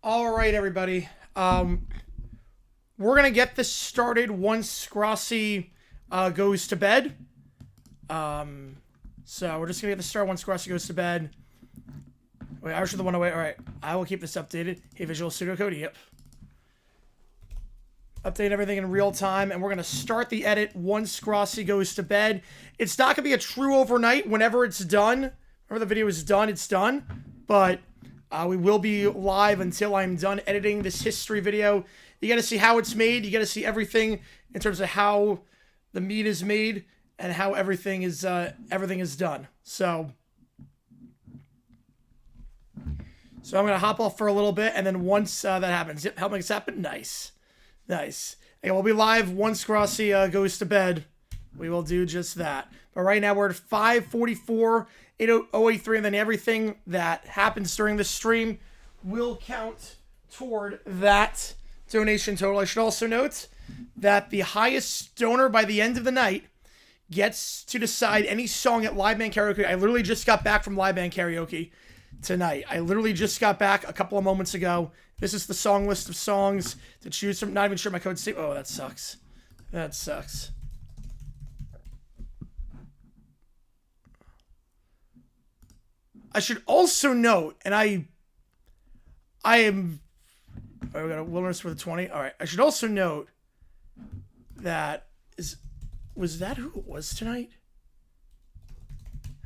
All right, everybody. We're gonna get this started once Grossi goes to bed. So we're just gonna get this started once Grossi goes to bed. Wait, I should the one away. All right, I will keep this updated. Hey, Visual Studio Code. Yep. Update everything in real time, and we're gonna start the edit once Grossi goes to bed. It's not gonna be a true overnight. Whenever it's done, whenever the video is done, it's done. But we will be live until I'm done editing this history video. You got to see how it's made. You got to see everything in terms of how the meat is made and how everything is done. So I'm gonna hop off for a little bit, and then once that happens, yep, helping us happen. Nice. And we'll be live once Grossi goes to bed. We will do just that. But right now we're at 544. 083, and then everything that happens during the stream will count toward that donation total. I should also note that the highest donor by the end of the night gets to decide any song at Live Band Karaoke. I literally just got back from Live Band Karaoke tonight. I literally just got back a couple of moments ago. This is the song list of songs to choose from. Not even sure my code's... Oh, that sucks. That sucks. I should also note, and I am... Oh, we got a wilderness for the 20. All right. I should also note that... Was that who it was tonight?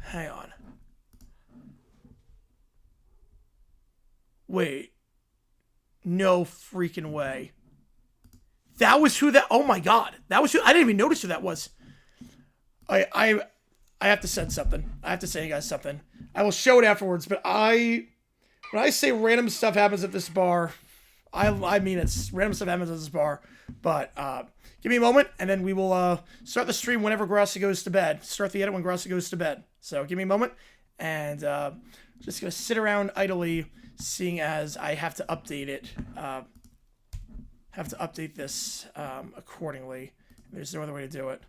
Hang on. Wait. No freaking way. That was who that... Oh my god. That was who... I didn't even notice who that was. I have to send something. I have to say you guys something. I will show it afterwards, but when I say random stuff happens at this bar, I mean it's random stuff happens at this bar. But give me a moment, and then we will start the stream whenever Grossi goes to bed. Start the edit when Grossi goes to bed. So give me a moment, and just gonna sit around idly, seeing as I have to update it. Have to update this accordingly. There's no other way to do it.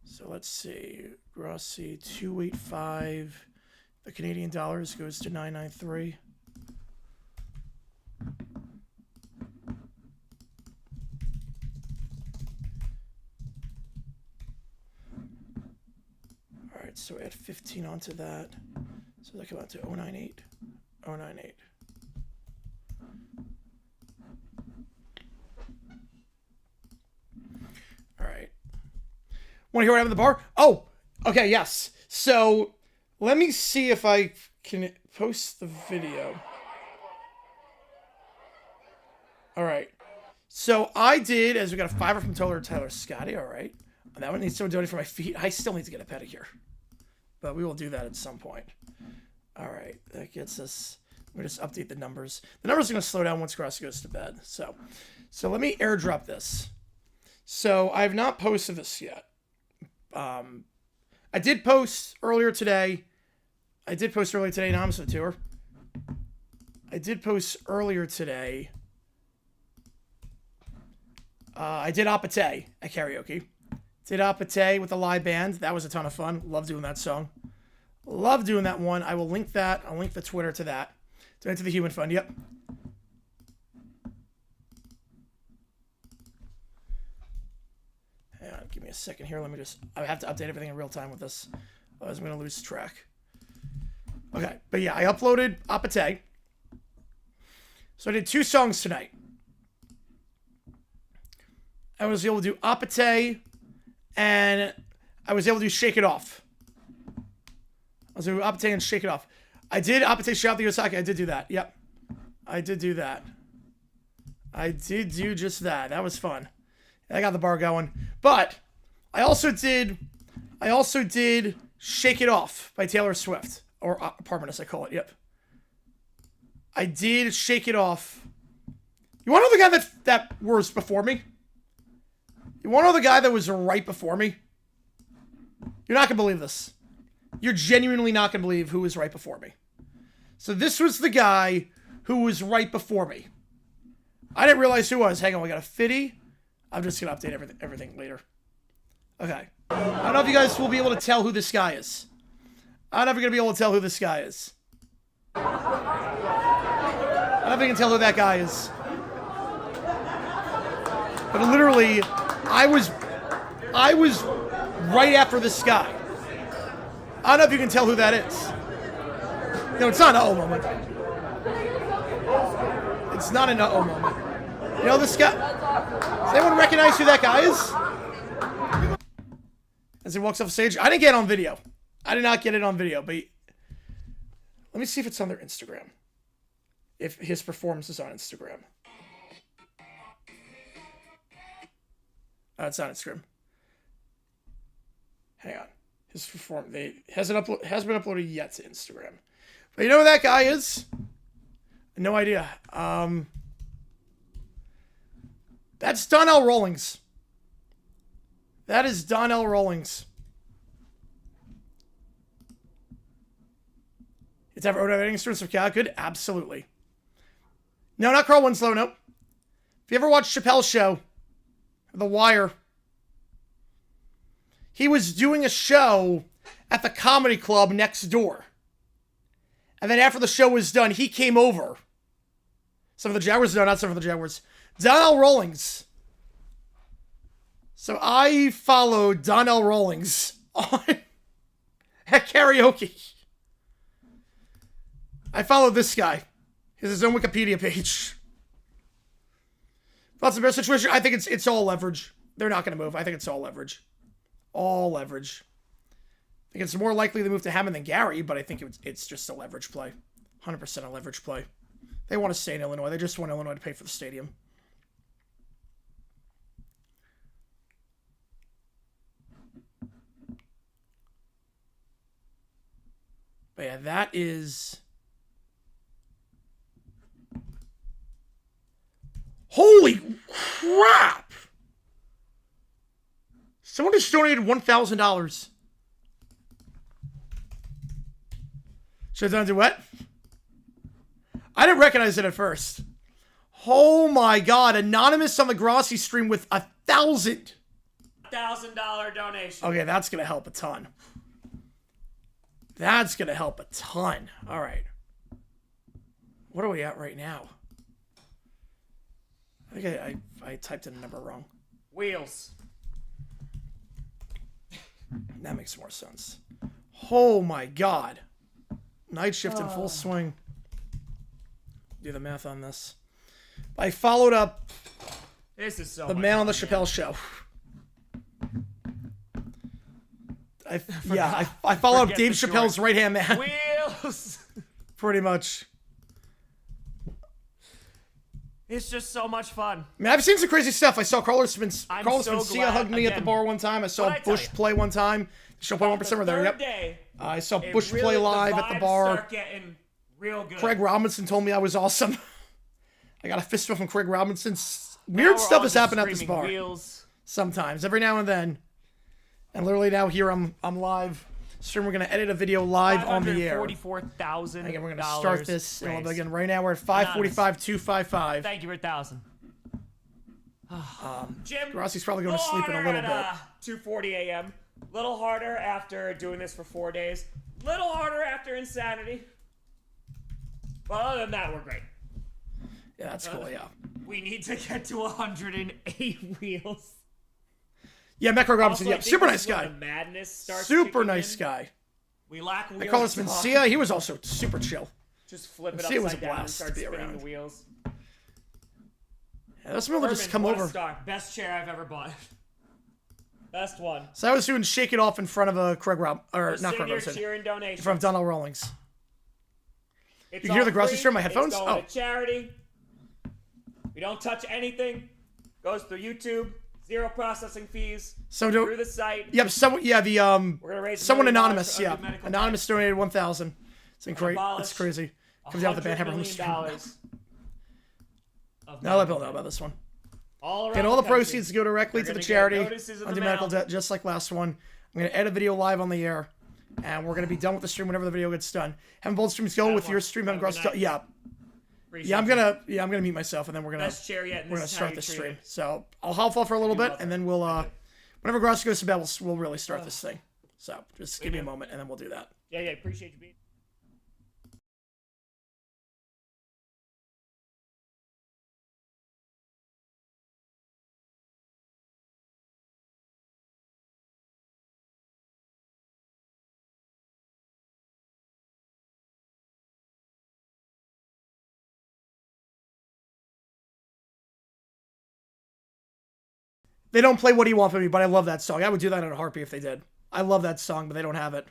So let's see, Grossi 285. The Canadian dollars goes to 993. All right, so add 15 onto that. So that comes out to 098. 098. All right. Want to hear what happened at the bar? Oh, okay, yes. So let me see if I can post the video. All right. So I did, as we got a $5 from Tyler Scotty. All right. That one needs someone donating for my feet. I still need to get a pedicure, but we will do that at some point. All right. That gets us. We'll just update the numbers. The numbers are going to slow down once Grossi goes to bed. So let me airdrop this. So I have not posted this yet. I did post earlier today. Now I'm the tour. I did post earlier today. I did Apate at karaoke. Did Apate with a live band. That was a ton of fun. Love doing that song. Love doing that one. I will link that. I'll link the Twitter to that. Donate to the Human Fund. Yep. Hang on, give me a second here. I have to update everything in real time with this. Otherwise I'm going to lose track. Okay, but yeah, I uploaded Apate. So I did 2 songs tonight. I was able to do Apate, and I was able to do Shake It Off. I was able to do Apate and Shake It Off. I did Apate Shout Out the Yosaki. I did do that. Yep. I did do that. I did do just that. That was fun. I got the bar going. But I also did Shake It Off by Taylor Swift. Or Apartment, as I call it. Yep. I did Shake It Off. You want to know the guy that was before me? You want to know the guy that was right before me? You're not going to believe this. You're genuinely not going to believe who was right before me. So this was the guy who was right before me. I didn't realize who it was. Hang on, we got a Fitty. I'm just gonna update everything later. Okay. I don't know if you guys will be able to tell who this guy is. I'm never gonna be able to tell who this guy is. I don't think I can tell who that guy is. But literally, I was right after this guy. I don't know if you can tell who that is. No, it's not an uh-oh moment. It's not an uh-oh moment. You know this guy? Does anyone recognize who that guy is? As he walks off stage. I didn't get it on video. I did not get it on video, but let me see if it's on their Instagram. If his performance is on Instagram. It's on Instagram. Hang on. His performance hasn't been uploaded yet to Instagram. But you know who that guy is? No idea. That's Donnell Rawlings. That is Donnell Rawlings. It's ever motivating students of Cal? Good? Absolutely. No, not Carl Winslow, nope. If you ever watched Chappelle's show, The Wire, he was doing a show at the comedy club next door. And then after the show was done, he came over. Some of the Jaguars? No, not some of the Jaguars. Donnell Rawlings. So I followed Donnell Rawlings at karaoke. I followed this guy. He has his own Wikipedia page. Thoughts on their situation? I think it's all leverage. They're not going to move. I think it's all leverage. All leverage. I think it's more likely to move to Hammond than Gary, but I think it's just a leverage play. 100% a leverage play. They want to stay in Illinois. They just want Illinois to pay for the stadium. But yeah, that is... Holy crap! Someone just donated $1,000. Should I do what? I didn't recognize it at first. Oh my god, Anonymous on the Grossi stream with $1,000. $1,000 donation. Okay, that's gonna help a ton. That's gonna help a ton. Alright. What are we at right now? I think I typed in a number wrong. Wheels. That makes more sense. Oh my god. Night shift in full swing. Do the math on this. I followed up This is so the man on the Chappelle show. I followed up Dave Chappelle's right-hand man. Wheels. Pretty much. It's just so much fun. I mean, I've seen some crazy stuff. I saw Carlos Mencia hug me at the bar one time. I saw Bush play one time. Show play 1% were there. Yep. I saw Bush play live at the bar. Start getting real good. Craig Robinson told me I was awesome. I got a fist bump from Craig Robinson. Weird stuff has happened at this bar. Wheels. Sometimes, every now and then. And literally now here I'm live. Stream. We're gonna edit a video live on the air. $44,000. Again, we're gonna start this. And we'll begin right now. We're at 5:45,255. Thank you for 1,000. Jim, Grossi's probably going to sleep in a little bit. 2:40 a.m. Little harder after doing this for 4 days. Little harder after insanity. But other than that, we're great. Yeah, that's cool. Yeah. We need to get to 108 wheels. Yeah, Met Craig Robinson. Also, Yeah, super nice guy. The madness starts super nice guy. We lack wheels. I call this Mencia. He was also super chill. Just flip it Mencia was upside a down and blast start to be spinning around. the wheels. Yeah, that's able to just come what a over. star. Best chair I've ever bought. Best one. So I was doing Shake It Off in front of a Craig Rob, or not Craig Robinson, cheering donations. in front of Donnell Rawlings. It's You can hear the all Grossi free. stream on my headphones? It's going Oh. to charity. We don't touch anything. Goes through YouTube. Zero processing fees. So Through the site. Yep. Someone. Yeah. The We're gonna raise Someone $1 million anonymous. for Yeah. Undue Medical Anonymous Debt. donated 1,000. It's incredible. Abolish It's crazy. Comes out with the band hammer on the stream. Now let Bill know about this one. All Get all the proceeds to go directly to the charity. notices in the Undue Medical mail. Debt, just like last one. I'm gonna edit a video live on the air, and we're gonna be done with the stream whenever the video gets done. Having both streams going with your stream, having Grossi. Yeah. Appreciate Yeah, you. I'm gonna mute myself, and then we're gonna Best chair yet. And we're gonna this is how start you this treat stream. it. So I'll hop off for a little bit, love and it. then we'll I do. whenever Grossi goes to bed, we'll really start this thing. So just give me a moment, and then we'll do that. Yeah. Appreciate you being. They don't play What Do You Want From Me, but I love that song. I would do that in a heartbeat if they did. I love that song, but they don't have it.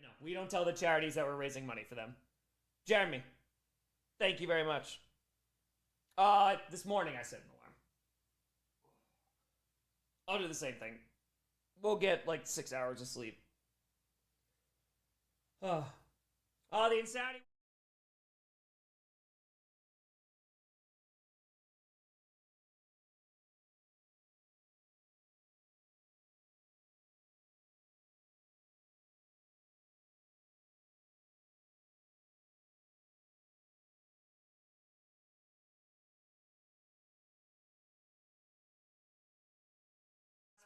No, we don't tell the charities that we're raising money for them. Jeremy, thank you very much. This morning I set an alarm. I'll do the same thing. We'll get like 6 hours of sleep. Oh, the insanity.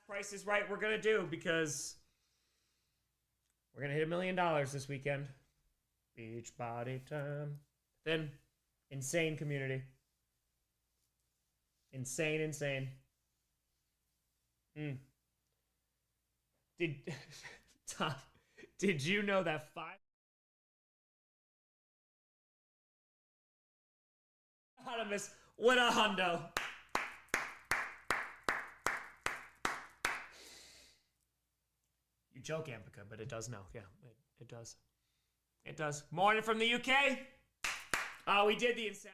Price is Right we're gonna do because we're gonna hit $1 million this weekend. Beach body time. Then insane community. Insane. Did Tom, did you know that Anonymous with a hundo? You joke, Ampika, but it does know. Yeah, it does. It does. Morning from the UK. We did the insane.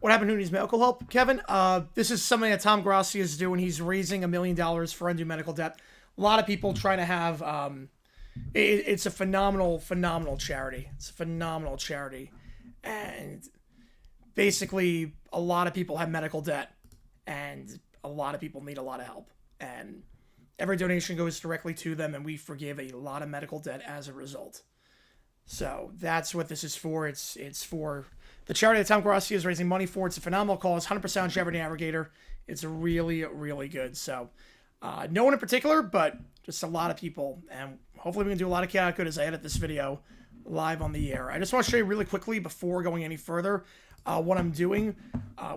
what happened? Who needs medical help? Kevin, this is something that Tom Grossi is doing. He's raising $1 million for Undue Medical Debt. A lot of people trying to have. It's a phenomenal charity. It's a phenomenal charity, and basically, a lot of people have medical debt, and a lot of people need a lot of help. And every donation goes directly to them, and we forgive a lot of medical debt as a result. So that's what this is for. It's for the charity that Tom Grossi is raising money for. It's a phenomenal cause, 100% Jeopardy Navigator. It's really, really good. So no one in particular, but just a lot of people. And hopefully we can do a lot of chaotic good as I edit this video live on the air. I just want to show you really quickly before going any further what I'm doing.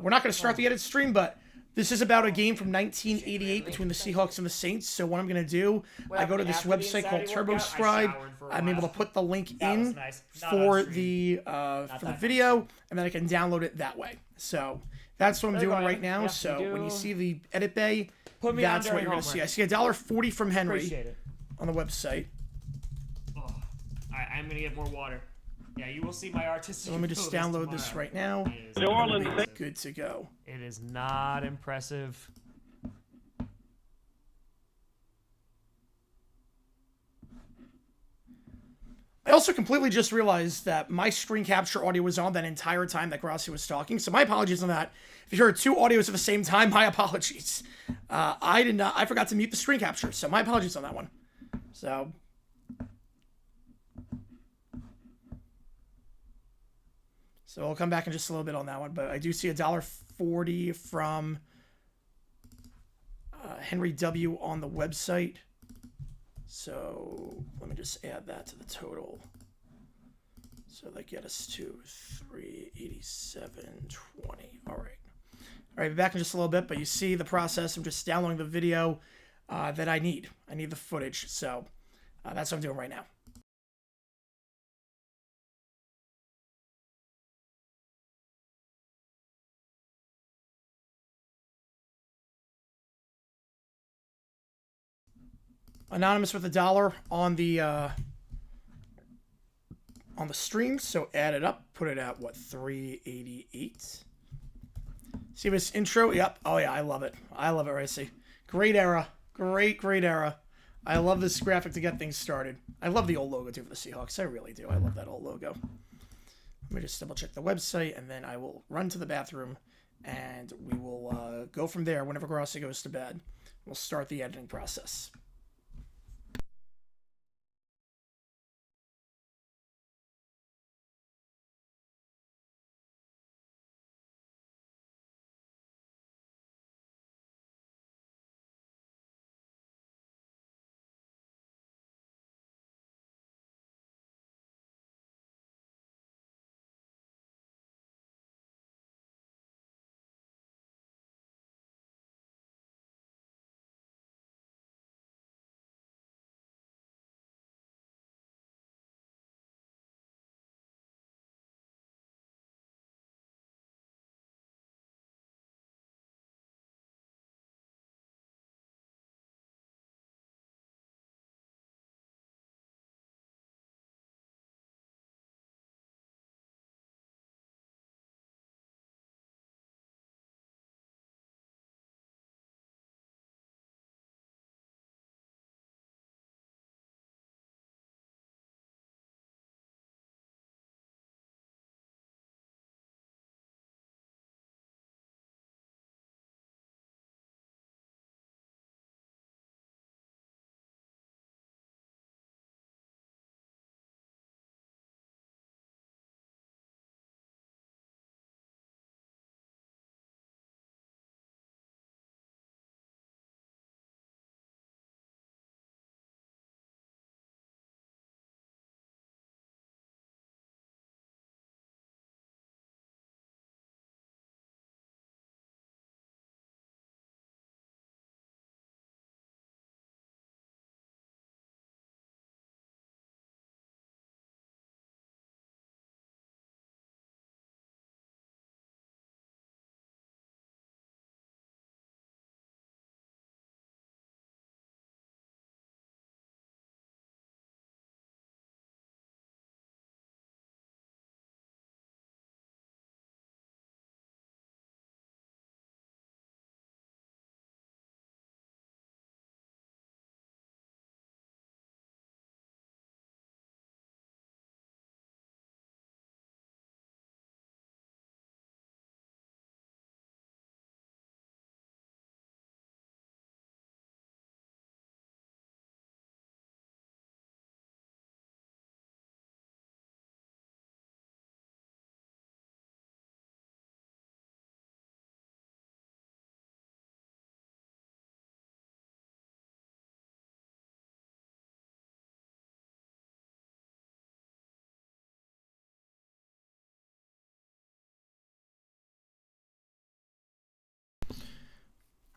We're not going to start the edit stream, but this is about a game from 1988 between the Seahawks and the Saints. So what I'm going to do, I go to this website called TurboScribe. I'm able to put the link in for the video, and then I can download it that way. So that's what I'm doing right now. So when you see the edit bay, that's what you're going to see. I see $1.40 from Henry on the website. Oh. All right, I'm going to get more water. Yeah, you will see my artistic. So let me just download this right now. New Orleans. Good to go. It is not impressive. I also completely just realized that my screen capture audio was on that entire time that Grossi was talking. So my apologies on that. If you heard two audios at the same time, my apologies. I forgot to mute the screen capture. So my apologies on that one. So I'll come back in just a little bit on that one, but I do see $1.40 from Henry W. on the website. So let me just add that to the total. So that get us to $387.20. All right, back in just a little bit, but you see the process. I'm just downloading the video that I need. I need the footage, so that's what I'm doing right now. Anonymous with $1 on the stream, so add it up, put it at what, 388. See this intro? Yep. Oh yeah, I love it. I love it, Racy. Great era. Great era. I love this graphic to get things started. I love the old logo too for the Seahawks. I really do. I love that old logo. Let me just double check the website, and then I will run to the bathroom, and we will go from there. Whenever Grossi goes to bed, we'll start the editing process.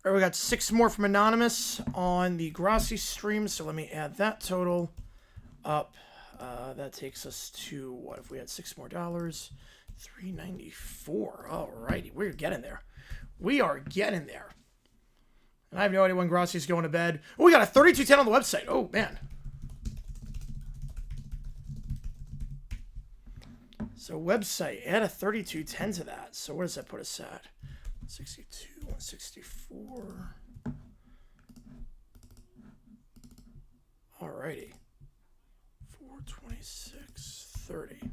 All right, we got 6 more from Anonymous on the Grossi stream, so let me add that total up. That takes us to, what if we had 6 more dollars? $394. All righty, we're getting there. We are getting there. And I have no idea when Grossi's going to bed. Oh, we got a 3210 on the website. Oh, man. So website, add a 3210 to that. So where does that put us at? 162, 164. Alrighty. 426.30.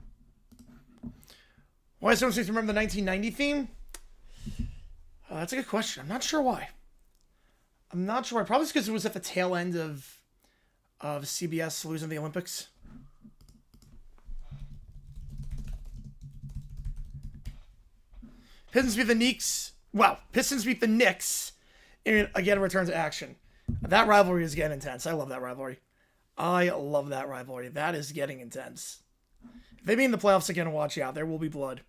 Why does someone seem to remember the 1990 theme? That's a good question. I'm not sure why. Probably because it was at the tail end of CBS losing the Olympics. Pistons beat the Knicks. Wow, Pistons beat the Knicks in, again, return to action. That rivalry is getting intense. I love that rivalry. That is getting intense. If they meet in the playoffs again, watch out. There will be blood.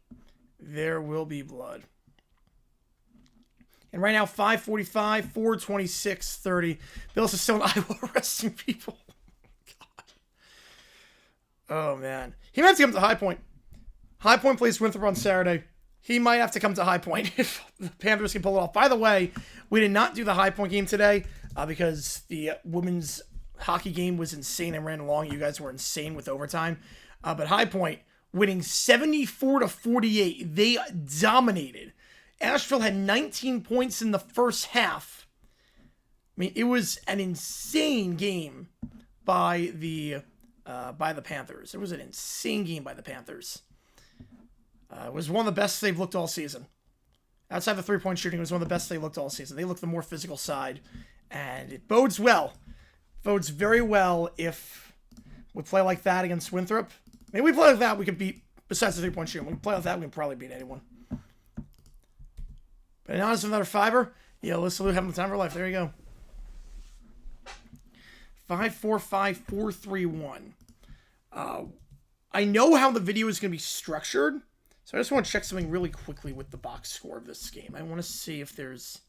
There will be blood. And right now, 5:45, 426.30. Bills is still in Iowa arresting people. God. Oh, man. He might have to come to High Point. High Point plays Winthrop on Saturday. He might have to come to High Point if the Panthers can pull it off. By the way, we did not do the High Point game today because the women's hockey game was insane and ran long. You guys were insane with overtime. But High Point winning 74-48. They dominated. Asheville had 19 points in the first half. I mean, it was an insane game by the Panthers. It was an insane game by the Panthers. It was one of the best they've looked all season. Outside the three-point shooting, it was one of the best they looked all season. They looked the more physical side, and it bodes well. Bodes very well if we play like that against Winthrop. Maybe we play like that, we can beat, besides the three-point shooting, we play like that, we can probably beat anyone. But now it's another fiver. Yeah, let's salute having the time of our life. There you go. 545-431. I know how the video is going to be structured, so I just want to check something really quickly with the box score of this game. I want to see if there's...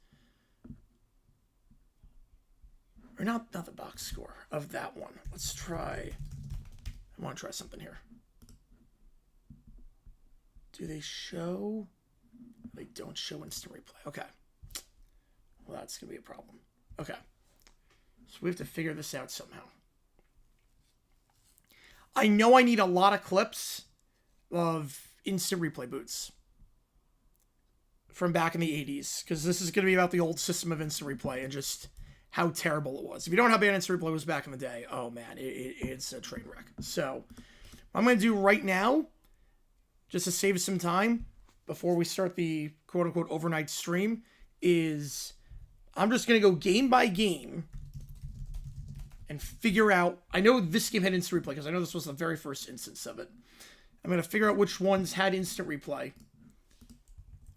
Or not the box score of that one. Let's try... I want to try something here. Do they show... They don't show instant replay. Okay. Well, that's going to be a problem. Okay. So we have to figure this out somehow. I know I need a lot of clips of instant replay boots from back in the 80s, because this is going to be about the old system of instant replay and just how terrible it was. If you don't know how bad instant replay was back in the day, oh man, it's a train wreck. So what I'm going to do right now, just to save some time before we start the quote-unquote overnight stream, is I'm just going to go game by game and figure out... I know this game had instant replay because I know this was the very first instance of it. I'm going to figure out which ones had instant replay,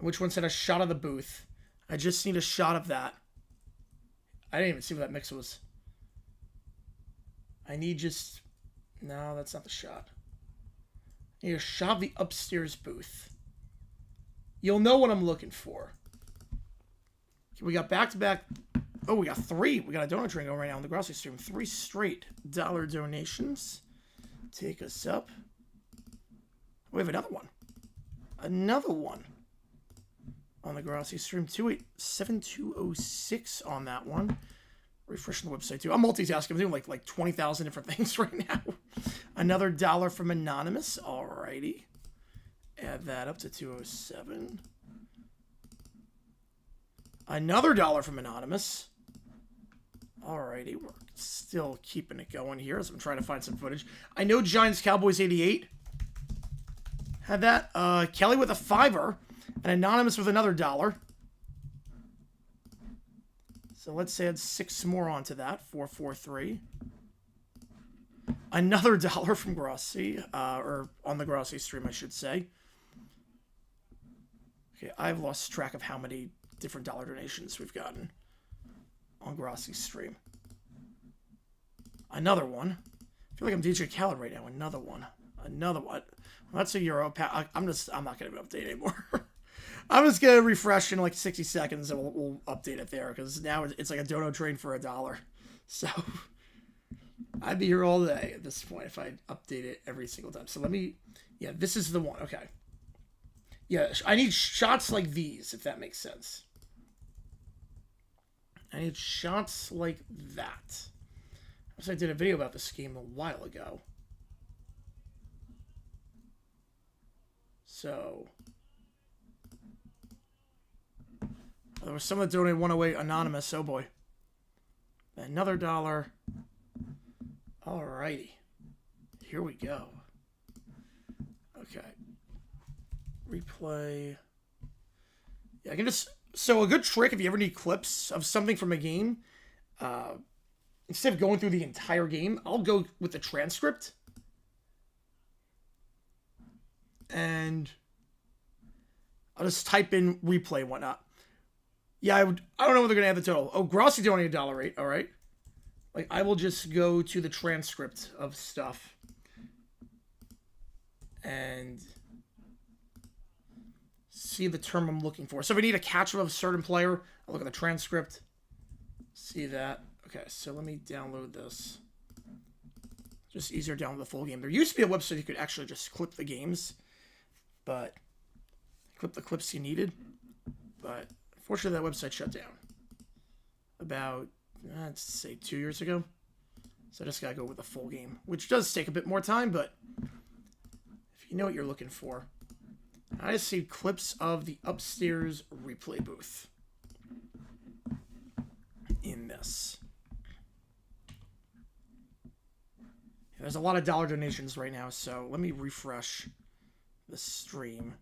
which ones had a shot of the booth. I just need a shot of that. I didn't even see what that mix was. I need just... No, that's not the shot. I need a shot of the upstairs booth. You'll know what I'm looking for. Okay, we got back-to-back... Oh, we got 3. We got a donut train going right now on the Grossi stream. 3 straight dollar donations. Take us up. We have another one. Another one on the Grossi stream. 287206 on that one. Refreshing the website too. I'm multitasking. I'm doing like 20,000 different things right now. Another dollar from Anonymous. Alrighty. Add that up to 207. Another dollar from Anonymous. Alrighty, we're still keeping it going here as I'm trying to find some footage. I know Giants Cowboys 88 had that. Kelly with a $5 and Anonymous with another $1. So let's add 6 more onto that. 443. Another $1 from Grossi, or on the Grossi stream, I should say. Okay, I've lost track of how many different dollar donations we've gotten on Grossi's stream. Another one. I feel like I'm DJ Khaled right now. Another one. Another one. Well, that's a Euro. I'm not going to update anymore. I'm just gonna refresh in like 60 seconds and we'll update it there because now it's like a dono train for $1. So I'd be here all day at this point if I update it every single time. So let me, yeah, this is the one. Okay. Yeah, I need shots like these, if that makes sense. I need shots like that. I did a video about this game a while ago. So there was someone that donated 108 anonymous. Oh boy. Another $1. Alrighty. Here we go. Okay. Replay. Yeah, I can just... So a good trick if you ever need clips of something from a game, instead of going through the entire game, I'll go with the transcript. And I'll just type in replay and whatnot. Yeah, I don't know when they're going to add the total. Oh, Grossi donated $1.08. All right. Like, I will just go to the transcript of stuff. And see the term I'm looking for. So if I need a catch of a certain player, I'll look at the transcript. See that. Okay, so let me download this. Just easier to download the full game. There used to be a website you could actually just clip the games, but clip the clips you needed. But unfortunately, that website shut down about, let's say, 2 years ago. So I just gotta go with the full game, which does take a bit more time, but if you know what you're looking for. I just see clips of the upstairs replay booth in this. There's a lot of dollar donations right now, so let me refresh the stream.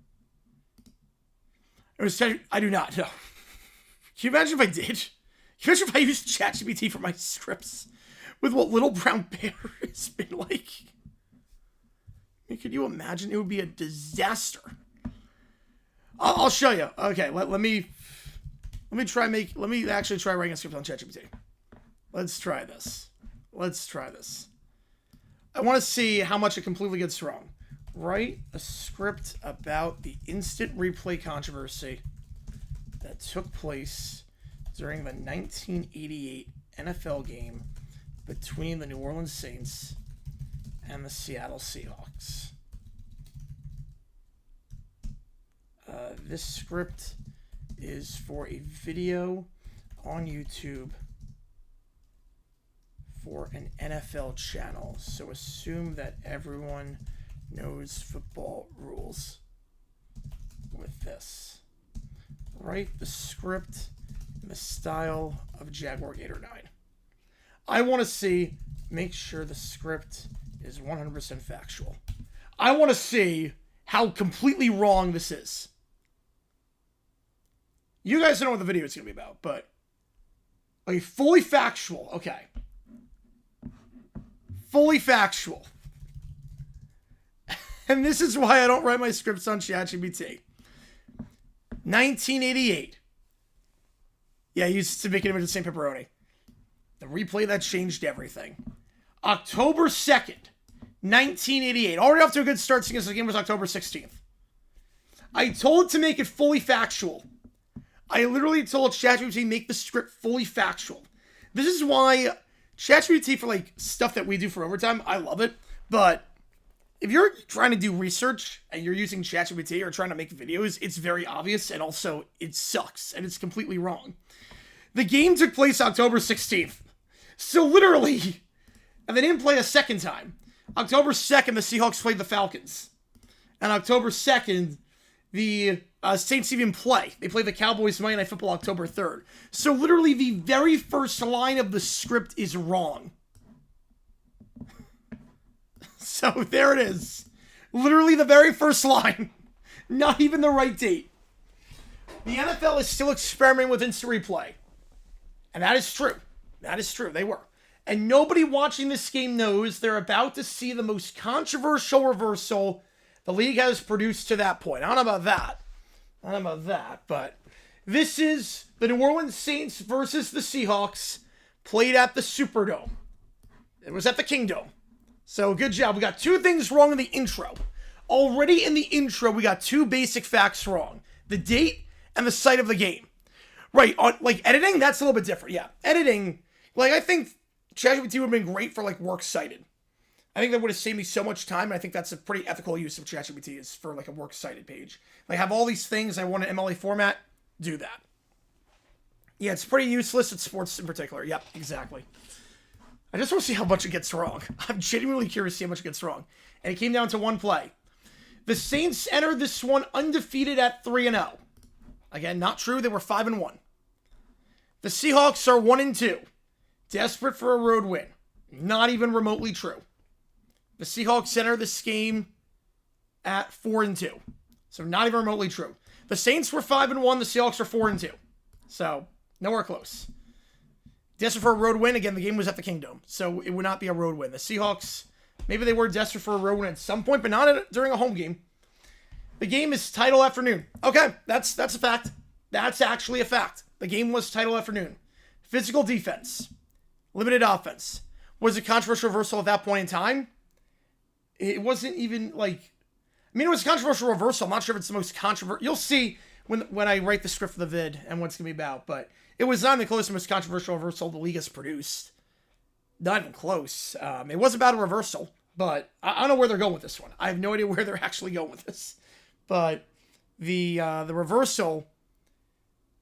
I do not know. Can you imagine if I did? Can you imagine if I used ChatGPT for my scripts with what Little Brown Bear has been like? I mean, could you imagine? It would be a disaster. I'll show you. Okay, let me actually try writing a script on ChatGPT. Let's try this. I want to see how much it completely gets wrong. Write a script about the instant replay controversy that took place during the 1988 NFL game between the New Orleans Saints and the Seattle Seahawks. This script is for a video on YouTube for an NFL channel. So assume that everyone knows football rules with this. Write the script in the style of Jaguar Gator 9. I want to see, make sure the script is 100% factual. I want to see how completely wrong this is. You guys don't know what the video is going to be about, but a fully factual, okay. Fully factual. And this is why I don't write my scripts on ChatGPT. 1988. Yeah, I used to make an image of St. Pepperoni. The replay that changed everything. October 2nd, 1988. Already off to a good start since the game was October 16th. I told it to make it fully factual. I literally told ChatGPT make the script fully factual. This is why ChatGPT for like stuff that we do for overtime, I love it. But if you're trying to do research and you're using ChatGPT or trying to make videos, it's very obvious and also it sucks and it's completely wrong. The game took place October 16th. So literally, and they didn't play a second time. October 2nd, the Seahawks played the Falcons. And October 2nd, the Saints even play. They play the Cowboys Monday Night Football October 3rd. So literally the very first line of the script is wrong. So there it is. Literally the very first line. Not even the right date. The NFL is still experimenting with instant replay. And that is true. That is true. They were. And nobody watching this game knows they're about to see the most controversial reversal the league has produced to that point. I don't know about that. But this is the New Orleans Saints versus the Seahawks played at the Superdome. It was at the Kingdome. So good job. We got two things wrong in the intro. Already in the intro, we got two basic facts wrong. The date and the site of the game. Right, on like editing, that's a little bit different. Yeah, editing, like I think ChatGPT would have been great for like works cited. I think that would have saved me so much time, and I think that's a pretty ethical use of ChatGPT is for like a works cited page. Like have all these things I want in MLA format, do that. Yeah, it's pretty useless at sports in particular. Yep, exactly. I just want to see how much it gets wrong. I'm genuinely curious to see how much it gets wrong. And it came down to one play. The Saints entered this one undefeated at 3-0. Again, not true. They were 5-1. The Seahawks are 1-2. Desperate for a road win. Not even remotely true. The Seahawks enter this game at 4-2. So not even remotely true. The Saints were 5-1. The Seahawks are 4-2. So nowhere close. Desperate for a road win. Again, the game was at the Kingdom. So it would not be a road win. The Seahawks, maybe they were desperate for a road win at some point, but not during a home game. The game is title afternoon. Okay, that's a fact. That's actually a fact. The game was title afternoon. Physical defense. Limited offense. Was it controversial reversal at that point in time? It wasn't even like... I mean, it was a controversial reversal. I'm not sure if it's the most controversial... You'll see when I write the script for the vid and what it's going to be about. But it was not the closest most controversial reversal the league has produced. Not even close. It was about a reversal. But I don't know where they're going with this one. I have no idea where they're actually going with this. But the reversal...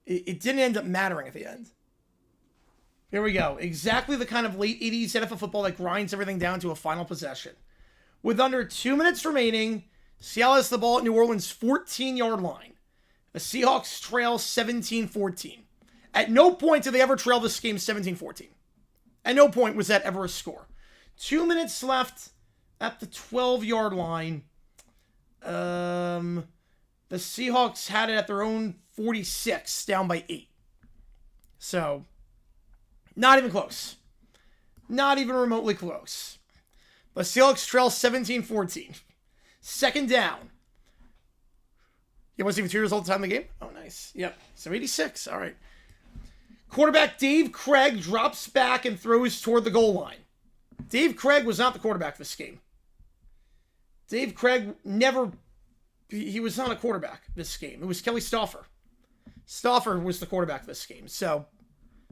It didn't end up mattering at the end. Here we go. Exactly the kind of late 80s NFL football that grinds everything down to a final possession. With under 2 minutes remaining, Seattle has the ball at New Orleans' 14-yard line. The Seahawks trail 17-14. At no point did they ever trail this game 17-14. At no point was that ever a score. 2 minutes left at the 12-yard line. The Seahawks had it at their own 46, down by 8. So, not even close. Not even remotely close. But Seahawks trail 17-14. Second down. He wasn't even 2 years old at the time of the game? Oh, nice. Yep. So 86. All right. Quarterback Dave Craig drops back and throws toward the goal line. Dave Craig was not the quarterback for this game. Dave Craig never... He was not a quarterback this game. It was Kelly Stauffer. Stauffer was the quarterback this game. So,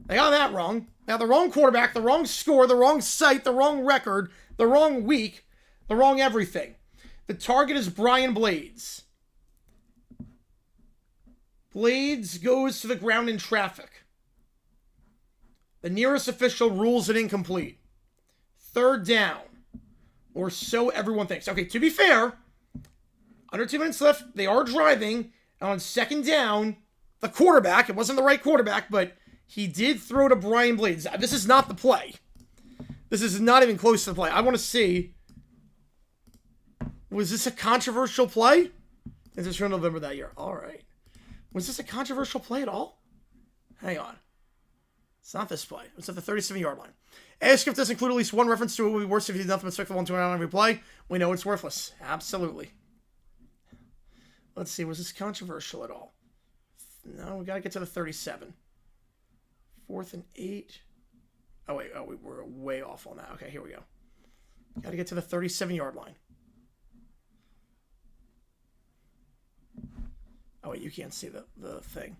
they got that wrong. Now, the wrong quarterback, the wrong score, the wrong site, the wrong record, the wrong week, the wrong everything. The target is Brian Blades. Blades goes to the ground in traffic. The nearest official rules it incomplete. Third down. Or so everyone thinks. Okay, to be fair... Under 2 minutes left, they are driving. And on second down, the quarterback, it wasn't the right quarterback, but he did throw to Brian Blades. This is not the play. This is not even close to the play. I want to see, was this a controversial play? This is from November that year. All right. Was this a controversial play at all? Hang on. It's not this play. It's at the 37-yard line. Ask if this include at least one reference to it would be worse if you did nothing but expect the 1-2 on every play. We know it's worthless. Absolutely. Let's see, was this controversial at all? No, we got to get to the 37. 4th and 8. Oh, wait, we're way off on that. Okay, here we go. Got to get to the 37-yard line. Oh, wait, you can't see the thing.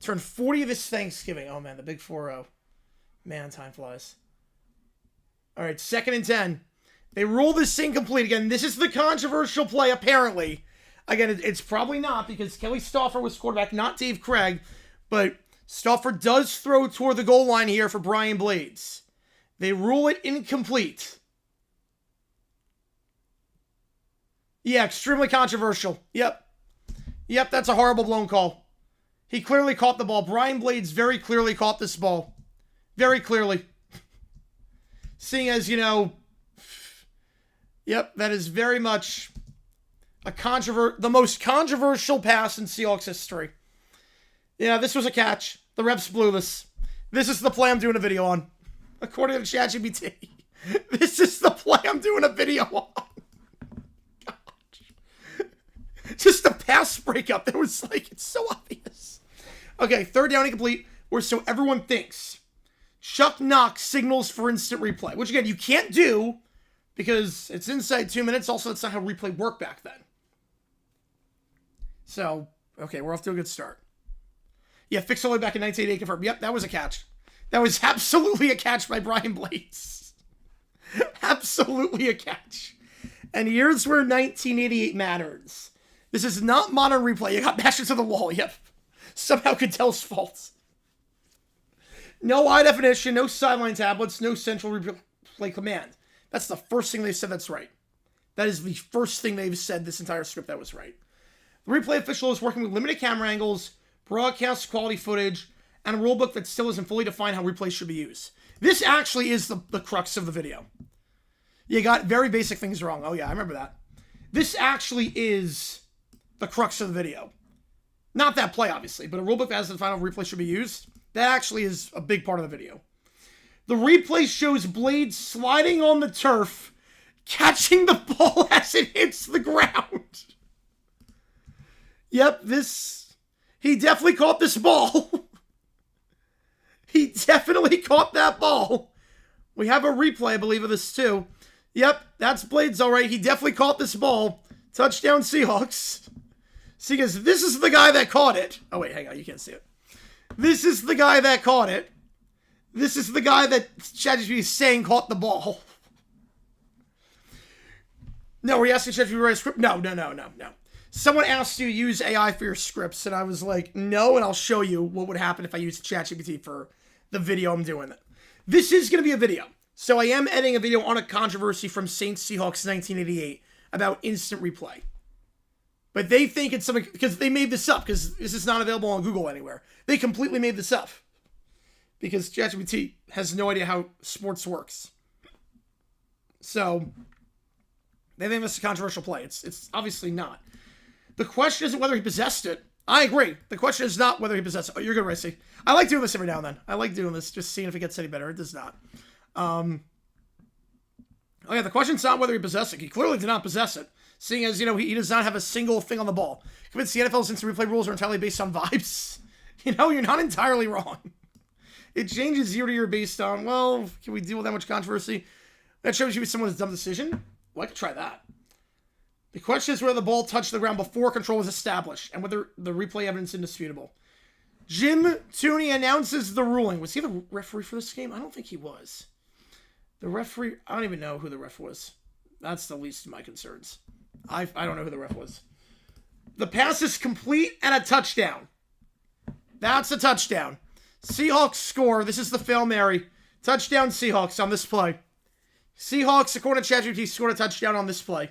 Turned 40 this Thanksgiving. Oh, man, the big 4-0. Man, time flies. All right, 2nd and 10. They rule this incomplete again. This is the controversial play, apparently. Again, it's probably not because Kelly Stauffer was quarterback, not Dave Craig. But Stauffer does throw toward the goal line here for Brian Blades. They rule it incomplete. Yeah, extremely controversial. Yep, that's a horrible blown call. He clearly caught the ball. Brian Blades very clearly caught this ball. Very clearly. Seeing as, yep, that is very much... the most controversial pass in Seahawks history. Yeah, this was a catch. The refs blew this. This is the play I'm doing a video on. According to ChatGPT. This is the play I'm doing a video on. Gosh. Just a pass breakup. It was like, it's so obvious. Okay, 3rd down incomplete, or so everyone thinks. Chuck Knox signals for instant replay. Which, again, you can't do because it's inside 2 minutes. Also, that's not how replay worked back then. So, Okay, we're off to a good start. Yeah, fixed all the way back in 1988 confirmed. Yep, that was a catch. That was absolutely a catch by Brian Blades. Absolutely a catch. And here's where 1988 matters. This is not modern replay. You got bashed into the wall. Yep. Somehow Goodell's fault. No high definition, no sideline tablets, no central replay command. That's the first thing they said that's right. That is the first thing they've said this entire script that was right. The replay official is working with limited camera angles, broadcast quality footage, and a rulebook that still isn't fully defined how replays should be used. This actually is the crux of the video. You got very basic things wrong. Oh yeah, I remember that. This actually is the crux of the video. Not that play, obviously, but a rulebook that has the final replay should be used. That actually is a big part of the video. The replay shows Blade sliding on the turf, catching the ball as it hits the ground. Yep, he definitely caught this ball. He definitely caught that ball. We have a replay, I believe, of this too. Yep, that's Blades all right. He definitely caught this ball. Touchdown Seahawks. See, because this is the guy that caught it. Oh, wait, hang on. You can't see it. This is the guy that caught it. This is the guy that ChatGPT is saying caught the ball. No, were you asking ChatGPT to write a script? No. Someone asked you to use AI for your scripts, and I was like, no, and I'll show you what would happen if I used ChatGPT for the video I'm doing. This is going to be a video. So I am editing a video on a controversy from Saints Seahawks 1988 about instant replay. But they think it's something, because they made this up, because this is not available on Google anywhere. They completely made this up. Because ChatGPT has no idea how sports works. So, they think this is a controversial play. It's obviously not. The question isn't whether he possessed it. I agree. The question is not whether he possessed it. Oh, you're good, Ricey. I like doing this every now and then. I like doing this, just seeing if it gets any better. It does not. Oh yeah, the question's not whether he possessed it. He clearly did not possess it. Seeing as, he does not have a single thing on the ball. Convinced the NFL's instant replay rules are entirely based on vibes. You're not entirely wrong. It changes year to year based on, well, can we deal with that much controversy? That shows you someone's dumb decision? Well, I could try that. The question is whether the ball touched the ground before control was established, and whether the replay evidence is indisputable. Jim Tooney announces the ruling. Was he the referee for this game? I don't think he was. The referee, I don't even know who the ref was. That's the least of my concerns. I don't know who the ref was. The pass is complete and a touchdown. That's a touchdown. Seahawks score. This is the Fail Mary. Touchdown Seahawks on this play. Seahawks, according to ChatGPT, scored a touchdown on this play.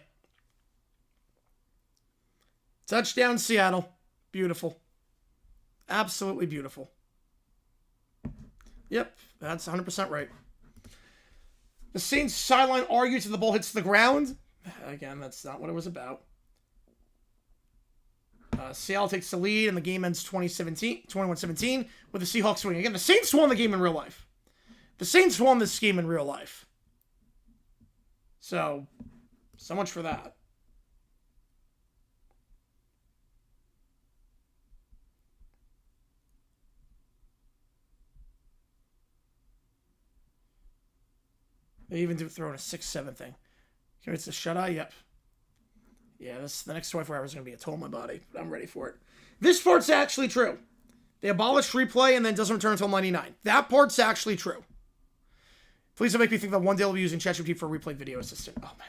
Touchdown Seattle. Beautiful. Absolutely beautiful. Yep, that's 100% right. The Saints sideline argues that the ball hits the ground. Again, that's not what it was about. Seattle takes the lead, and the game ends 21-17, with the Seahawks winning. Again, the Saints won the game in real life. The Saints won this game in real life. So much for that. They even throw in a 6-7 thing. Okay, it's a shut-eye? Yep. Yeah, the next 24 hours is going to be a toll on my body, but I'm ready for it. This part's actually true. They abolished replay and then doesn't return until 99. That part's actually true. Please don't make me think that one day I'll be using ChatGPT for a replay video assistant. Oh, man.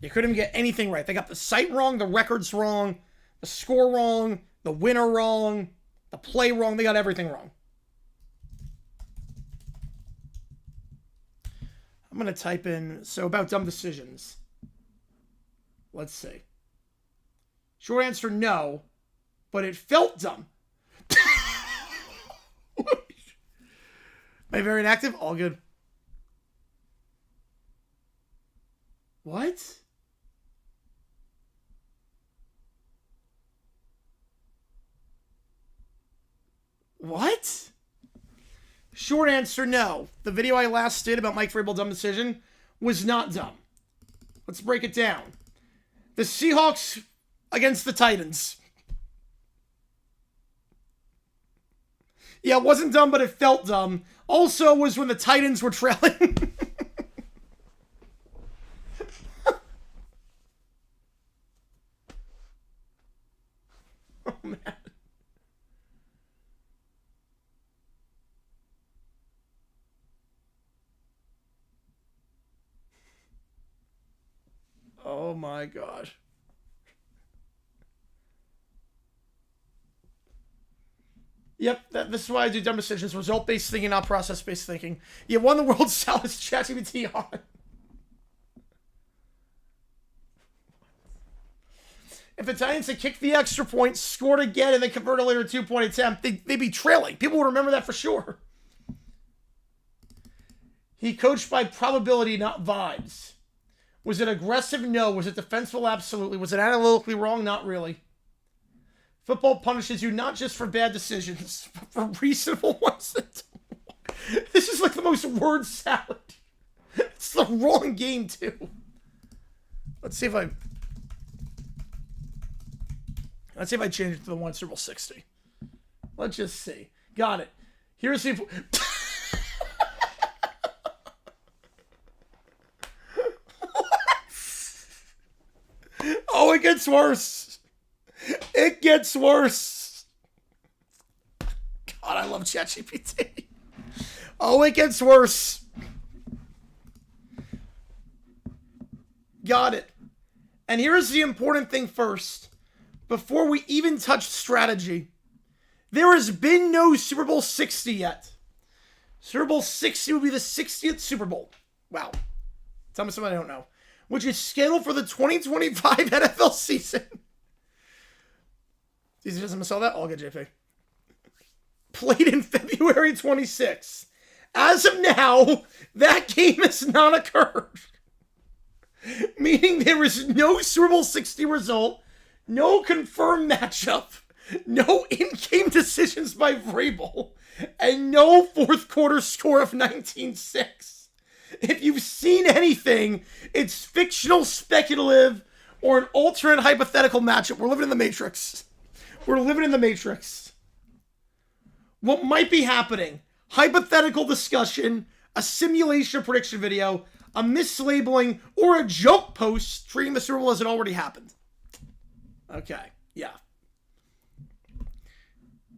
You couldn't get anything right. They got the site wrong, the records wrong, the score wrong, the winner wrong, the play wrong. They got everything wrong. I'm going to type in, so about dumb decisions. Let's see. Short answer, no, but it felt dumb. Am I very inactive? All good. What? What? Short answer, no. The video I last did about Mike Vrabel dumb decision was not dumb. Let's break it down. The Seahawks against the Titans. Yeah, it wasn't dumb, but it felt dumb. Also was when the Titans were trailing. Oh, man. Oh, my God. Yep, this is why I do dumb decisions. Result-based thinking, not process-based thinking. You won the world's salest ChatGPT on. If the Titans had kicked the extra point, scored again, and then converted a later two-point attempt, they'd be trailing. People would remember that for sure. He coached by probability, not vibes. Was it aggressive? No. Was it defensive? Absolutely. Was it analytically wrong? Not really. Football punishes you not just for bad decisions, but for reasonable ones. This is like the most word salad. It's the wrong game, too. Let's see if I change it to the one Super Bowl 60. Let's just see. Got it. Here's the... Oh, it gets worse. It gets worse. God, I love ChatGPT. Oh, it gets worse. Got it. And here's the important thing first. Before we even touch strategy, there has been no Super Bowl 60 yet. Super Bowl 60 would be the 60th Super Bowl. Wow. Tell me something I don't know. Which is scheduled for the 2025 NFL season. Easy doesn't miss all that? All good, JP. Played in February 26th. As of now, that game has not occurred. Meaning there is no Super Bowl 60 result, no confirmed matchup, no in-game decisions by Vrabel, and no fourth quarter score of 19-6. If you've seen anything, it's fictional, speculative, or an alternate hypothetical matchup. We're living in the Matrix. We're living in the Matrix. What might be happening? Hypothetical discussion, a simulation prediction video, a mislabeling, or a joke post treating the Super Bowl as it already happened. Okay, yeah.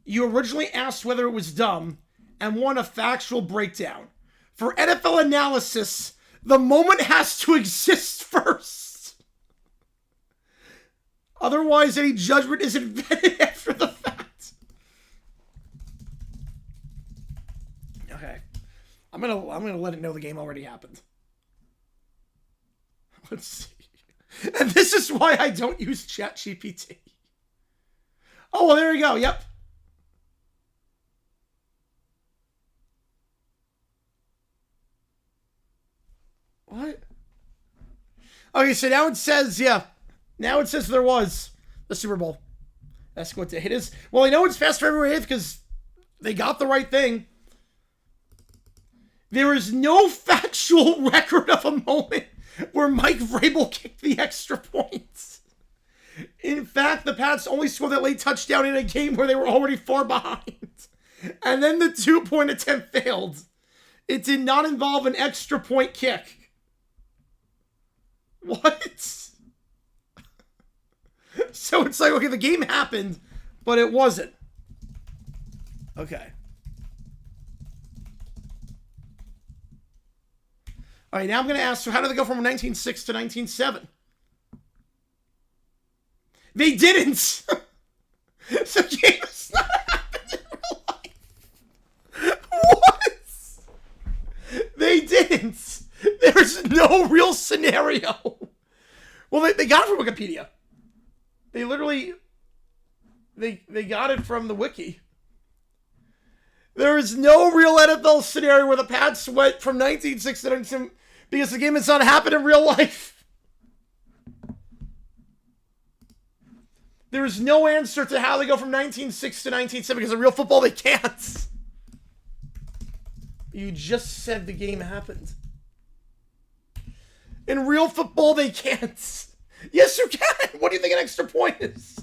You originally asked whether it was dumb and want a factual breakdown. For NFL analysis, the moment has to exist first. Otherwise, any judgment is invented after the fact. Okay. I'm gonna let it know the game already happened. Let's see. And this is why I don't use ChatGPT. Oh, well, there you go. Yep. What? Okay, so now it says, yeah. Now it says there was the Super Bowl. That's what it is. Well, I know it's past February 8th because they got the right thing. There is no factual record of a moment where Mike Vrabel kicked the extra points. In fact, the Pats only scored that late touchdown in a game where they were already far behind. And then the 2-point attempt failed. It did not involve an extra point kick. What? So it's like, okay, the game happened, but it wasn't. Okay. All right, now I'm going to ask, so how did they go from 19-6 to 19-7? They didn't. So game's not happened in real life. What? They didn't. There's no real scenario. Well, they got it from Wikipedia. They literally, they got it from the wiki. There is no real NFL scenario where the Pats went from 19-6 to 19 because the game has not happened in real life. There is no answer to how they go from 19-6 to 19-7 because in real football they can't. You just said the game happened. In real football they can't. Yes, you can. What do you think an extra point is?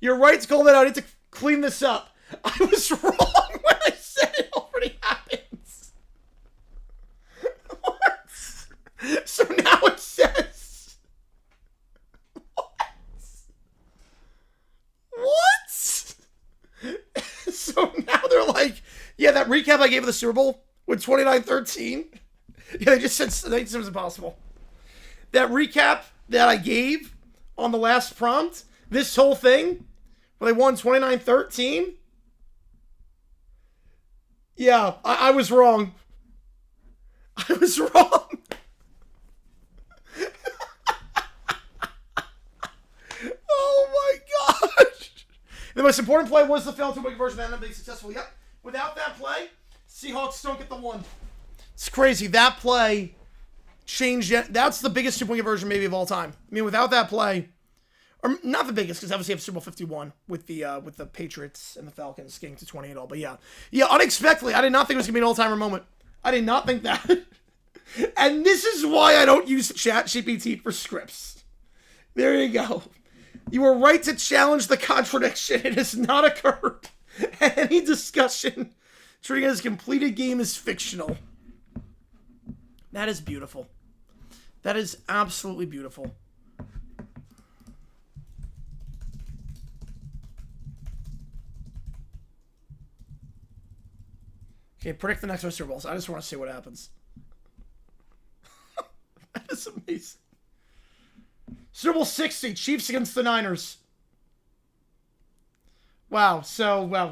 You're right to call that out. I need to clean this up. I was wrong when I said it already happens. What? So now it says... What? So now they're like, yeah, that recap I gave of the Super Bowl with 29-13. Yeah, they just said it was impossible. That recap that I gave on the last prompt, this whole thing, where they won 29-13. Yeah, I was wrong. I was wrong. Oh my gosh. The most important play was the failed two-point conversion that ended up being successful. Yep. Without that play, Seahawks don't get the one. It's crazy. That play changed it. That's the biggest two-point conversion maybe of all time. I mean, without that play, or not the biggest, because obviously you have Super Bowl 51 with the Patriots and the Falcons getting to 20 and all. But yeah, unexpectedly, I did not think it was gonna be an all-timer moment. I did not think that. And this is why I don't use ChatGPT for scripts. There you go. You were right to challenge the contradiction. It has not occurred. Any discussion treating it as a completed game is fictional. That is beautiful. That is absolutely beautiful. Okay, predict the next Super Bowls. I just want to see what happens. That is amazing. Super Bowl 60, Chiefs against the Niners. Wow,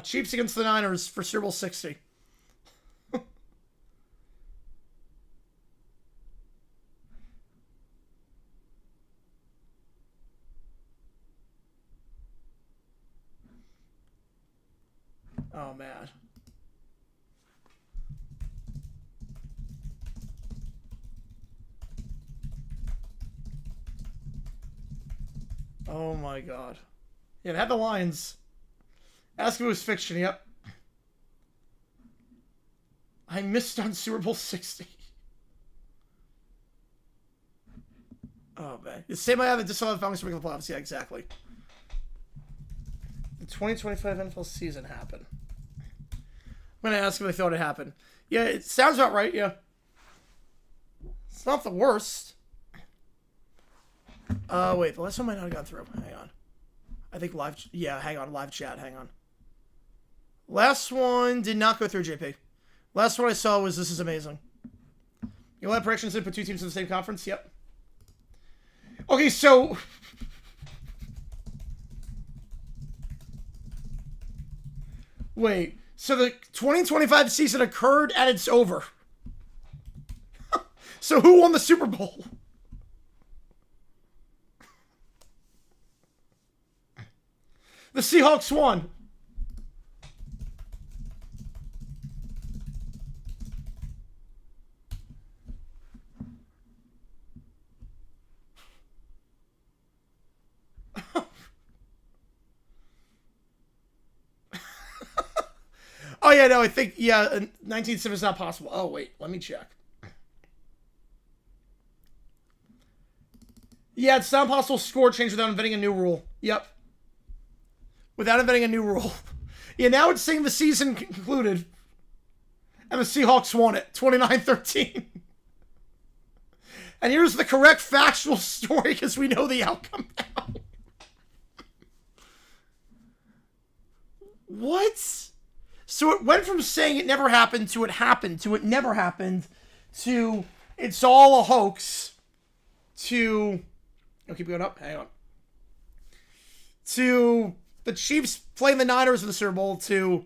Chiefs against the Niners for Super Bowl 60. Oh, man. Oh, my God. Yeah, it had the lines. Ask if it was fiction, yep. I missed on Super Bowl 60. Oh, man. The same way I have the disallowed Falcons to make the playoffs. Yeah, exactly. The 2025 NFL season happened. I'm going to ask if they thought it happened. Yeah, it sounds about right, yeah. It's not the worst. Wait, the last one might not have gone through. Hang on. I think live... Yeah, hang on. Live chat. Hang on. Last one did not go through, JP. Last one I saw was This Is Amazing. You'll have predictions and put two teams in the same conference? Yep. Okay, so... Wait. So the 2025 season occurred and it's over. So who won the Super Bowl? The Seahawks won. Oh, yeah, no, I think, 1970 is not possible. Oh, wait, let me check. Yeah, it's not possible to score change without inventing a new rule. Yep. Without inventing a new rule. Yeah, now it's saying the season concluded. And the Seahawks won it. 29-13. And here's the correct factual story because we know the outcome now. What? So it went from saying it never happened to it happened to it never happened to it's all a hoax to... I'll keep going up. Hang on. To the Chiefs playing the Niners in the Super Bowl to...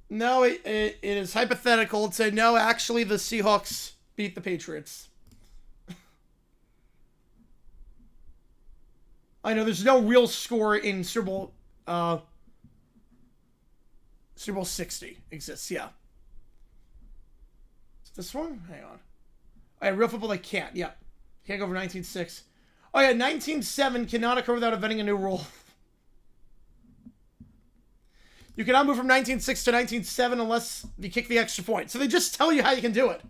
No, it is hypothetical to no, actually the Seahawks beat the Patriots. I know there's no real score in Super Bowl 60 exists, yeah. Is this one? Hang on. Oh, yeah, real football, they can't. Yeah. Can't go over 19-6. Oh, yeah, 19-7 cannot occur without inventing a new rule. You cannot move from 19-6 to 19-7 unless you kick the extra point. So they just tell you how you can do it.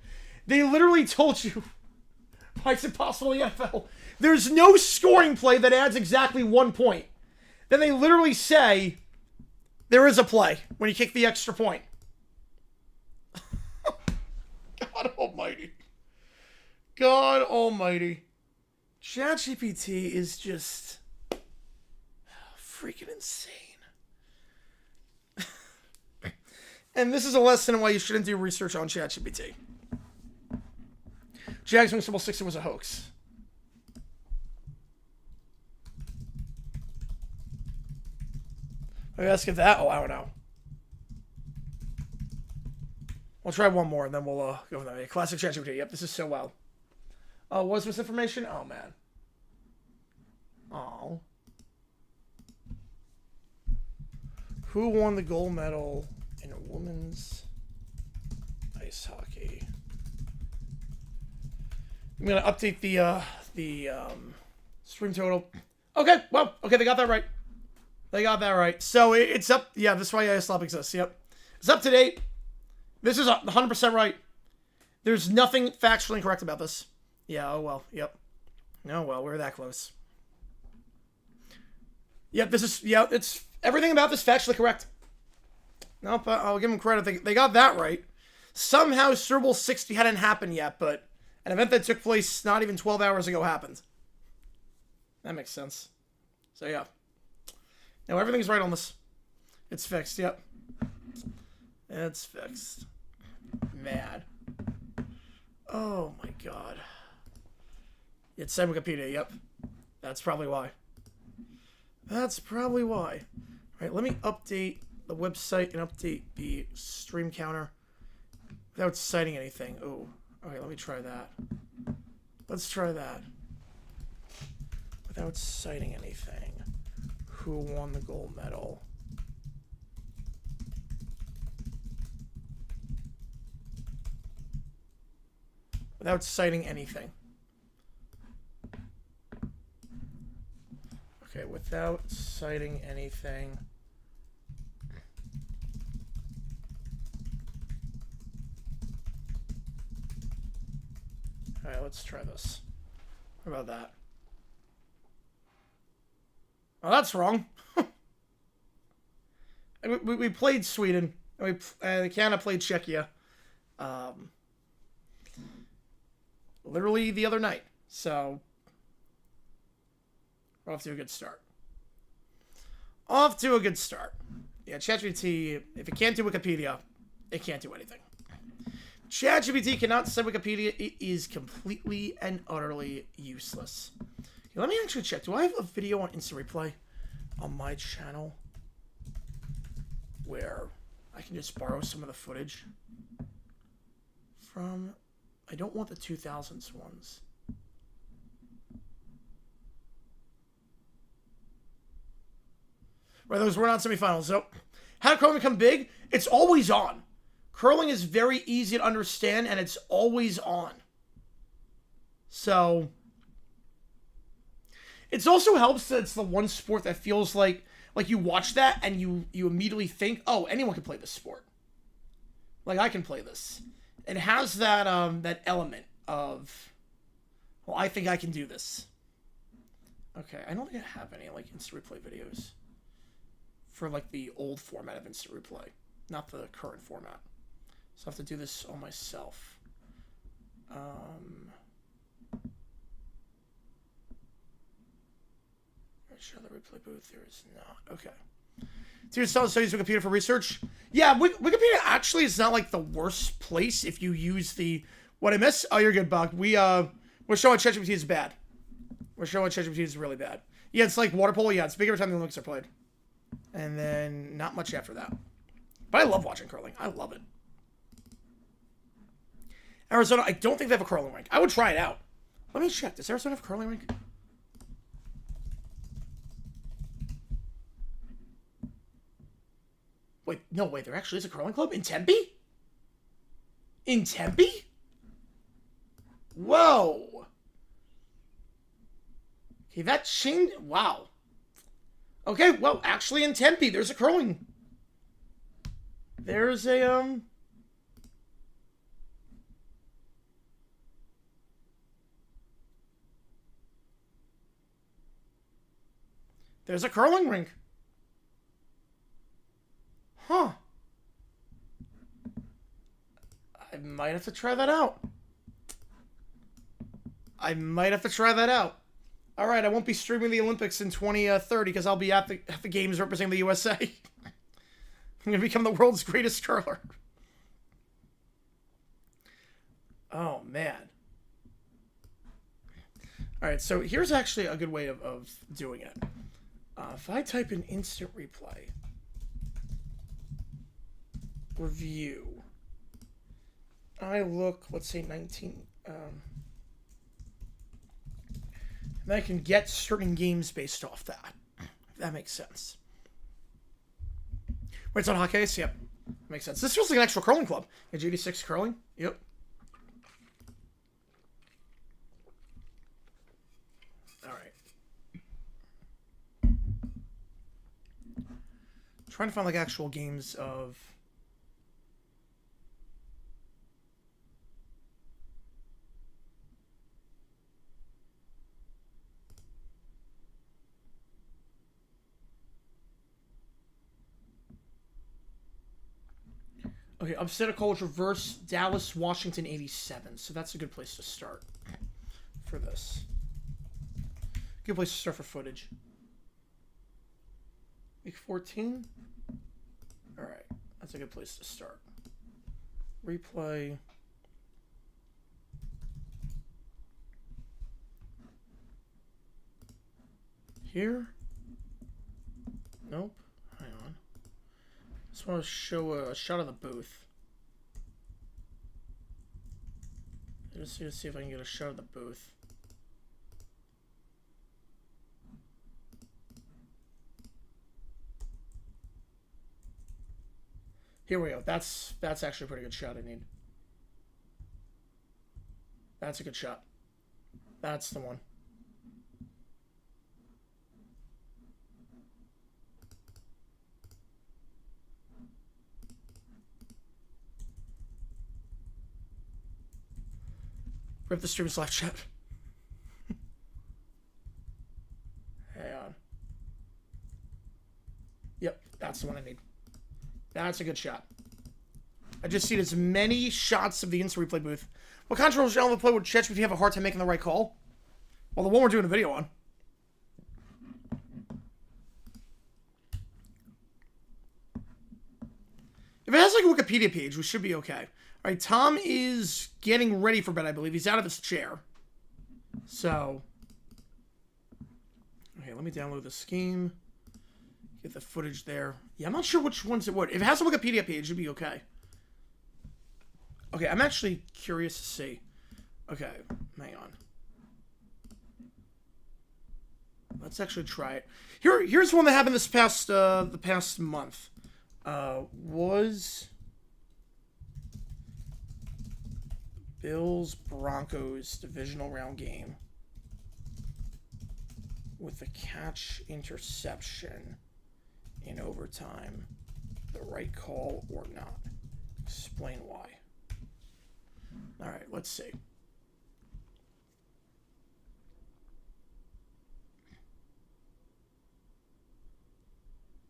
They literally told you why it's impossible in the NFL. There's no scoring play that adds exactly 1 point. Then they literally say... There is a play when you kick the extra point. God almighty. God almighty. ChatGPT is just freaking insane. And this is a lesson in why you shouldn't do research on ChatGPT. Jags Wing Symbol 60 was a hoax. Maybe let's get that. Oh, I don't know. We'll try one more and then we'll go with that. Classic ChatGPT. Yep, this is so well. Oh, what's misinformation? Oh, man. Oh. Who won the gold medal in women's ice hockey? I'm gonna update the stream total. Okay, well, okay, they got that right. They got that right. So it's up. Yeah, this is why ISLOP exists. Yep, it's up to date. This is 100% right. There's nothing factually incorrect about this. Yeah. Oh well. Yep. Oh well, we're that close. Yep. This is. Yeah. It's everything about this factually correct. Nope. I'll give them credit. They got that right. Somehow Super Bowl 60 hadn't happened yet, but an event that took place not even 12 hours ago happened. That makes sense. So yeah. No, everything's right on this. It's fixed. Yep. It's fixed. Mad. Oh my god. It's same Wikipedia. Yep. That's probably why. That's probably why. All right, let me update the website and update the stream counter without citing anything. Oh, okay, let me try that. Let's try that. Without citing anything. Who won the gold medal? Without citing anything. Okay, without citing anything. Alright, let's try this. How about that? Oh, that's wrong. we played Sweden. And Canada played Czechia. Literally the other night. So, we're off to a good start. Off to a good start. Yeah, ChatGPT, if it can't do Wikipedia, it can't do anything. ChatGPT cannot cite Wikipedia. It is completely and utterly useless. Okay, let me actually check. Do I have a video on Instant Replay on my channel where I can just borrow some of the footage from... I don't want the 2000s ones. Right, those were not semifinals. So, how did curling become big? It's always on. Curling is very easy to understand, and it's always on. So, it also helps that it's the one sport that feels like you watch that and you immediately think, oh, anyone can play this sport. Like, I can play this. It has that that element of, well, I think I can do this. Okay, I don't think I have any like instant replay videos for like the old format of instant replay, not the current format. So I have to do this all myself. Show the replay booth. There is not. Okay. So you're still use Wikipedia for research? Yeah, Wikipedia actually is not like the worst place if you use the... What I miss? Oh, you're good, Buck. We're showing ChatGPT is bad. We're showing ChatGPT is really bad. Yeah, it's like water polo. Yeah, it's big every time the Olympics are played. And then not much after that. But I love watching curling. I love it. Arizona, I don't think they have a curling rink. I would try it out. Let me check. Does Arizona have a curling rink? Wait, no, wait, there actually is a curling club in Tempe? In Tempe? Whoa. Okay, that changed. Wow. Okay, well, actually in Tempe, there's a curling. There's a, There's a curling rink. might have to try that out. I might have to try that out. All right, I won't be streaming the Olympics in 2030 because I'll be at the games representing the USA. I'm going to become the world's greatest curler. Oh, man. All right, so here's actually a good way of doing it. If I type in instant replay, review, I look, let's say 19, and I can get certain games based off that, if that makes sense. Wait, it's on hot case? Yep. Makes sense. This feels like an actual curling club. Age 86 curling? Yep. Alright. Trying to find like actual games of... Okay, upset college reverse Dallas, Washington 87. So that's a good place to start for this. Good place to start for footage. Week 14. All right, that's a good place to start. Replay. Here. Nope. Hang on. Just want to show a shot of the booth. Just to see if I can get a shot of the booth. Here we go. That's actually a pretty good shot I need. That's a good shot. That's the one. Rip the stream's live chat. Hang on. Yep, that's the one I need. That's a good shot. I just need as many shots of the instant replay booth. What controversial genre of play would ChatGPT have a hard time making the right call? Well, the one we're doing a video on. If it has like a Wikipedia page, we should be okay. All right, Tom is getting ready for bed, I believe. He's out of his chair. So, okay, let me download the scheme. Get the footage there. Yeah, I'm not sure which ones it would. If it has a Wikipedia page, it'd be okay. Okay, I'm actually curious to see. Okay, hang on. Let's actually try it. Here's one that happened this past the past month. Was Bills Broncos divisional round game with a catch interception in overtime the right call or not? Explain why. All right, let's see.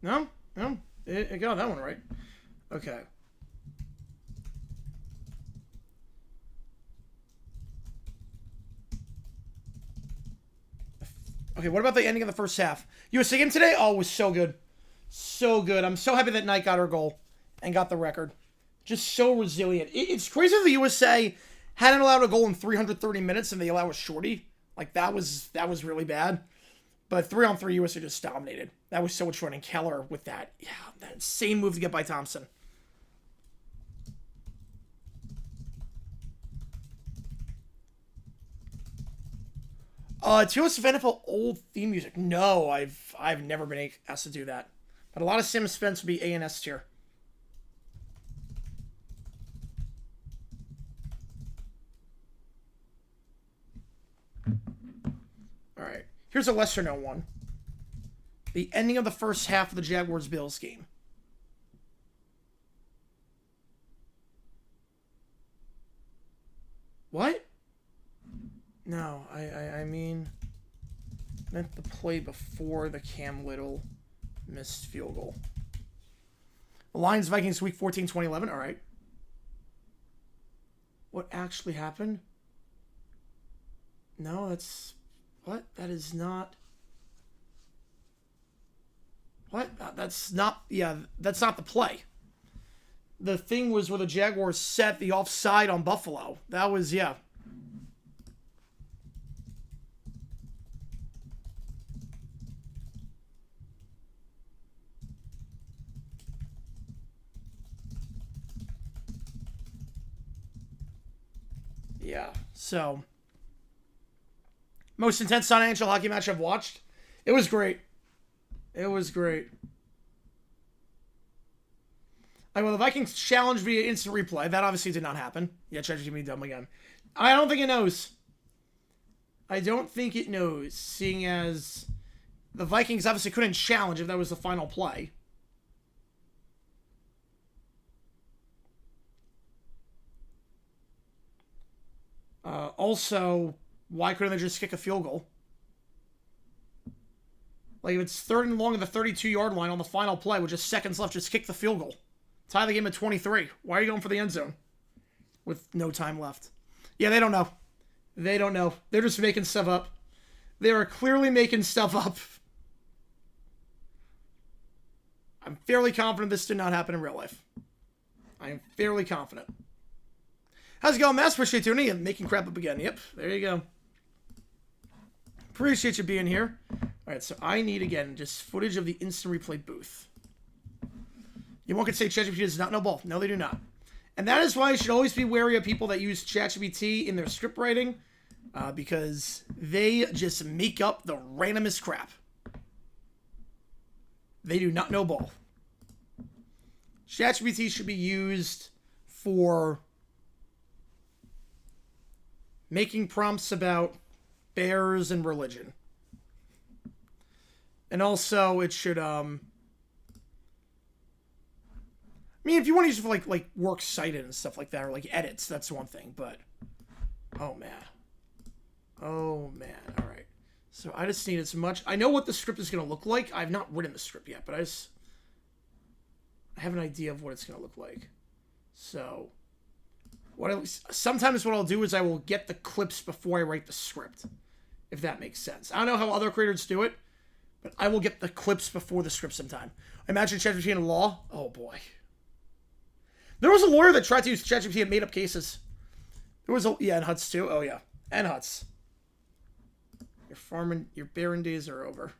No, it got that one right. Okay. Okay, what about the ending of the first half? USA game today? Oh, it was so good. So good. I'm so happy that Knight got her goal and got the record. Just so resilient. It's crazy that the USA hadn't allowed a goal in 330 minutes and they allow a shorty. Like, that was really bad. But 3-on-3 USA just dominated. That was so much fun. And Keller with that, yeah, that insane move to get by Thompson. Taylor Swift NFL old theme music. No, I've never been asked to do that. But a lot of Sims fans would be A and S tier. Alright. Here's a lesser known one. The ending of the first half of the Jaguars-Bills game. What? No, I mean, meant the play before the Cam Little missed field goal. Lions-Vikings week 14, 2011. All right. what actually happened? No, that's... What? That is not... What? That's not... Yeah, that's not the play. The thing was where the Jaguars set the offside on Buffalo. That was, yeah. Yeah, so... Most intense non-NHL hockey match I've watched. It was great. It was great. Well, the Vikings challenged via instant replay. That obviously did not happen. Yeah, ChatGPT dumb again. I don't think it knows. I don't think it knows, seeing as the Vikings obviously couldn't challenge if that was the final play. Also, why couldn't they just kick a field goal? Like, if it's 3rd and long at the 32-yard line on the final play with just seconds left, just kick the field goal. Tie the game at 23. Why are you going for the end zone with no time left? Yeah, they don't know. They don't know. They're just making stuff up. They are clearly making stuff up. I'm fairly confident this did not happen in real life. I am fairly confident. How's it going, Mass? Appreciate you tuning in. Making crap up again. Yep, there you go. Appreciate you being here. Alright, so I need, again, just footage of the instant replay booth. You won't say ChatGPT does not know ball. No, they do not. And that is why you should always be wary of people that use ChatGPT in their script writing, because they just make up the randomest crap. They do not know ball. ChatGPT should be used for making prompts about bears and religion. And also, it should, I mean, if you want to use it for, like works cited and stuff like that, or, like, edits, that's one thing, but... Oh, man. Oh, man. All right. So, I just need as much... I know what the script is going to look like. I've not written the script yet, but I have an idea of what it's going to look like. So... Sometimes what I'll do is I will get the clips before I write the script, if that makes sense. I don't know how other creators do it, but I will get the clips before the script sometime. Imagine ChatGPT in law. Oh, boy. There was a lawyer that tried to use ChatGPT and made up cases. There was yeah, and Huts too. Oh, yeah. And Huts. Your barren days are over.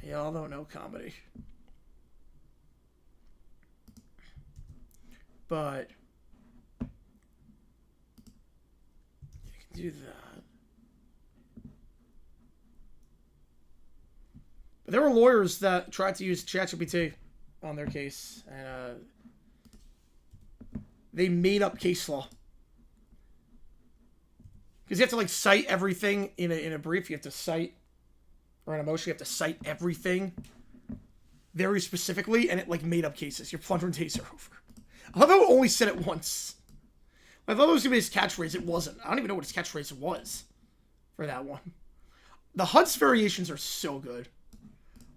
Y'all don't know comedy. But... do that. But there were lawyers that tried to use ChatGPT on their case, and they made up case law. Because you have to, like, cite everything in a brief. You have to cite, or in a motion, you have to cite everything very specifically, and it, like, made up cases. Your plundered days are over. I love how it only said it once. I thought it was going to be his catchphrase. It wasn't. I don't even know what his catchphrase was for that one. The Huts variations are so good.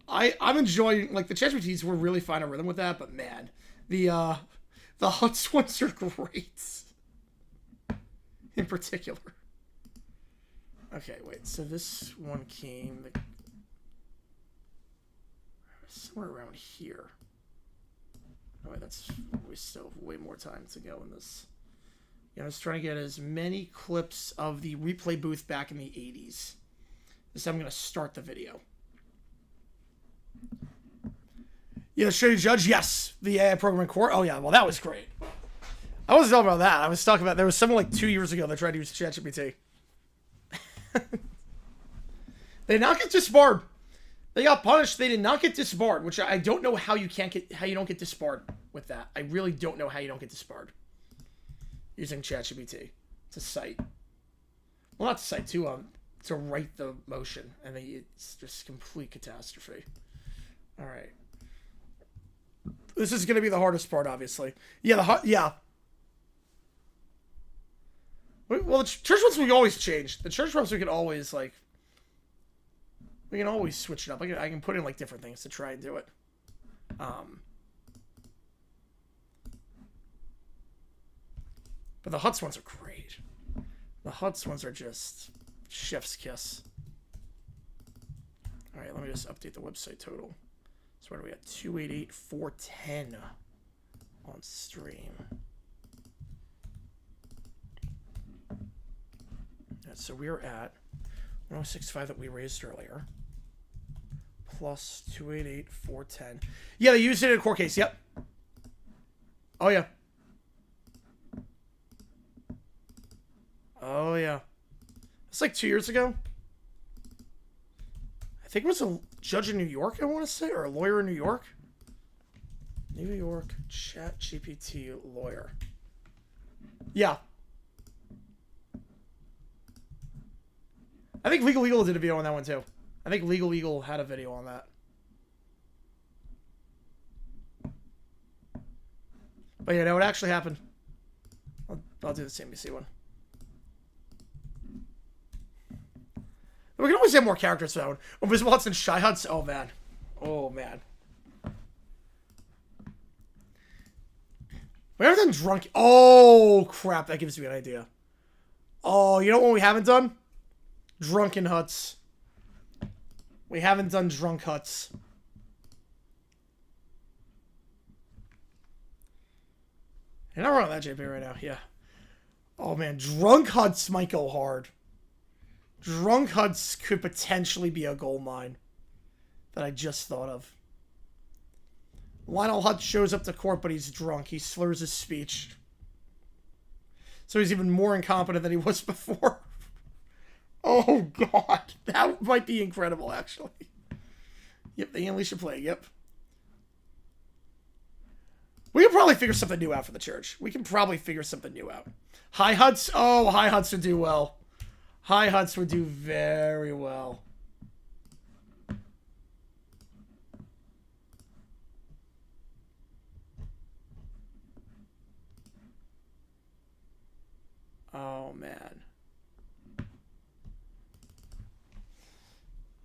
I'm enjoying, like, the ChatGPTs were really fine on rhythm with that, but man, the Huts ones are great. In particular. Okay, wait, so this one came somewhere around here. Oh, wait, we still have way more time to go in this. Yeah, I was trying to get as many clips of the replay booth back in the 80s. This time I'm going to start the video. Yeah, should you judge? Yes. The AI programming core. Oh, yeah. Well, that was great. I wasn't talking about that. I was talking about there was someone like 2 years ago that tried to use ChatGPT. They did not get disbarred. They got punished. They did not get disbarred, which I don't know how you don't get disbarred with that. I really don't know how you don't get disbarred. Using ChatGPT to cite. Well, not to cite, to write the motion. And it's just complete catastrophe. Alright. This is going to be the hardest part, obviously. Yeah, yeah. Well, the church ones we can always change. The church ones we can always, like... We can always switch it up. I can put in, like, different things to try and do it. But the Huts ones are great. The Huts ones are just chef's kiss. All right, let me just update the website total. So what are we at? 288,410 on stream. Yeah, so we're at 1065 that we raised earlier. Plus 288,410. Yeah, they used it in a court case. Yep. Oh, yeah. Oh, yeah. It's like 2 years ago. I think it was a judge in New York, I want to say, or a lawyer in New York. New York ChatGPT lawyer. Yeah. I think Legal Eagle did a video on that one, too. I think Legal Eagle had a video on that. But yeah, no, it actually happened. I'll do the CNBC one. We can always have more characters for that one. Invisible Huts and Shy Huts. Oh, man. Oh, man. We haven't done drunk... Oh, crap. That gives me an idea. Oh, you know what we haven't done? Drunken Huts. We haven't done Drunk Huts. You're not wrong on that, JP, right now. Yeah. Oh, man. Drunk Huts might go hard. Drunk Huts could potentially be a gold mine that I just thought of. Lionel Hutz shows up to court, but he's drunk. He slurs his speech. So he's even more incompetent than he was before. Oh, God. That might be incredible, actually. Yep, the Alicia play. Yep. We can probably figure something new out for the church. We can probably figure something new out. High Huts? Oh, High Huts would do well. High Huts would do very well. Oh, man.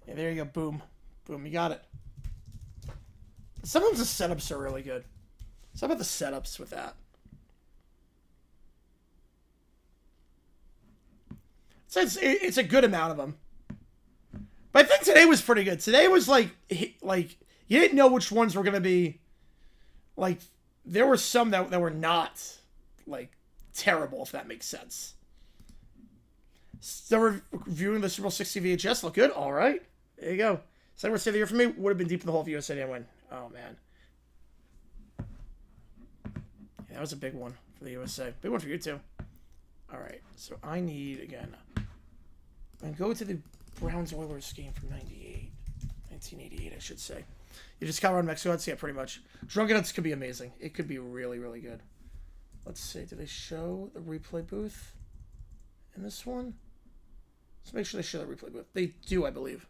Yeah, there you go. Boom. Boom. You got it. Sometimes the setups are really good. Some of the setups with that. So it's a good amount of them. But I think today was pretty good. Today was like you didn't know which ones were going to be. Like, there were some that were not, like, terrible, if that makes sense. Still reviewing the Super Bowl 60 VHS. Look good. All right. There you go. Second worst day of the year for me would have been deep in the hole if USA didn't win. Oh, man. Yeah, that was a big one for the USA. Big one for you, too. All right. So I need, again, and go to the Browns-Oilers game from 1988, I should say. You just Colorado, Mexico Huts? Yeah, pretty much. Drunken Huts could be amazing. It could be really, really good. Let's see. Do they show the replay booth in this one? Let's make sure they show the replay booth. They do, I believe.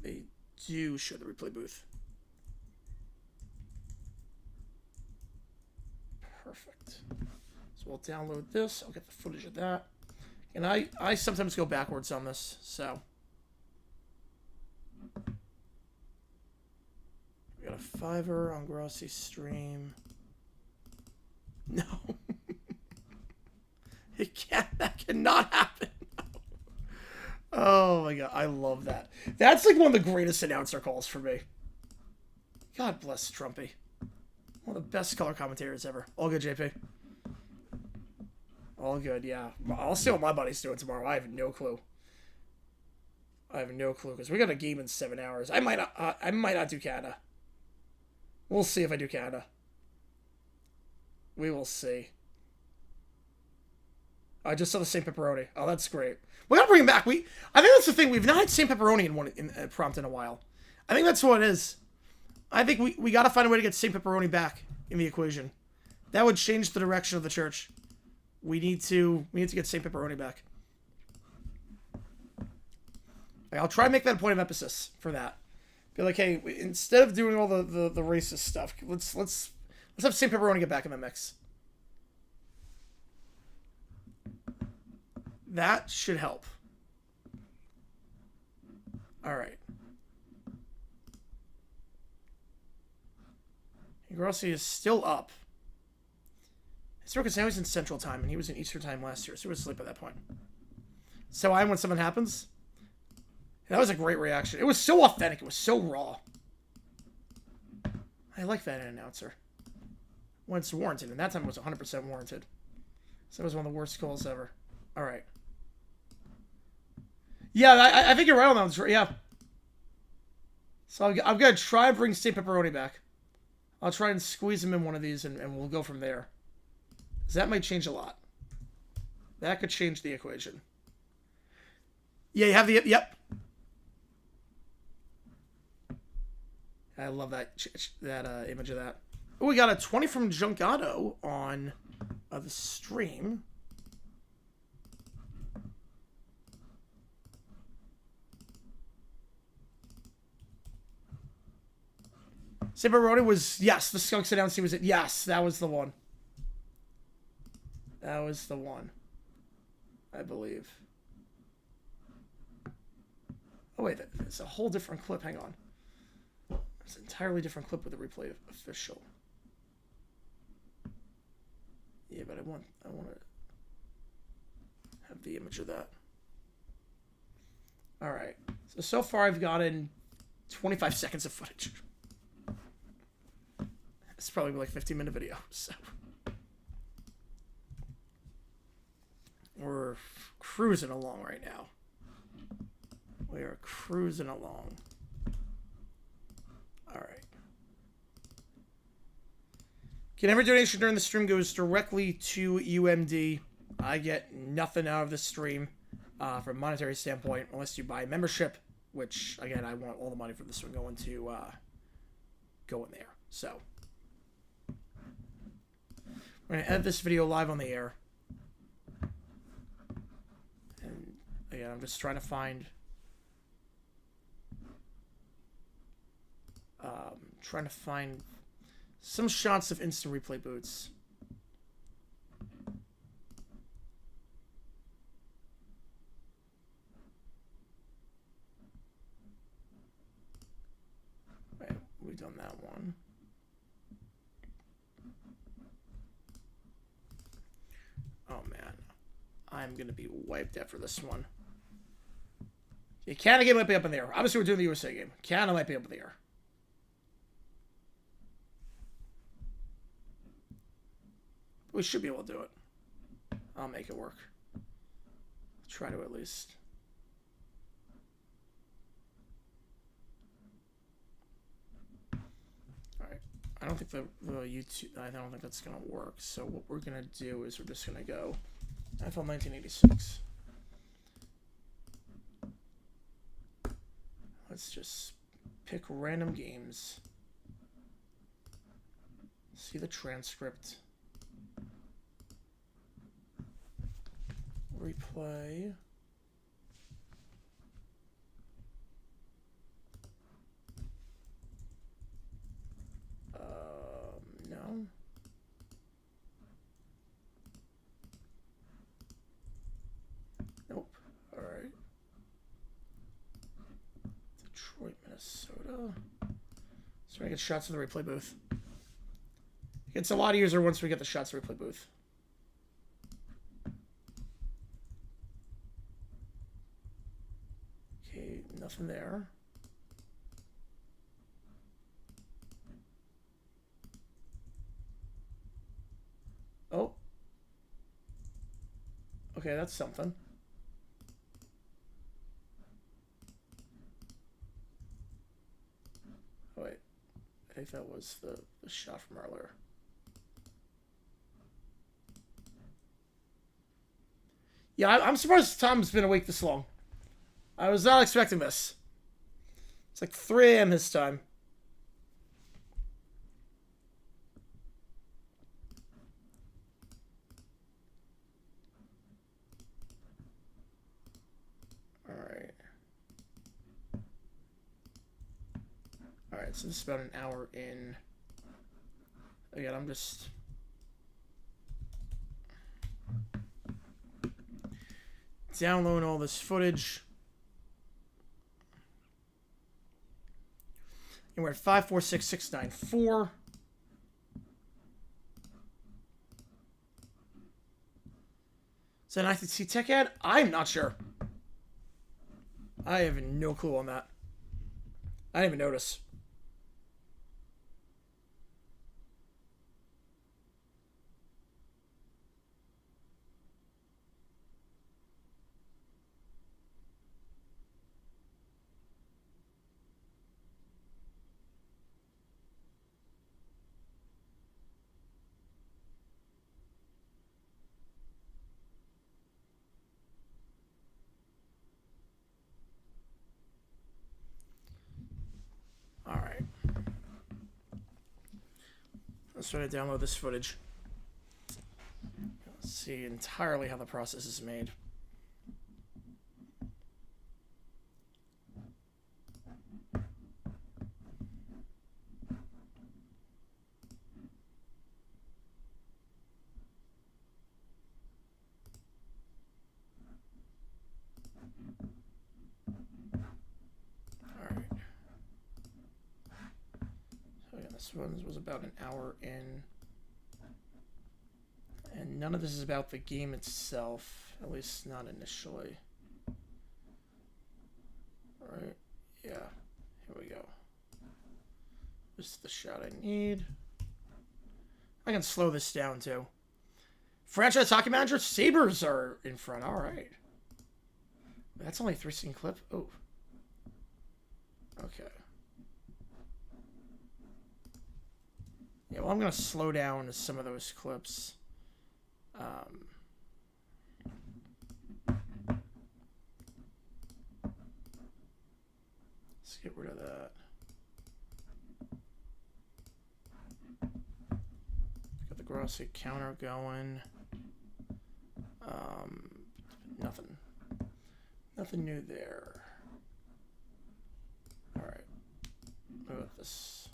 They do show the replay booth. Perfect. So we'll download this. I'll get the footage of that. And I sometimes go backwards on this, so. We got a $5 on Grossi stream. No. It can't. That cannot happen. Oh my God. I love that. That's like one of the greatest announcer calls for me. God bless Trumpy. One of the best color commentators ever. All good, JP. All good, yeah. I'll see what my buddy's doing tomorrow. I have no clue. I have no clue because we got a game in 7 hours. I might not do Canada. We'll see if I do Canada. We will see. I just saw the St. Pepperoni. Oh, that's great. We gotta bring him back. I think that's the thing. We've not had St. Pepperoni in prompt in a while. I think that's what it is. I think we gotta find a way to get St. Pepperoni back in the equation. That would change the direction of the church. We need to get St. Pepperoni back. I'll try and make that a point of emphasis for that. Be like, hey, instead of doing all the racist stuff, let's have St. Pepperoni get back in the mix. That should help. All right. Grossi is still up. Because I was in Central Time, and he was in Eastern Time last year, so he was asleep at that point. So when something happens... That was a great reaction. It was so authentic. It was so raw. I like that announcer. When it's warranted, and that time it was 100% warranted. So it was one of the worst calls ever. All right. Yeah, I think you're right on that one. Yeah. So I'm going to try and bring St. Pepperoni back. I'll try and squeeze him in one of these, and we'll go from there. Because that might change a lot. That could change the equation. Yeah, you have the... Yep. I love that image of that. Oh, we got a 20 from Junkato on the stream. Saberoni was, yes, the skunk sit down. Was it? Yes, that was the one. That was the one. I believe. Oh, wait, it's a whole different clip. Hang on. It's an entirely different clip with the replay official. Yeah, but I want to have the image of that. All right. So far I've gotten 25 seconds of footage. It's probably like a 15-minute video. So we're cruising along right now. We are cruising along. All right. Again, every donation during the stream goes directly to UMD. I get nothing out of the stream from a monetary standpoint unless you buy membership, which, again, I want all the money from this one going to go in there. So we're going to edit this video live on the air. And, again, I'm just trying to find... some shots of instant replay boots. Right, we've done that one. Oh man, I'm gonna be wiped out for this one. Yeah, Canada game might be up in the air. Obviously, we're doing the USA game. Canada might be up in the air. We should be able to do it. I'll make it work. Try to at least. Alright. I don't think the YouTube... I don't think that's going to work. So what we're going to do is we're just going to go... NFL 1986. Let's just pick random games. See the transcript. Replay. No. Nope. All right. Detroit, Minnesota. So I get shots in the replay booth. It gets a lot easier once we get the shots in the replay booth. Nothing there. Oh. Okay, that's something. Oh, wait. I think that was the shot from earlier. Yeah, I'm surprised Tom's been awake this long. I was not expecting this. It's like 3 a.m. his time. Alright. Alright, so this is about an hour in. Again, I'm just... downloading all this footage. And we're at 546694. Is that an ITC Tech ad? I'm not sure. I have no clue on that. I didn't even notice. Alright. Let's try to download this footage. Let's see entirely how the process is made. This one was about an hour in. And none of this is about the game itself. At least not initially. Alright. Yeah. Here we go. This is the shot I need. I can slow this down too. Franchise Hockey Manager, Sabres are in front. Alright. That's only a 3-second clip. Oh. Okay. Yeah, well, I'm going to slow down some of those clips. Let's get rid of that. Got the Grossi counter going. Nothing. Nothing new there. Alright. What about this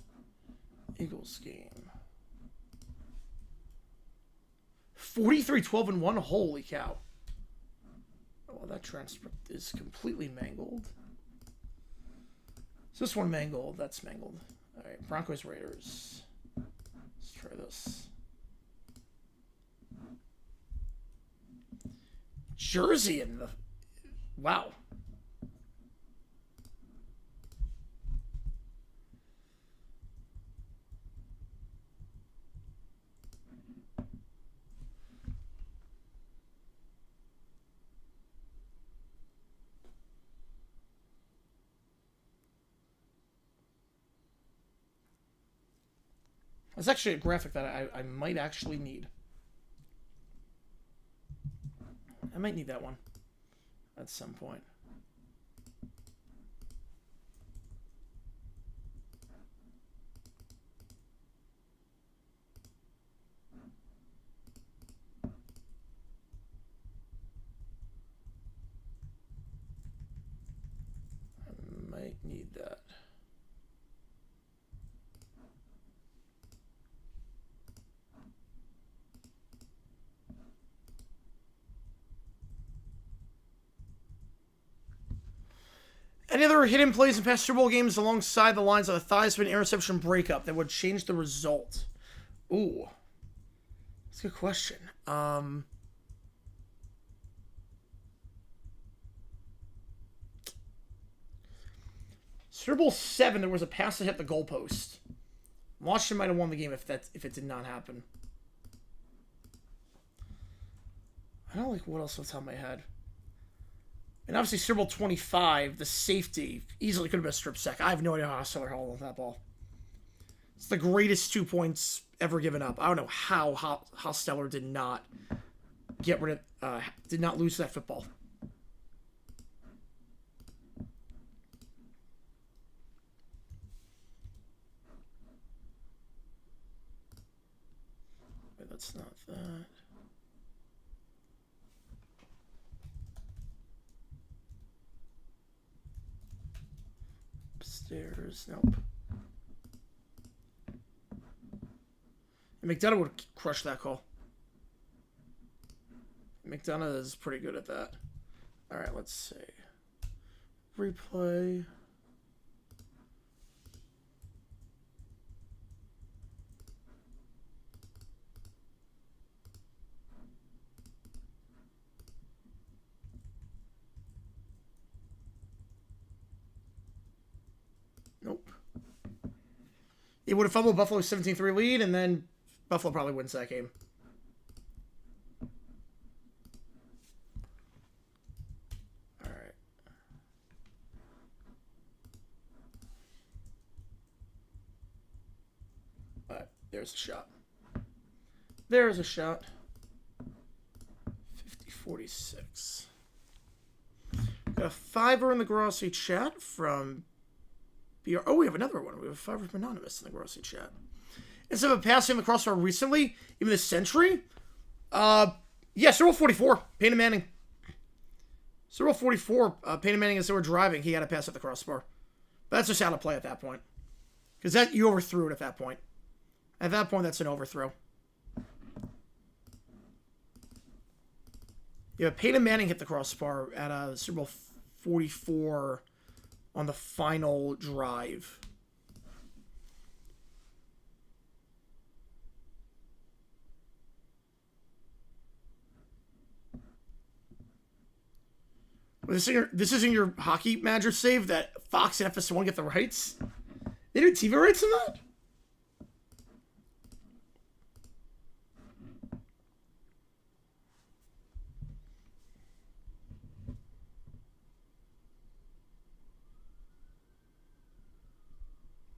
Eagles game? 43-12-1. Holy cow. Well, that transcript is completely mangled. Is this one mangled? That's mangled. Alright, Broncos Raiders. Let's try this. Jersey in the... Wow. That's actually a graphic that I might actually need. I might need that one at some point. I might need that. Any other hidden plays in past Super Bowl games alongside the lines of a Theismann interception breakup that would change the result? Ooh. That's a good question. Super Bowl 7, there was a pass that hit the goalpost. Washington might have won the game if it did not happen. I don't like what else off the top of my head. And obviously, Super Bowl 25, the safety easily could have been a strip sack. I have no idea how Hostetler held on that ball. It's the greatest 2 points ever given up. I don't know how Hostetler did not get rid of, did not lose that football. Wait, that's not that. Upstairs, nope. And McDonough would crush that call. McDonough is pretty good at that. All right, let's see. Replay. He would have fumbled Buffalo's 17-3 lead, and then Buffalo probably wins that game. All right. All right, there's a shot. There's a shot. 50-46. Got a $5 in the Grossi chat from BR. Oh, we have another one. We have a $5 from Anonymous in the Grossi chat. Instead of passing the crossbar recently, even this century, yeah, Super Bowl 44, Peyton Manning. Super Bowl 44, Peyton Manning, as they were driving, he had to pass at the crossbar. But that's just how to play at that point. Because that you overthrew it at that point. At that point, that's an overthrow. Yeah, Peyton Manning hit the crossbar at Super Bowl 44 on the final drive. This isn't your hockey manager save that Fox and FS1 get the rights? They do TV rights in that?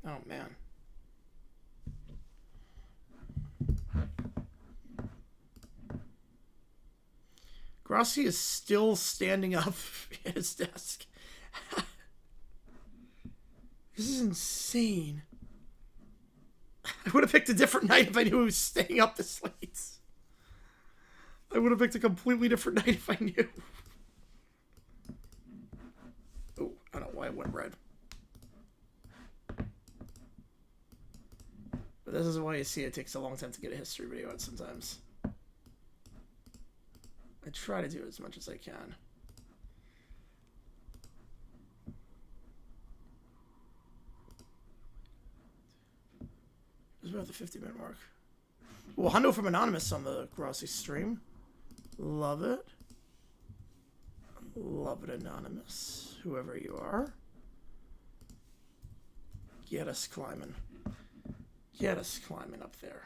Oh, man. Grossi is still standing up at his desk. This is insane. I would have picked a different night if I knew he was staying up this late. I would have picked a completely different night if I knew. Oh, I don't know why it went red. But this is why you see it takes a long time to get a history video out sometimes. I try to do as much as I can. It's about the 50-minute mark. Well, hundo from Anonymous on the Grossi stream. Love it. Love it, Anonymous. Whoever you are. Get us climbing. Get us climbing up there.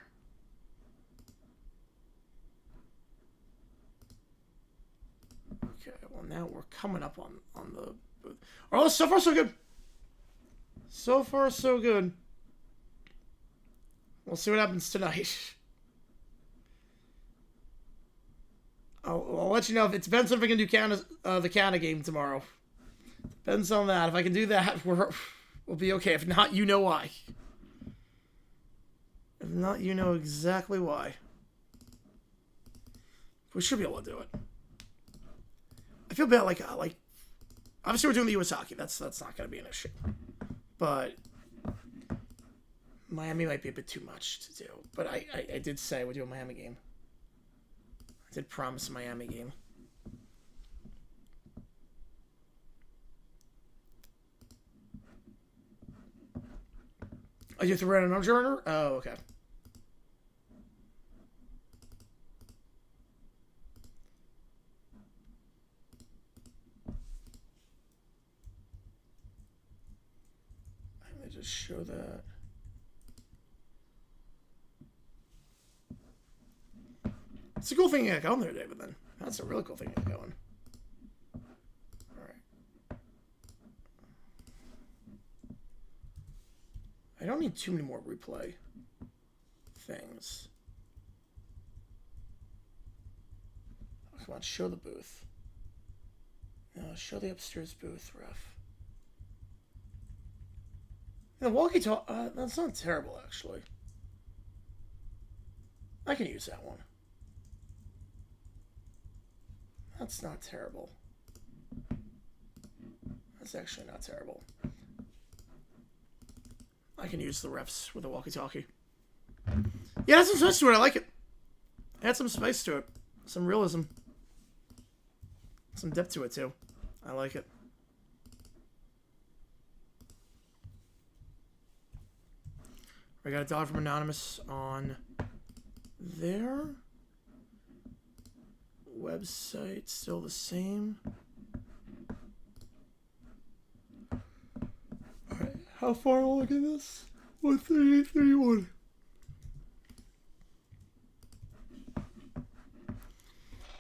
Okay, well now we're coming up on the booth. Oh, so far so good. So far so good. We'll see what happens tonight. I'll let you know if it depends on if I can do the Canada game tomorrow. Depends on that. If I can do that, we'll be okay. If not, you know why. If not, you know exactly why. We should be able to do it. I feel bad, like obviously we're doing the U.S. hockey. That's not going to be an issue. But Miami might be a bit too much to do. But I did say we'll do a Miami game. I did promise a Miami game. Oh, you have to write an runner? Oh, okay. Let me just show that. It's a cool thing you got going there, David, then. That's a really cool thing you got going. Alright. I don't need too many more replay things. Oh, come on, show the booth. No, show the upstairs booth, ref. The walkie-talkie, that's not terrible, actually. I can use that one. That's not terrible. That's actually not terrible. I can use the refs with a walkie-talkie. Yeah, that's some spice to it. I like it. Add some spice to it. Some realism. Some depth to it, too. I like it. I got $1 from Anonymous on there. Website still the same. Alright, how far will I look at this? 138.31.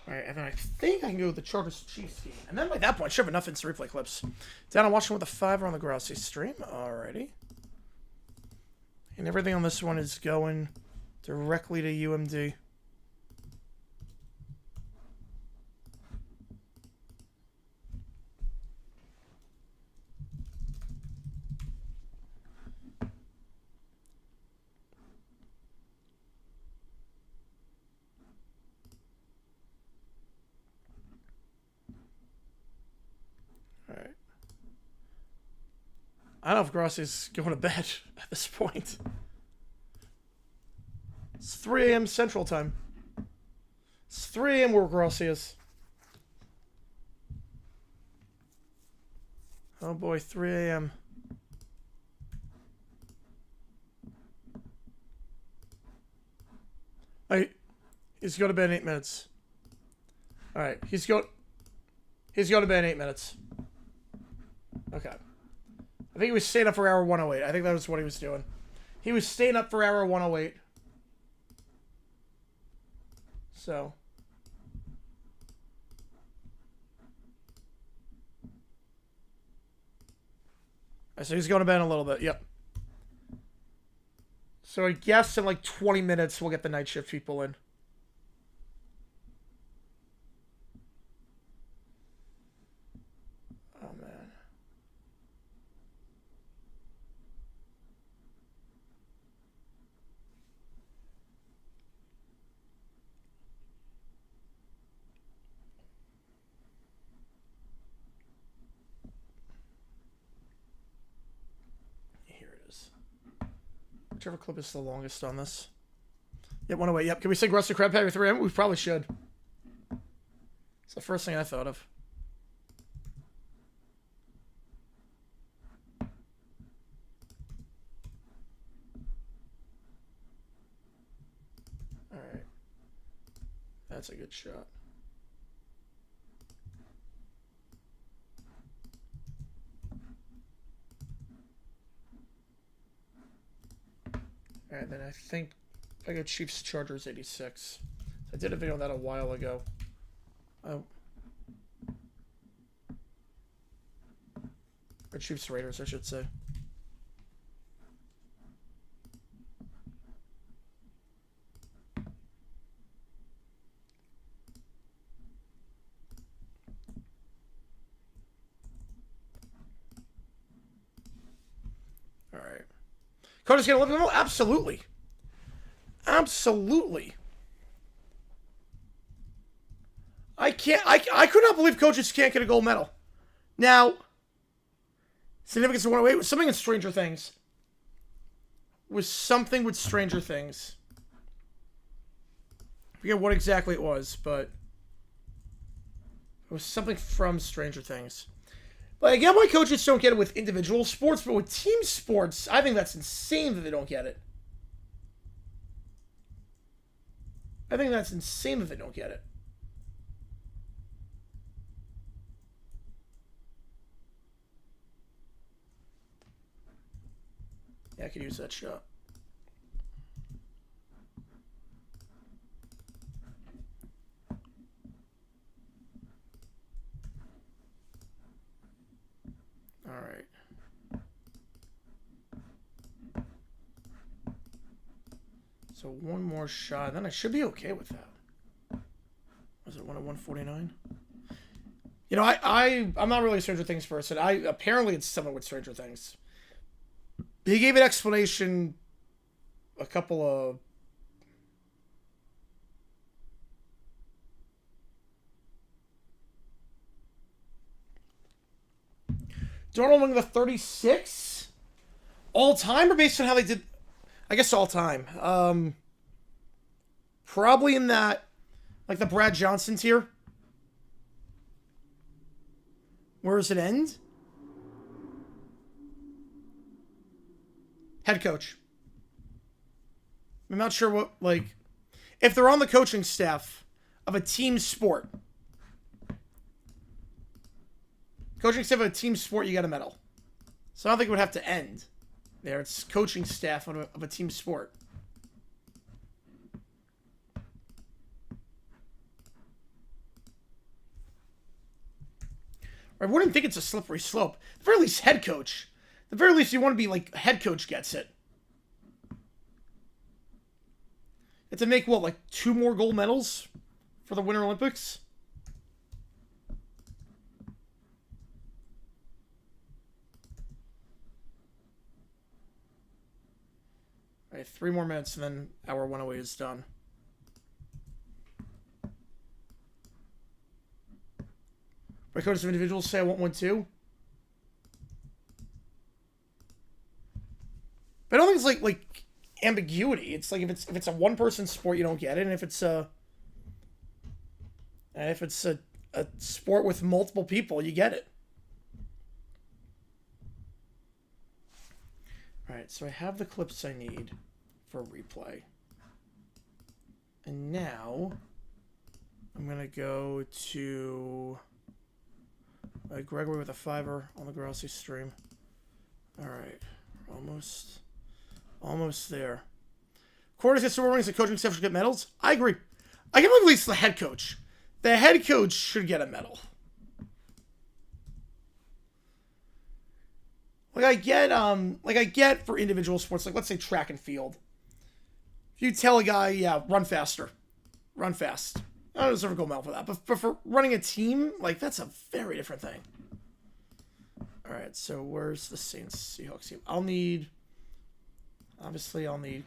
Alright, and then I think I can go with the Chargers Chiefs game. And then by that point, I should have enough instant replay clips. Down and watching with a 5 on the Grossi stream. Alrighty. And everything on this one is going directly to UMD. Alright. I don't know if Grossi's going to bed at this point. It's 3 a.m. Central Time. It's 3 a.m. where Grossi is. Oh boy, 3 a.m. He's going to bed in 8 minutes. Alright, he's going to bed in 8 minutes. Okay. I think he was staying up for hour 108. I think that was what he was doing. He was staying up for hour 108. So. So he's going to bed in a little bit. Yep. So I guess in like 20 minutes we'll get the night shift people in. Oh, man. Here it is. Whichever clip is the longest on this. Yep, 108. Yep. Can we say Rusty Crab Patty 3M? We probably should. It's the first thing I thought of. Alright. That's a good shot. Alright, then I think I got Chiefs Chargers 86. I did a video on that a while ago. Oh. Or Chiefs Raiders, I should say. Alright. Cody's gonna live in the middle? Absolutely. Absolutely. I could not believe coaches can't get a gold medal. Now, significance of 108 was something in Stranger Things. Was something with Stranger Things. I forget what exactly it was, but it was something from Stranger Things. But I get why coaches don't get it with individual sports, but with team sports, I think that's insane that they don't get it. I think that's insane that they don't get it. Yeah, I could use that shot. All right. So one more shot, then I should be okay with that. Was it 1 at 149? You know, I'm not really a Stranger Things person. Apparently it's something with Stranger Things. He gave an explanation a couple of... Darnold among the 36? All time, or based on how they did... I guess all time. Probably in that, like the Brad Johnson tier. Where does it end? Head coach. I'm not sure what, like, if they're on the coaching staff of a team sport. Coaching staff of a team sport, you get a medal. So I don't think it would have to end. there. It's coaching staff of a team sport. I wouldn't think it's a slippery slope. At the very least, head coach. At the very least, you want to be like, head coach gets it. You have to make, what, like 2 more gold medals for the Winter Olympics? All right, 3 more minutes, and then hour 108 is done. Records of individuals say I want one too. But I don't think it's like ambiguity. It's like if it's a one-person sport, you don't get it, and if it's a sport with multiple people, you get it. All right, so I have the clips I need for replay, and now I'm gonna go to Gregory with a $5 on the Grossi stream. All right, almost there. Quarters gets rings the coaching staff should get medals. I agree. I can believe at least the head coach. The head coach should get a medal. Like I get for individual sports, like let's say track and field. If you tell a guy, yeah, run faster, run fast. I don't deserve a gold medal for that. But for running a team, like that's a very different thing. All right, so where's the Saints Seahawks team? I'll need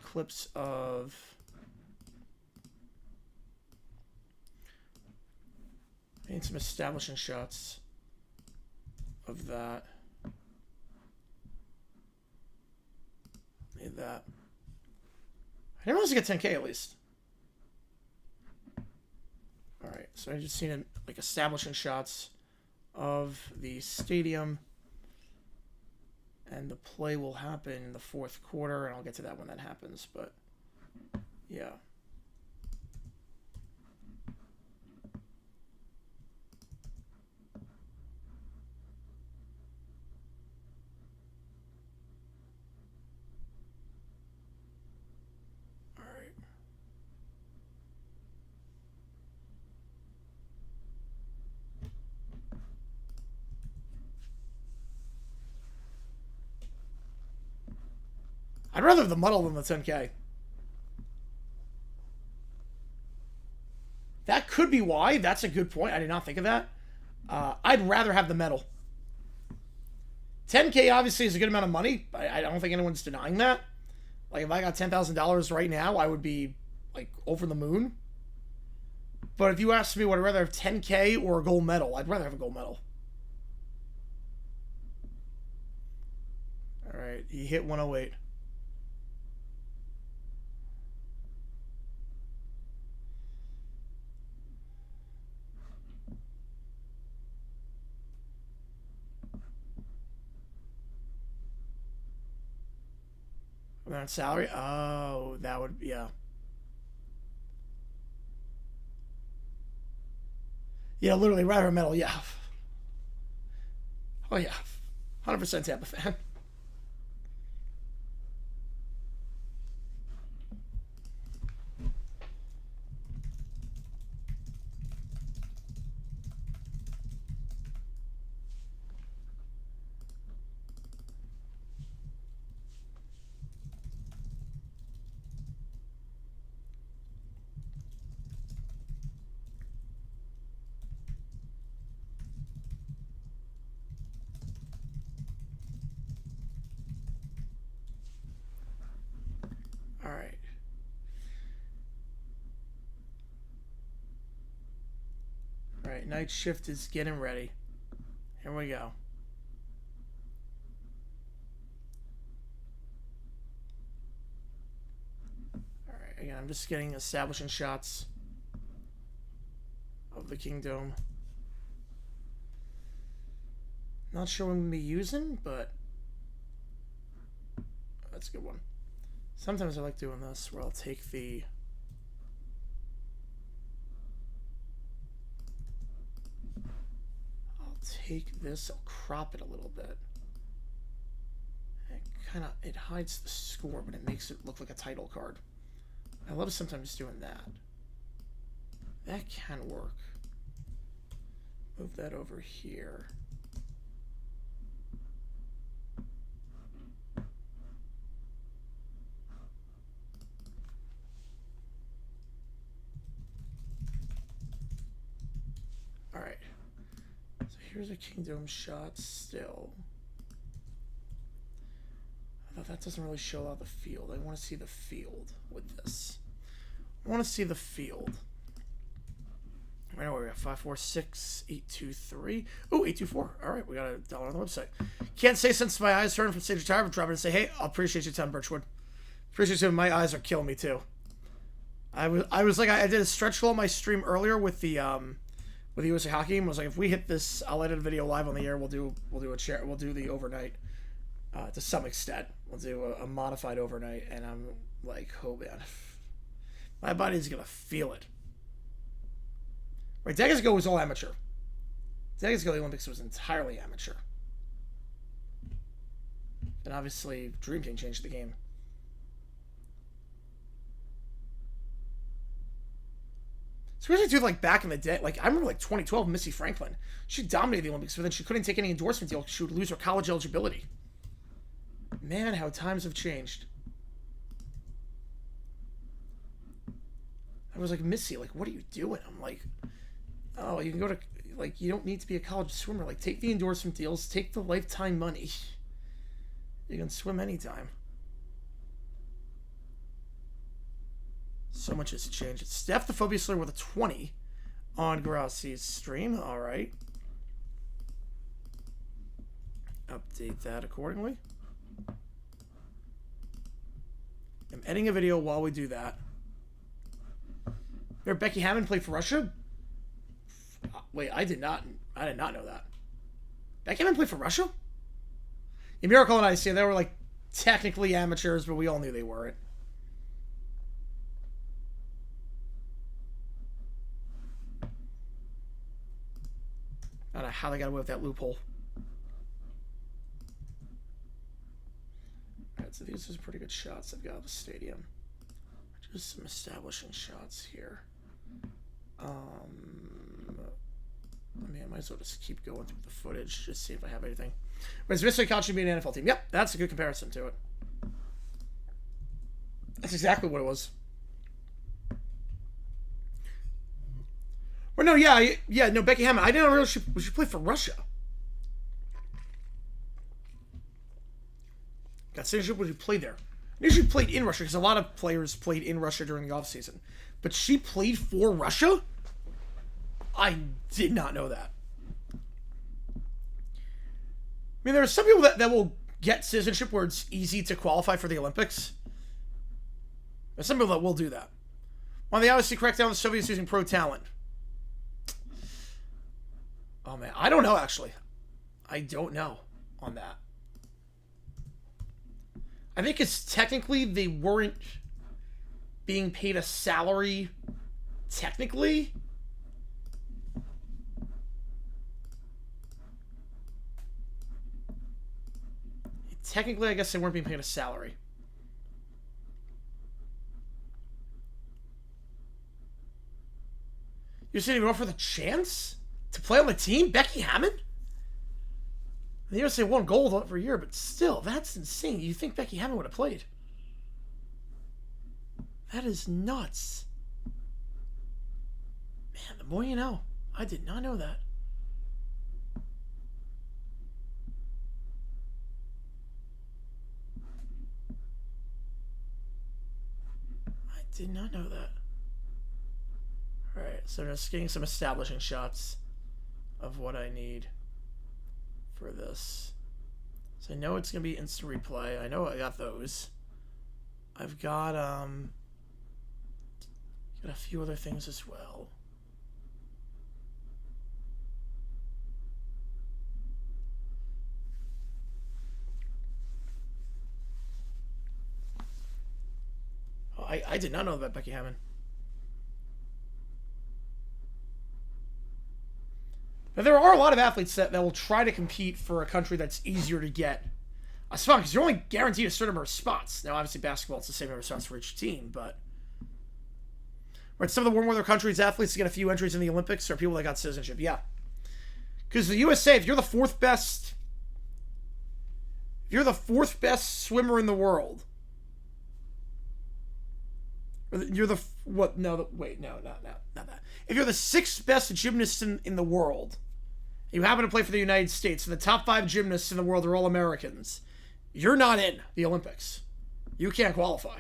clips of I need some establishing shots of that. Need that. I didn't realize you get 10K at least. All right, so I just seen like establishing shots of the stadium, and the play will happen in the 4th quarter, and I'll get to that when that happens. But yeah. I'd rather have the medal than the 10K. That could be why. That's a good point. I did not think of that. I'd rather have the medal. 10K obviously is a good amount of money. I don't think anyone's denying that. Like if I got $10,000 right now, I would be like over the moon. But if you ask me, would I rather have 10K or a gold medal? I'd rather have a gold medal. All right, he hit 108. On salary? Oh, that would, yeah. Yeah, literally, rather a medal, yeah. Oh, yeah. 100% Tampa fan. All right. All right, night shift is getting ready. Here we go. All right, again, I'm just getting establishing shots of the Kingdom. Not sure what I'm going to be using, but that's a good one. Sometimes I like doing this where I'll take this, I'll crop it a little bit, and it hides the score, but it makes it look like a title card. I love sometimes doing that. That can work. Move that over here. All right. So here's a Kingdom shot still. Although that doesn't really show out the field. I want to see the field with this. I want to see the field. Right, we got 5, 4, 6, 8, 2, 3. Oh, 8, 2, 4. All right, we got $1 on the website. Can't say since my eyes turned from stage retire, but dropping and say, hey, I'll appreciate you, Tom Birchwood. Appreciate you. My eyes are killing me too. I was like, I did a stretch goal on my stream earlier with the USA Hockey. I was like, if we hit this, I'll edit a video live on the air. We'll do the overnight to some extent. We'll do a modified overnight, and I'm like, oh man, my body's gonna feel it. Right, decades ago was all amateur. Decades ago, the Olympics was entirely amateur. And obviously, Dream Team changed the game. Especially too, like back in the day, like I remember like 2012, Missy Franklin. She dominated the Olympics, but then she couldn't take any endorsement deal because she would lose her college eligibility. Man, how times have changed. I was like, Missy, like, what are you doing? I'm like, oh, you can go to, like, you don't need to be a college swimmer. Like, take the endorsement deals, take the lifetime money. You can swim anytime. So much has changed. It's Steph the Phobia Slayer with a 20 on Grossi's stream. All right. Update that accordingly. I'm editing a video while we do that. There, Becky Hammond played for Russia? Wait, I did not know that. Becky Hammond played for Russia? Yeah, Miracle and I say they were like technically amateurs, but we all knew they weren't. I don't know how they got away with that loophole. Alright, so these are pretty good shots I've got of the stadium. Just some establishing shots here. I mean, I might as well just keep going through the footage, just see if I have anything. But it's Mr. Couch should be an NFL team. Yep, that's a good comparison to it. That's exactly what it was. Well, no, no, Becky Hammond. I didn't realize she played for Russia. Got citizenship when she played there. I knew she played in Russia because a lot of players played in Russia during the off season. But she played for Russia? I did not know that. I mean, there are some people that will get citizenship where it's easy to qualify for the Olympics. There's some people that will do that. While they obviously crack down on the Soviets using pro talent. Oh, man. I don't know, actually. I don't know on that. I think it's technically they weren't being paid a salary. Technically. Technically, I guess they weren't being paid a salary. You're saying you offer the chance to play on the team? Becky Hammond? The USA won gold every year, but still, that's insane. You think Becky Hammond would have played? That is nuts. Man, the more you know. I did not know that. I did not know that. Alright, so just getting some establishing shots of what I need for this. So I know it's gonna be instant replay. I know I got those. I've got a few other things as well. Oh, I did not know about Becky Hammond. Now, there are a lot of athletes that will try to compete for a country that's easier to get. That's fun because you're only guaranteed a certain number of spots. Now, obviously, basketball it's the same number of spots for each team, but right, some of the warm weather countries' athletes get a few entries in the Olympics are people that got citizenship. Yeah, because the USA, if you're the fourth best swimmer in the world, you're the what? No, wait, no, not that. If you're the sixth best gymnast in the world, you happen to play for the United States, and the top 5 gymnasts in the world are all Americans, you're not in the Olympics. You can't qualify.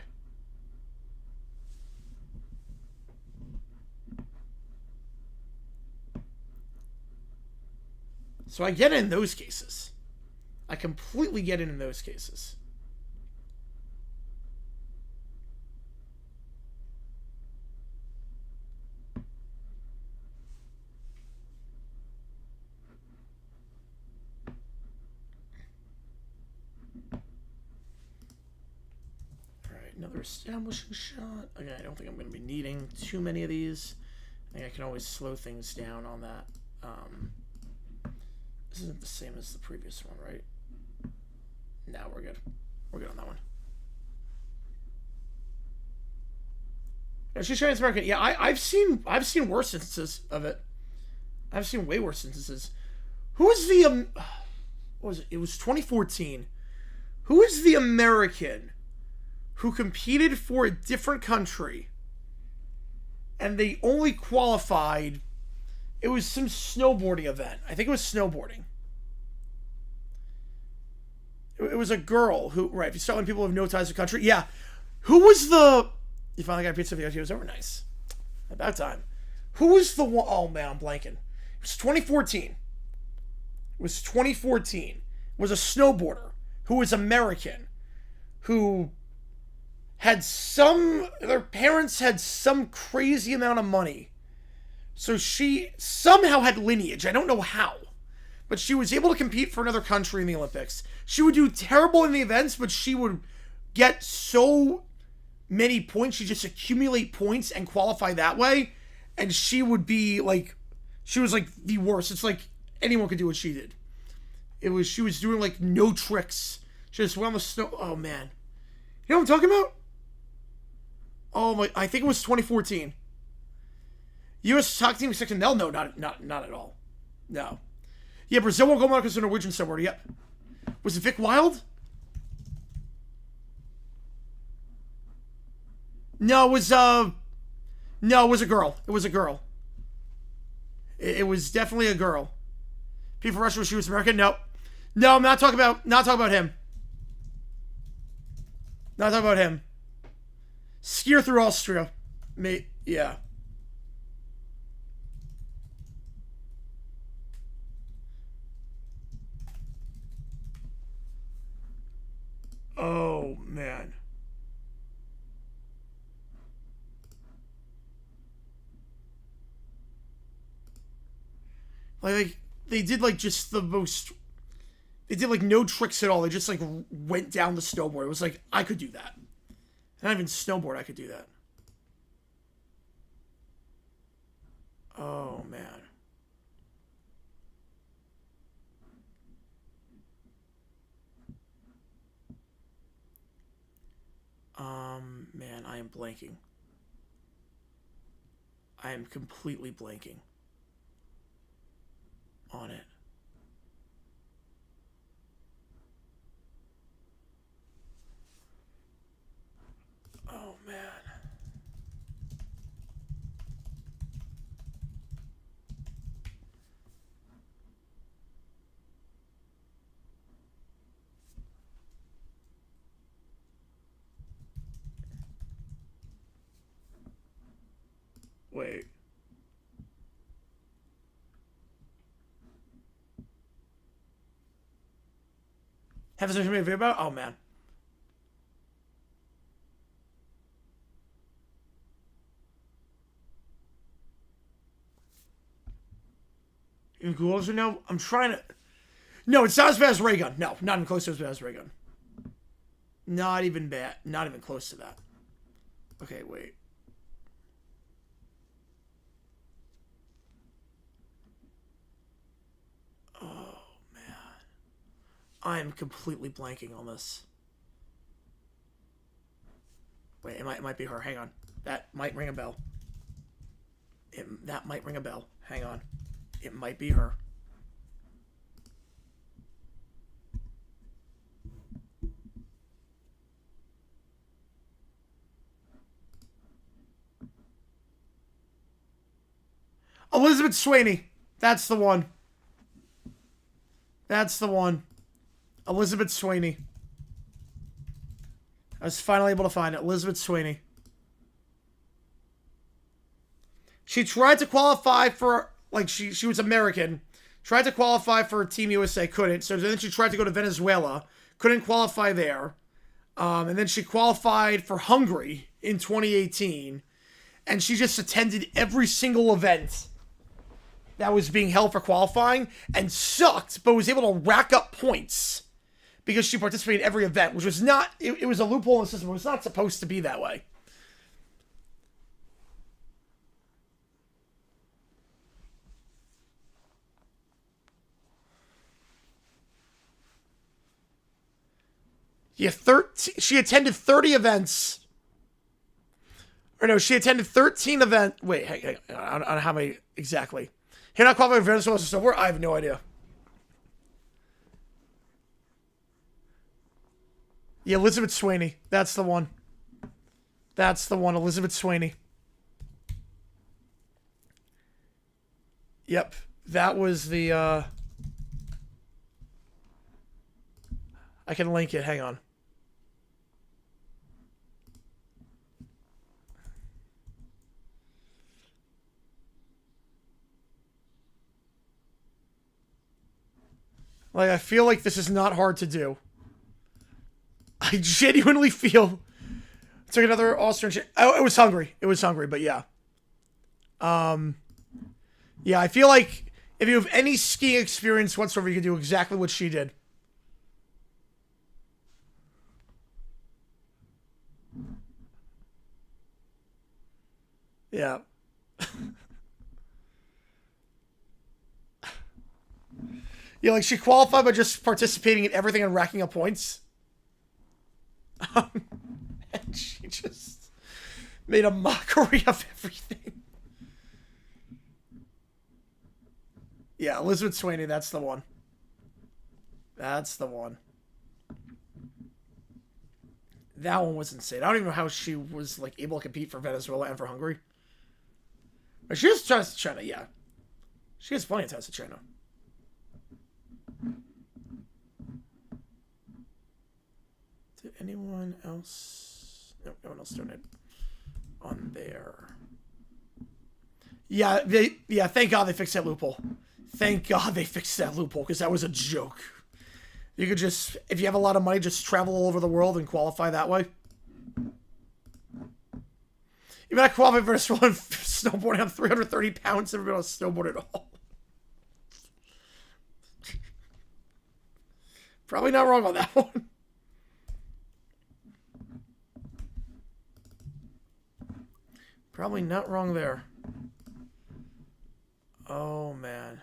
So I get it in those cases. I completely get it in those cases. Another establishing shot. Again, I don't think I'm going to be needing too many of these. I think I can always slow things down on that. This isn't the same as the previous one, right? No, we're good. We're good on that one. She's Chinese American. Yeah, I've seen worse instances of it. I've seen way worse instances. Who was the what was it? It was 2014. Who is the American who competed for a different country and they only qualified? It was some snowboarding event. I think it was snowboarding. It was a girl who, right, if you start with people who have no ties to the country, yeah. Who was the... You finally got a pizza video. It was over. Nice. About time. Who was the one... Oh, man, I'm blanking. It was 2014. It was a snowboarder who was American, who had their parents had some crazy amount of money. So she somehow had lineage. I don't know how. But she was able to compete for another country in the Olympics. She would do terrible in the events, but she would get so many points. She'd just accumulate points and qualify that way. And she would be like, she was like the worst. It's like anyone could do what she did. She was doing like no tricks. She just went on the snow. Oh, man. You know what I'm talking about? Oh, my. I think it was 2014. U.S. hockey team second. No, not at all. No. Yeah, Brazil won't go on because of Norwegian snowboarder. Yep. Was it Vic Wild? No, it was a girl. It was a girl. It was definitely a girl. People Russia was she was American? No. No, I'm not talking about him. Not talking about him. Skier through Austria. Yeah. Oh, man. Like, they did, like, just the most... They did, like, no tricks at all. They just, like, went down the snowboard. It was like, I could do that. Not even snowboard, I could do that. Oh, man. Man, I am blanking. I am completely blanking on it. Oh, man. Wait. Have something to make a video about? Oh, man. In Google right now, I'm trying to... No, it's not as bad as Ray Gun. No, not even close to as bad as Ray Gun. Not even bad. Not even close to that. Okay, wait. I'm completely blanking on this. Wait, it might be her. Hang on. That might ring a bell. That might ring a bell. Hang on. It might be her. Elizabeth Sweeney. That's the one. That's the one. Elizabeth Sweeney. I was finally able to find it. Elizabeth Sweeney. She tried to qualify for, like, she was American. Tried to qualify for Team USA, couldn't. So then she tried to go to Venezuela. Couldn't qualify there. And then she qualified for Hungary in 2018. And she just attended every single event that was being held for qualifying and sucked, but was able to rack up points because she participated in every event, which was not, it was a loophole in the system. It was not supposed to be that way. Yeah, she attended 30 events. Or no, she attended 13 events. Wait, hang on, I don't know how many exactly. Here, not qualified for Venezuela, so where? I have no idea. Yeah, Elizabeth Sweeney. That's the one. That's the one, Elizabeth Sweeney. Yep, that was the, I can link it, hang on. Like, I feel like this is not hard to do. I genuinely feel... Took another Austrian... Oh, it was Hungary. It was Hungary, but yeah. Yeah, I feel like if you have any skiing experience whatsoever, you can do exactly what she did. Yeah. Yeah, like she qualified by just participating in everything and racking up points. And she just made a mockery of everything. Yeah, Elizabeth Sweeney, that's the one. That's the one. That one was insane. I don't even know how she was like able to compete for Venezuela and for Hungary. But she has ties to China, yeah. She has plenty of ties to China. Did anyone else? No, no one else donated on there. Yeah, thank God they fixed that loophole. Thank God they fixed that loophole, because that was a joke. You could just, if you have a lot of money, just travel all over the world and qualify that way. Even I qualified for a snowboarding. I'm 330 pounds. Never been on a snowboard at all. Probably not wrong on that one. Probably not wrong there. Oh, man.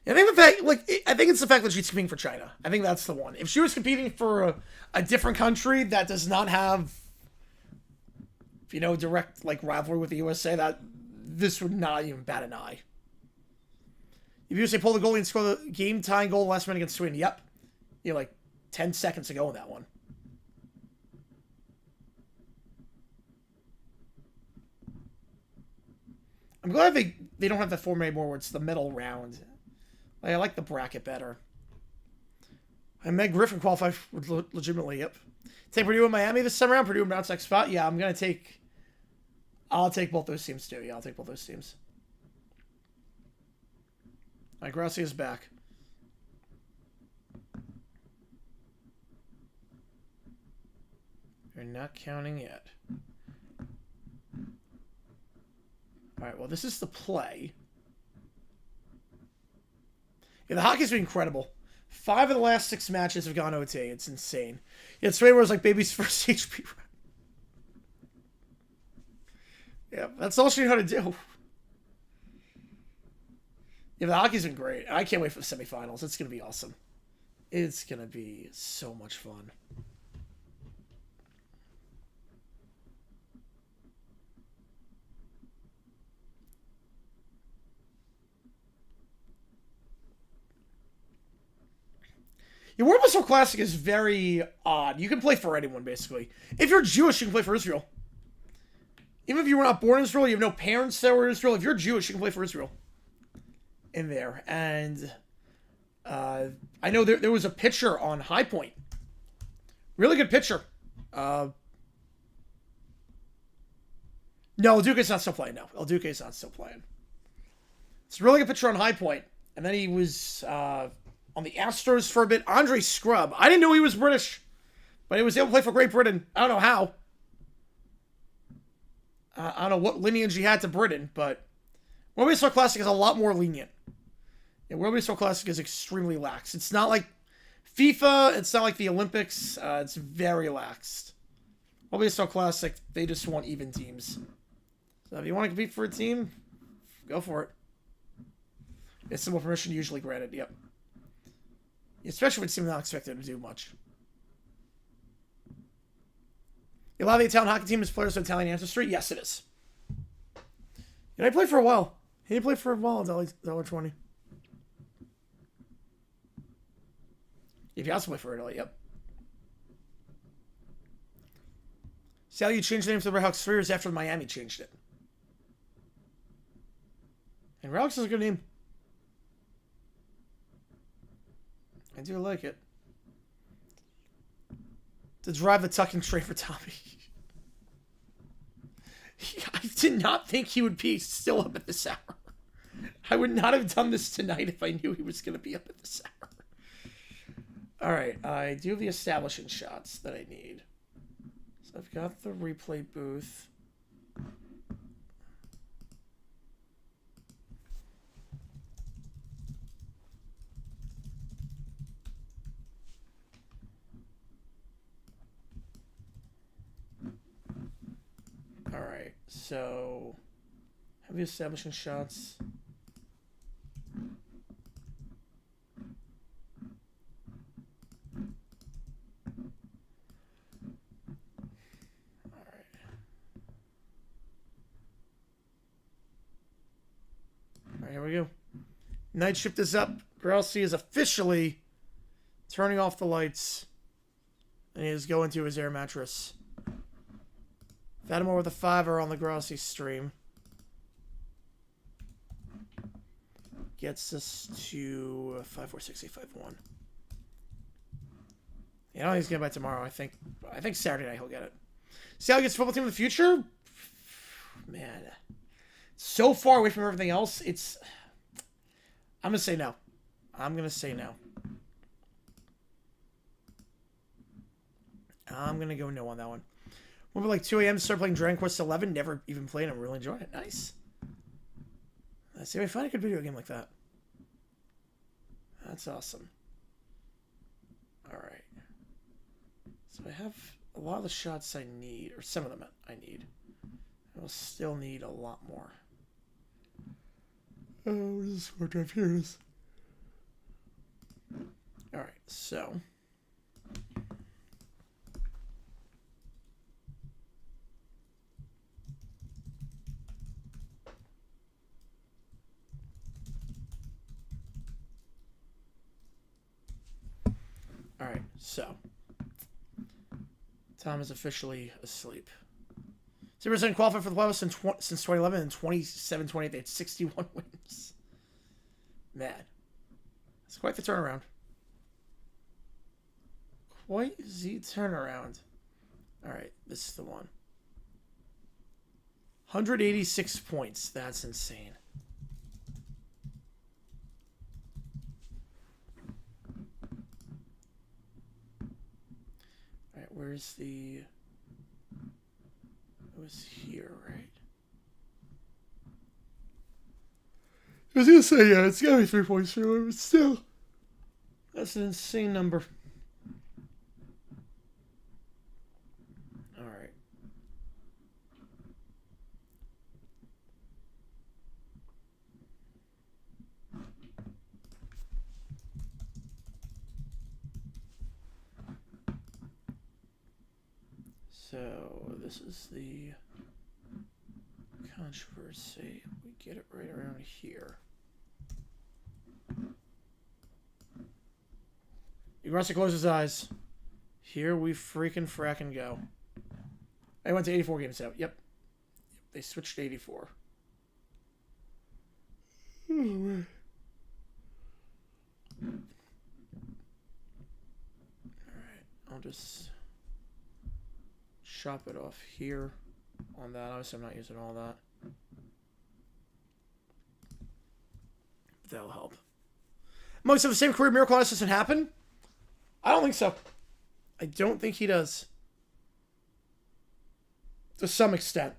I think the fact, like, I think it's the fact that she's competing for China. I think that's the one. If she was competing for a different country that does not have, you know, direct, like, rivalry with the USA, that this would not even bat an eye. If USA pulled the goalie and scored the game-tying goal last minute against Sweden, yep. You know, like, 10 seconds to go in that one. I'm glad they don't have the format anymore where it's the middle round. I like the bracket better. And Meg Griffin qualified legitimately, yep. Take Purdue and Miami this time around. Purdue and bounce next spot. Yeah, I'll take both those teams too. Yeah, I'll take both those teams. All right, Grossi is back. You're not counting yet. All right, well, this is the play. Yeah, the hockey's been incredible. 5 of the last 6 matches have gone OT. It's insane. Yeah, it's way where it's like baby's first HP run. Yeah, that's all she knew how to do. Yeah, the hockey's been great. I can't wait for the semifinals. It's going to be awesome. It's going to be so much fun. Your World Baseball Classic is very odd. You can play for anyone, basically. If you're Jewish, you can play for Israel. Even if you were not born in Israel, you have no parents that were in Israel. If you're Jewish, you can play for Israel. In there. And I know there was a pitcher on High Point. Really good pitcher. No, El Duque's not still playing, no. El Duque's not still playing. It's a really good pitcher on High Point. And then he was on the Astros for a bit. Andre Scrub. I didn't know he was British. But he was able to play for Great Britain. I don't know how. I don't know what lineage he had to Britain, but World Baseball Classic is a lot more lenient. Yeah, World Baseball Classic is extremely lax. It's not like FIFA. It's not like the Olympics. It's very laxed. World Baseball Classic, they just want even teams. So if you want to compete for a team, go for it. It's simple permission usually granted, yep. Especially when it's not expected to do much. A lot of the Italian hockey team is players of Italian ancestry? Yes, it is. And I played for a while. He played for a while at $1.20. If you also play for Italy, yep. See how you changed the name to the Red Hawks 3 years after Miami changed it. And Red Hawks is a good name. I do like it. To drive the tucking train for Tommy. I did not think he would be still up at this hour. I would not have done this tonight if I knew he was going to be up at this hour. Alright, I do have the establishing shots that I need. So I've got the replay booth. Alright, so have the establishing shots. Alright, here we go. Night shift is up. Grossi is officially turning off the lights. And he is going to his air mattress. Fatimore with a 5er on the Grossi stream. Gets us to 546,851. You know he's getting by tomorrow. I think Saturday night he'll get it. See how he gets football team in the future? Man, so far away from everything else. I'm gonna say no. I'm gonna say no. I'm gonna go no on that one. We'll be like 2 a.m. to start playing Dragon Quest 11. Never even played. I'm really enjoying it. Nice. Let's see if I find a good video game like that. That's awesome. Alright. So I have a lot of the shots I need, or some of them I need. I will still need a lot more. Oh, where's the score drive? Here it is. Alright, so. Alright, so. Tom is officially asleep. 0% qualified for the playoffs since 2011 and 27-28. They had 61 wins. Man. It's quite the turnaround. Quite the turnaround. Alright, this is the one. 186 points. That's insane. Alright, where's the... It was here, right? I was gonna say, yeah, it's gotta be 3 points fewer, but still. That's an insane number. Alright. So this is the controversy. We get it right around here. Grossi closes his eyes. Here we freaking fracking go. I went to 84 games out. Yep. They switched to 84. Alright. I'll just chop it off here on that. Obviously, I'm not using all that. But that'll help. Most of the same career Miracle on Ice doesn't happen? I don't think so. I don't think he does. To some extent.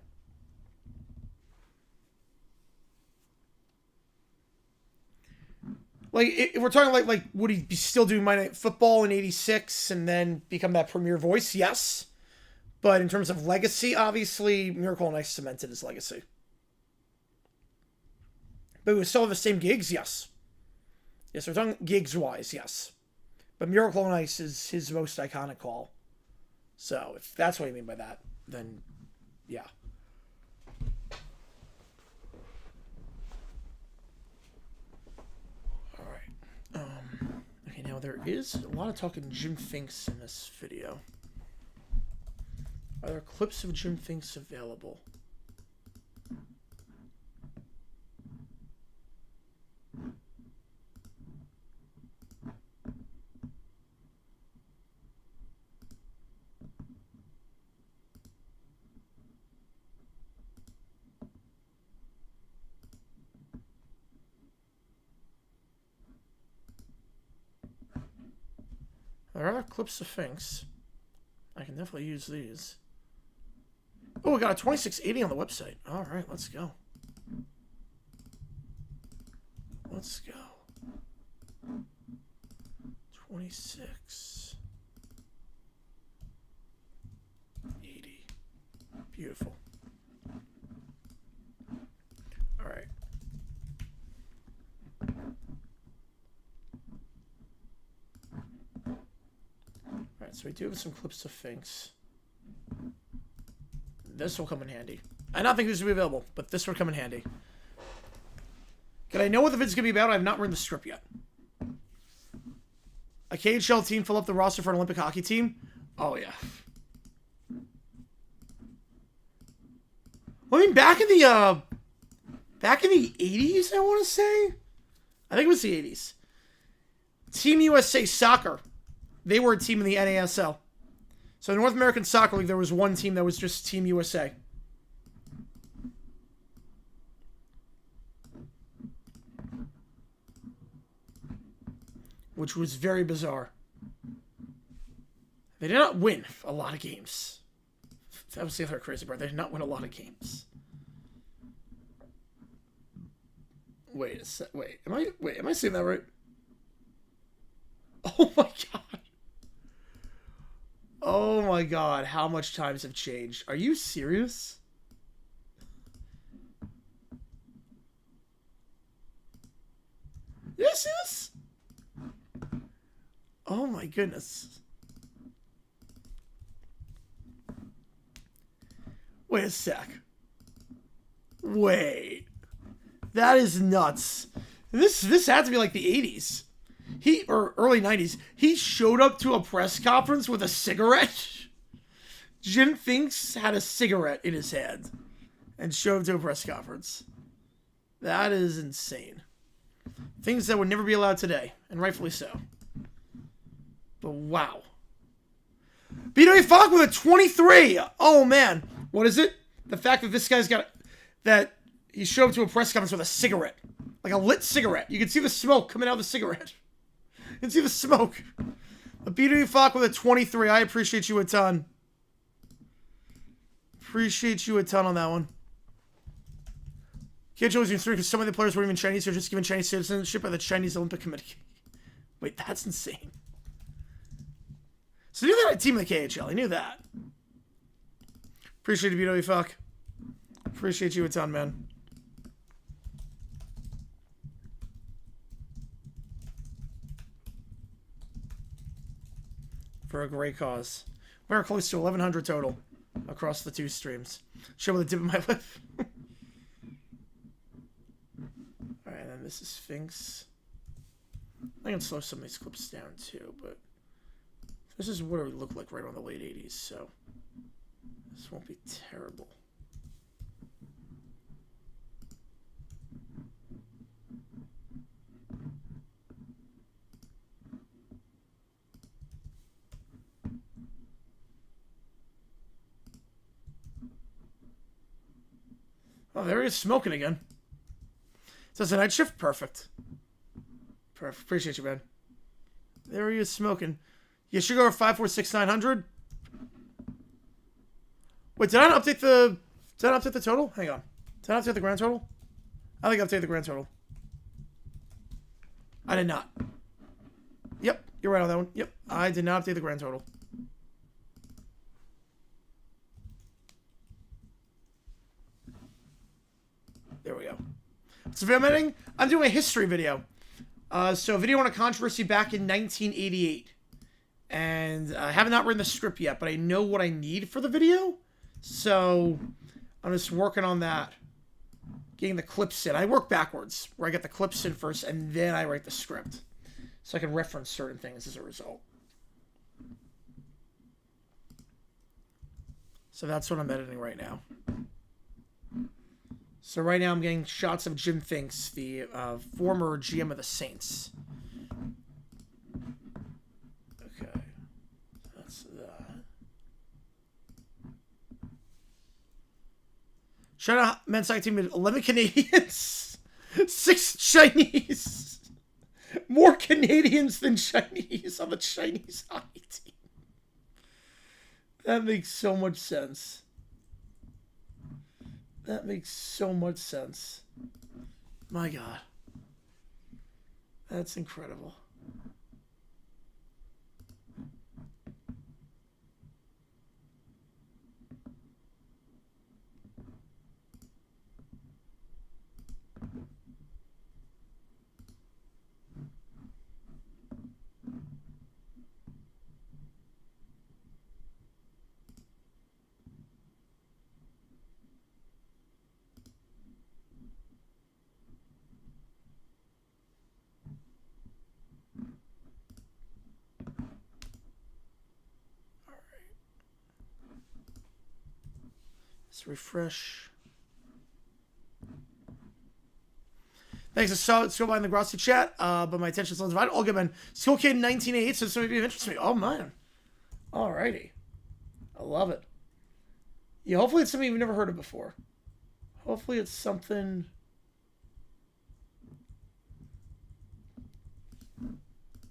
Like, if we're talking like would he be still doing Monday Night Football in 86 and then become that premier voice? Yes. But in terms of legacy, obviously, Miracle on Ice cemented his legacy. But we still have the same gigs? Yes. Yes, we're talking gigs-wise, yes. But Miracle on Ice is his most iconic call. So, if that's what you mean by that, then, yeah. Alright. Okay, now there is a lot of talking Jim Finks in this video. Are there clips of Jim Finks available? There are clips of Finks. I can definitely use these. Oh, we got a 2680 on the website. All right, let's go. Let's go. 2680. Beautiful. All right. All right, so we do have some clips of Finks. This will come in handy. I don't think this will be available, but this will come in handy. Can I know what the vid's going to be about? I have not read the script yet. A KHL team fill up the roster for an Olympic hockey team? Oh, yeah. Well, I mean, back in the 80s, I want to say? I think it was the 80s. Team USA Soccer. They were a team in the NASL. So, the North American Soccer League, there was one team that was just Team USA. Which was very bizarre. They did not win a lot of games. That was the other crazy part. They did not win a lot of games. Wait a sec. Wait, am I saying that right? Oh my god. Oh my god, how much times have changed. Are you serious? This is? Oh my goodness. Wait a sec. Wait. That is nuts. This had to be like the 80s. Or early 90s. He showed up to a press conference with a cigarette. Jim Finks had a cigarette in his hand and showed up to a press conference. That is insane. Things that would never be allowed today, and rightfully so. But wow. BW Fogg with a 23. Oh man. What is it? The fact that this guy's got that he showed up to a press conference with a cigarette. Like a lit cigarette. You can see the smoke coming out of the cigarette. You can see the smoke. A BW Fogg with a 23. I appreciate you a ton. Appreciate you a ton on that one. Can't choose three because some of the players weren't even Chinese or just given Chinese citizenship by the Chinese Olympic Committee. Wait, that's insane. So I knew that had a team in the KHL. I knew that. Appreciate it, BW Fuck. Appreciate you a ton, man. For a great cause. We're close to 1,100 total. across the 2 streams. Show with a dip in my lip. Alright, and then this is Sphinx. I can slow some of these clips down too, but this is what it would look like right around the late 80s, so this won't be terrible. Oh, there he is smoking again. Says a night shift? Perfect. Perfect. Appreciate you, man. There he is smoking. You should go for 546,900. Wait, did I not update the... Did I not update the total? Hang on. Did I update the grand total? I think I updated the grand total. I did not. Yep, you're right on that one. Yep, I did not update the grand total. There we go. So I'm doing a history video. So a video on a controversy back in 1988. And I have not written the script yet, but I know what I need for the video. So I'm just working on that. Getting the clips in. I work backwards, where I get the clips in first, and then I write the script. So I can reference certain things as a result. So that's what I'm editing right now. So right now I'm getting shots of Jim Finks, the former GM of the Saints. Okay. That's that. China men's soccer team had 11 Canadians, 6 Chinese. More Canadians than Chinese on the Chinese hockey team. That makes so much sense. That makes so much sense. My God. That's incredible. Let's refresh. Thanks. I saw by in the Grossi chat, but my attention is undivided. All good, man. School kid in 1988, so this might be of interest to me. Oh, man. Alrighty. I love it. Yeah, hopefully it's something you've never heard of before. Hopefully it's something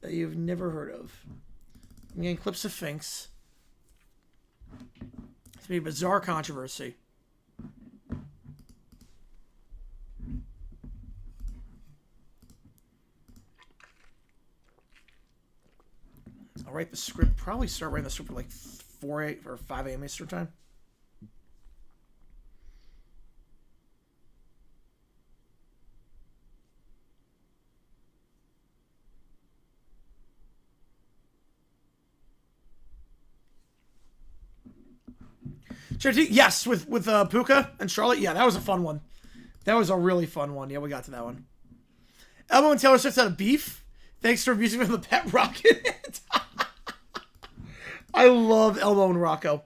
that you've never heard of. I'm getting clips of Finks. It's going to be a bizarre controversy. I'll write the script. Probably start writing the script at like 4 or 5 a.m. Eastern time. Yes, with Puka and Charlotte. Yeah, that was a fun one. That was a really fun one. Yeah, we got to that one. Elmo and Taylor Swift had a beef. Thanks for abusing me on the pet rocket. I love Elmo and Rocco.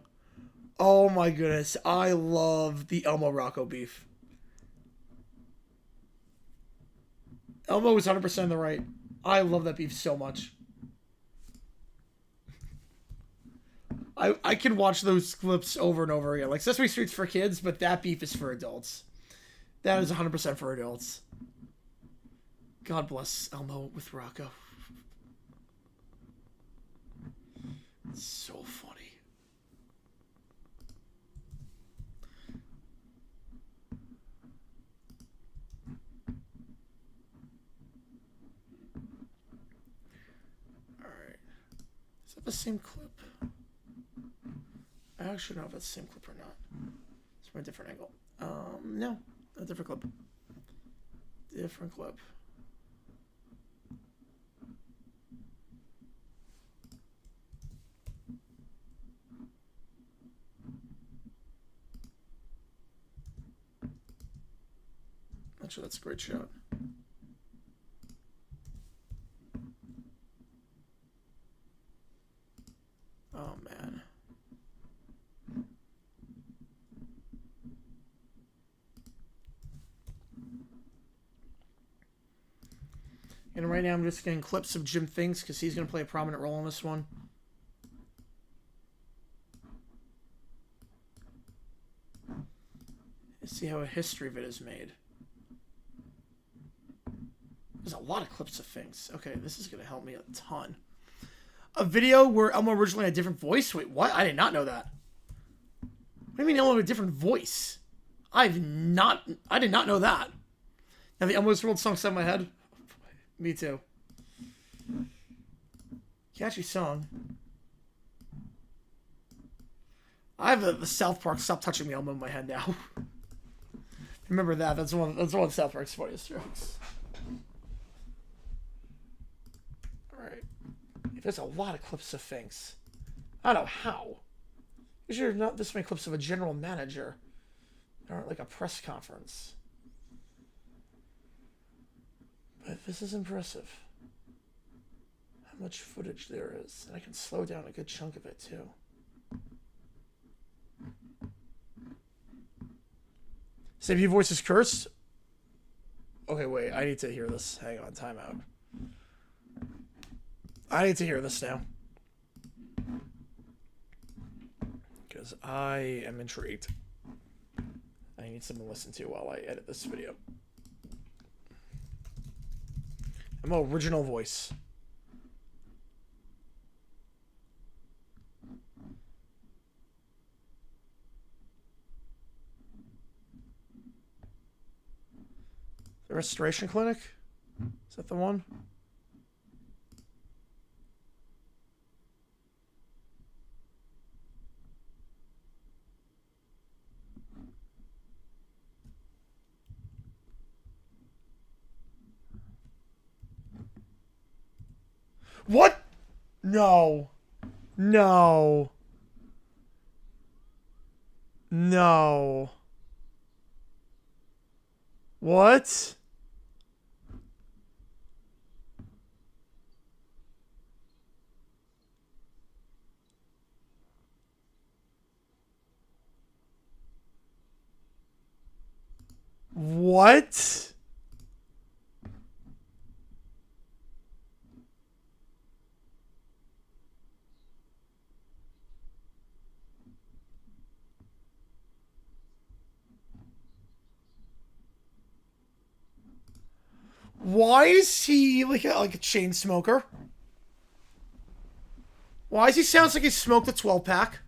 Oh my goodness. I love the Elmo-Rocco beef. Elmo was 100% in the right. I love that beef so much. I can watch those clips over and over again. Like Sesame Street's for kids, but that beef is for adults. That is 100% for adults. God bless Elmo with Rocco. It's so funny. Alright. Is that the same clip? I actually don't know if it's the same clip or not. It's from a different angle. No. A different clip. Different clip. That's a great shot. Oh, man. And right now I'm just getting clips of Jim Finks because he's going to play a prominent role in this one. Let's see how a history of it is made. There's a lot of clips of Finks. Okay, this is going to help me a ton. A video where Elmo originally had a different voice? Wait, what? I did not know that. What do you mean Elmo had a different voice? I did not know that. Now the Elmo's World song stuck in my head. Me too. Catchy song. I have the South Park "Stop Touching Me" Elmo in my head now. Remember that? That's one of South Park's funniest jokes. All right. There's a lot of clips of Finks. I don't know how. Because you're not this many clips of a general manager. Or like a press conference. But this is impressive. How much footage there is. And I can slow down a good chunk of it too. Save you voices cursed? Okay, wait. I need to hear this. Hang on. Timeout. I need to hear this now. Because I am intrigued. I need something to listen to while I edit this video. I'm an original voice. The Restoration Clinic? Is that the one? What? No. No. No. What? What? Why is he like a chain smoker? Why does he sound like he smoked a 12-pack?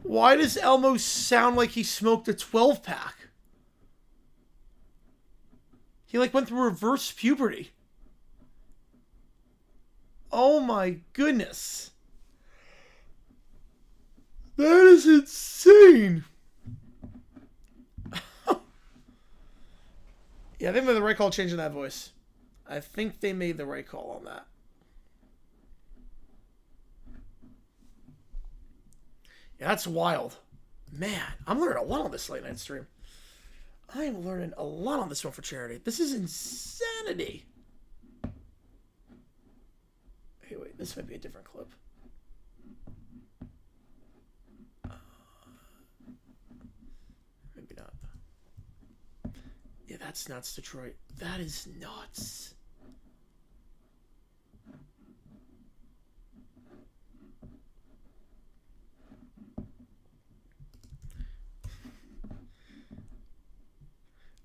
Why does Elmo sound like he smoked a 12-pack? He like went through reverse puberty. Oh my goodness. That is insane. Yeah, I think they made the right call changing that voice. I think they made the right call on that. Yeah, that's wild. Man, I'm learning a lot on this late night stream. I am learning a lot on this one for charity. This is insanity. Hey, wait, this might be a different clip. Maybe not. Yeah, that's nuts, Detroit. That is nuts.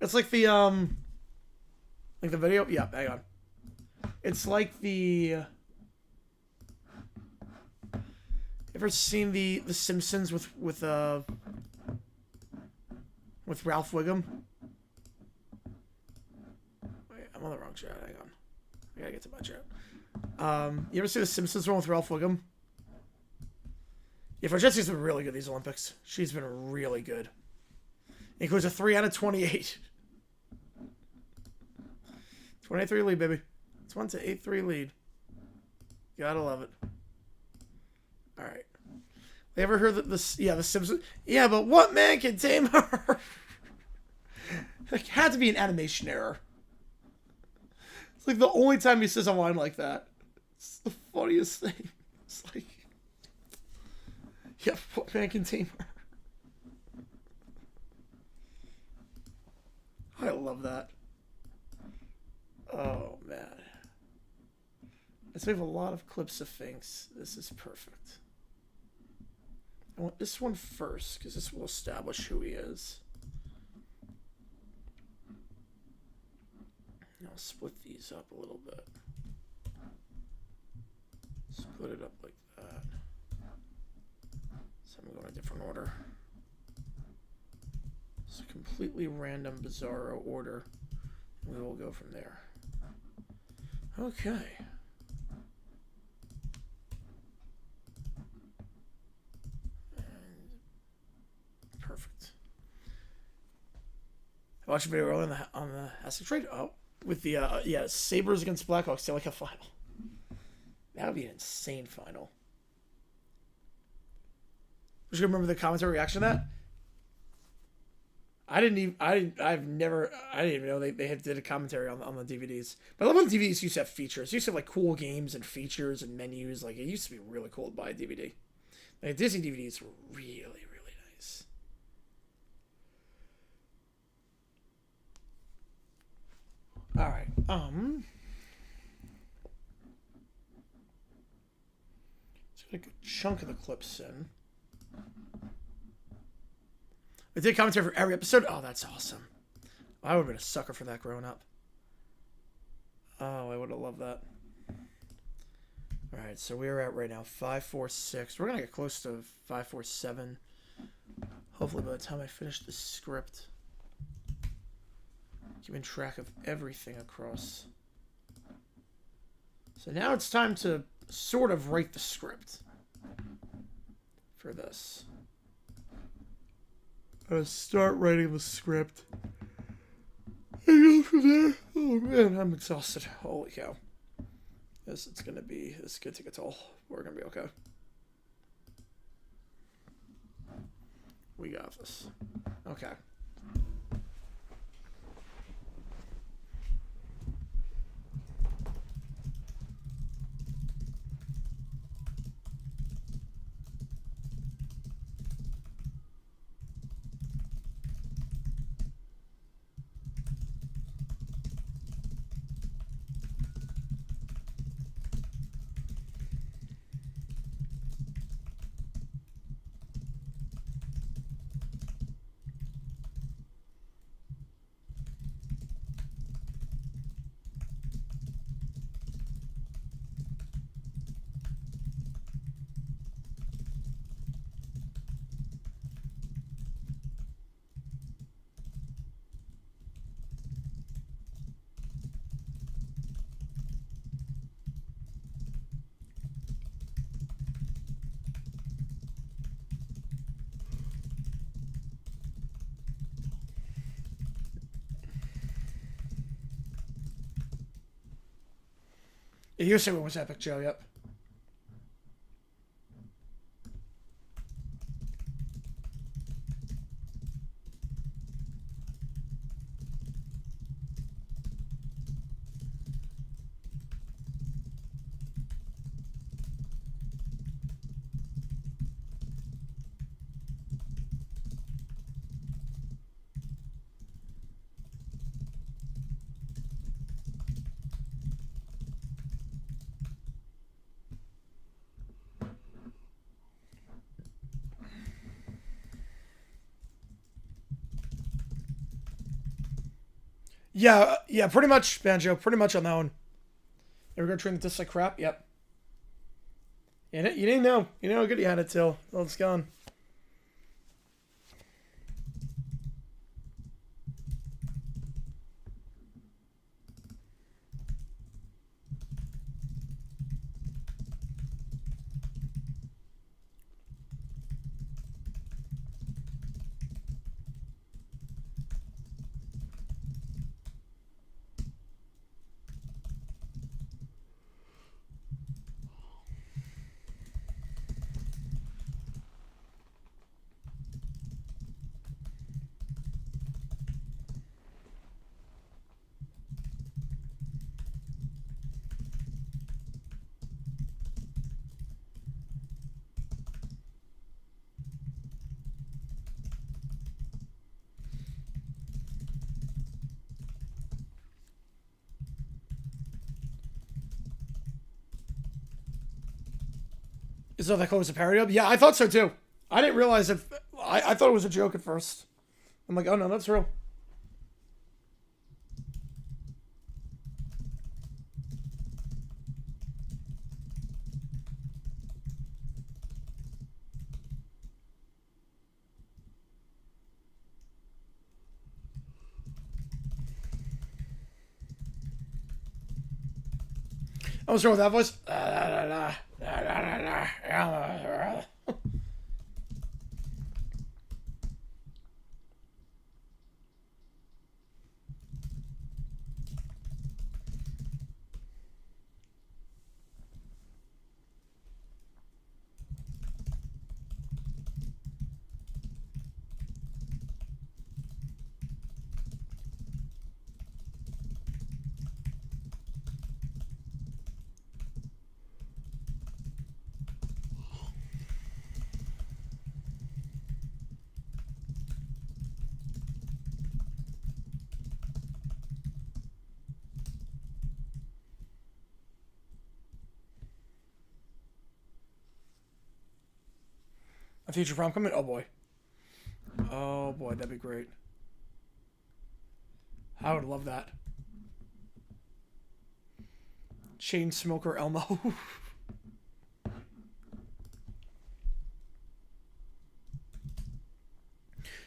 It's like the video. Yeah, hang on. It's like the. Ever seen the Simpsons with Ralph Wiggum? Wait, I'm on the wrong chat. Hang on. I gotta get to my chat. You ever see the Simpsons one with Ralph Wiggum? Yeah, Francesca's been really good these Olympics. She's been really good. Includes a 3 out of 28. 28-3 lead, baby. It's 1-8-3 lead. Gotta love it. All right. You ever heard that this? Yeah, the Simpsons. Yeah, but what man can tame her? It had to be an animation error. It's like the only time he says a line like that. It's the funniest thing. It's like, yeah, what man can tame her? I love that. Oh, man. Let's have a lot of clips of things. This is perfect. I want this one first, because this will establish who he is. I'll split these up a little bit. Split it up like that. So I'm going in a different order. It's a completely random, bizarro order. We will go from there. Okay. Perfect. I watched a video earlier on the asset trade. Oh, with the yeah, Sabres against Blackhawks. They like a final. That would be an insane final. Just remember the commentary reaction to that. I didn't even know they had did a commentary on the DVDs. But I love when DVDs used to have features. It used to have like cool games and features and menus. Like it used to be really cool to buy a DVD. Like Disney DVDs were really, really nice. All right. Let's get a good chunk of the clips in. They did commentary for every episode. Oh, that's awesome. I would have been a sucker for that growing up. Oh, I would have loved that. All right, so we're at right now 546. We're gonna get close to 547. Hopefully, by the time I finish the script, keeping track of everything across. So now it's time to sort of write the script for this. I'm gonna start writing the script. And go from there. Oh man, I'm exhausted. Holy cow. This is gonna take a toll. We're gonna be okay. We got this. Okay. You said it was epic, Joe. Yep. Yeah, pretty much, Banjo. Pretty much on that one. They were gonna train this like crap. Yep. You didn't know. You know how good you had it till. Well, it's gone. Is that close a parody of? Yeah, I thought so too. I didn't realize if I thought it was a joke at first. I'm like, oh no, that's real. I was wrong with that voice. A future prom coming? Oh boy. Oh boy, that'd be great. I would love that. Chain smoker Elmo.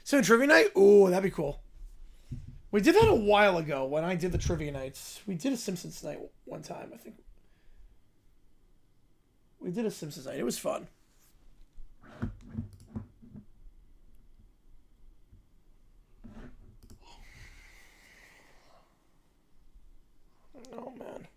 So trivia night? Ooh, that'd be cool. We did that a while ago when I did the trivia nights. We did a Simpsons night one time, I think. We did a Simpsons night. It was fun. Oh, man.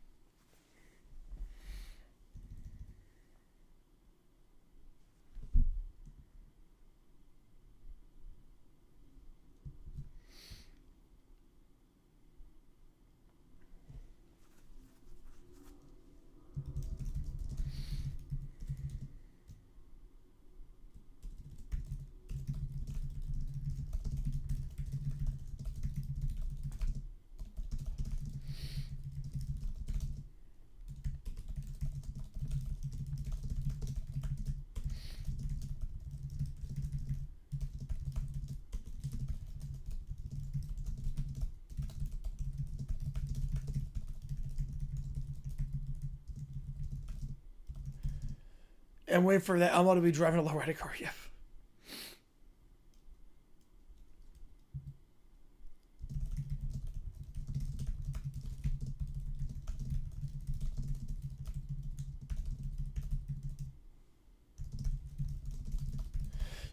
And wait for that Elmo to be driving a lowrider car. Yep.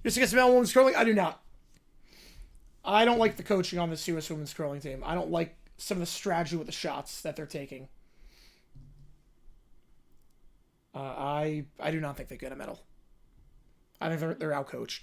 You just get some women's curling? I do not. I don't like the coaching on this U.S. women's curling team. I don't like some of the strategy with the shots that they're taking. I do not think they get a medal. I think they're outcoached.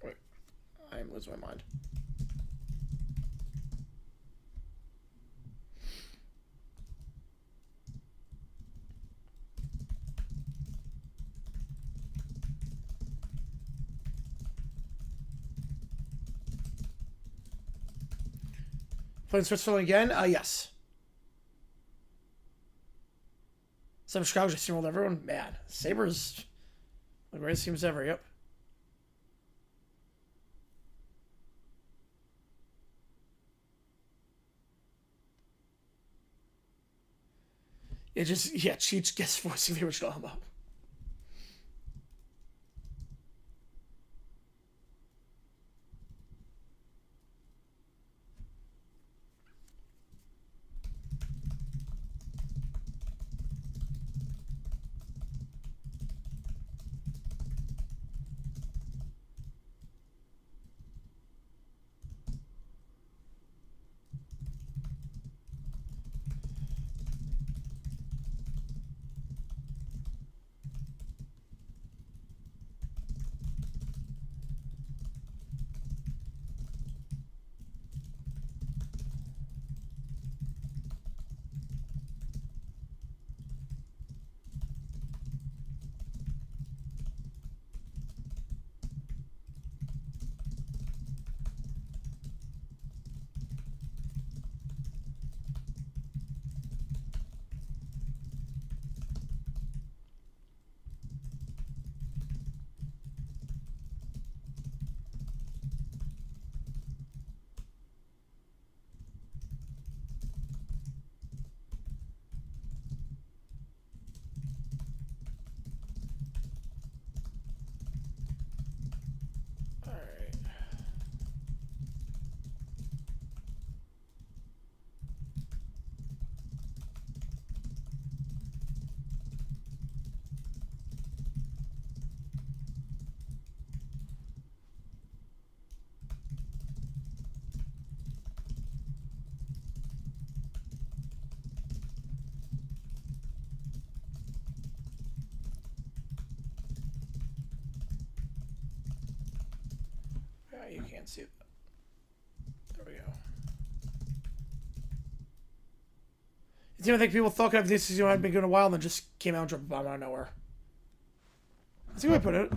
Wait, I'm losing my mind. Playing Switzerland again? Yes. Some Chicago just steamrolled everyone. Man, Sabres, the greatest teams ever. Yep. It just, yeah, Cheech gets voicing the original Elmo. You can't see that. There we go. It's even think people thought of this had been going a while and then just came out and dropped a bomb out of nowhere. That's a good way to put it.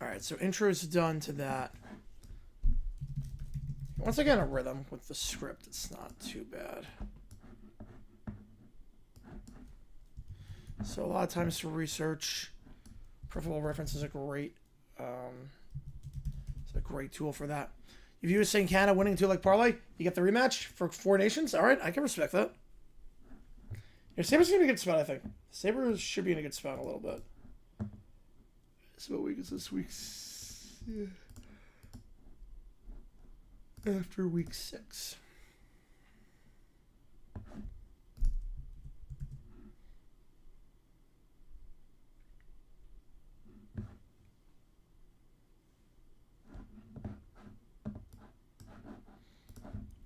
Alright, so intro's done to that. Once I get a rhythm with the script, it's not too bad. So a lot of times for research, profitable reference is a great tool for that. If you were saying Canada winning 2-leg parlay, you get the rematch for 4 nations. All right, I can respect that. Yeah, Sabres in a good spot, I think. Sabres should be in a good spot a little bit. So what week is this week's? Yeah. After week 6.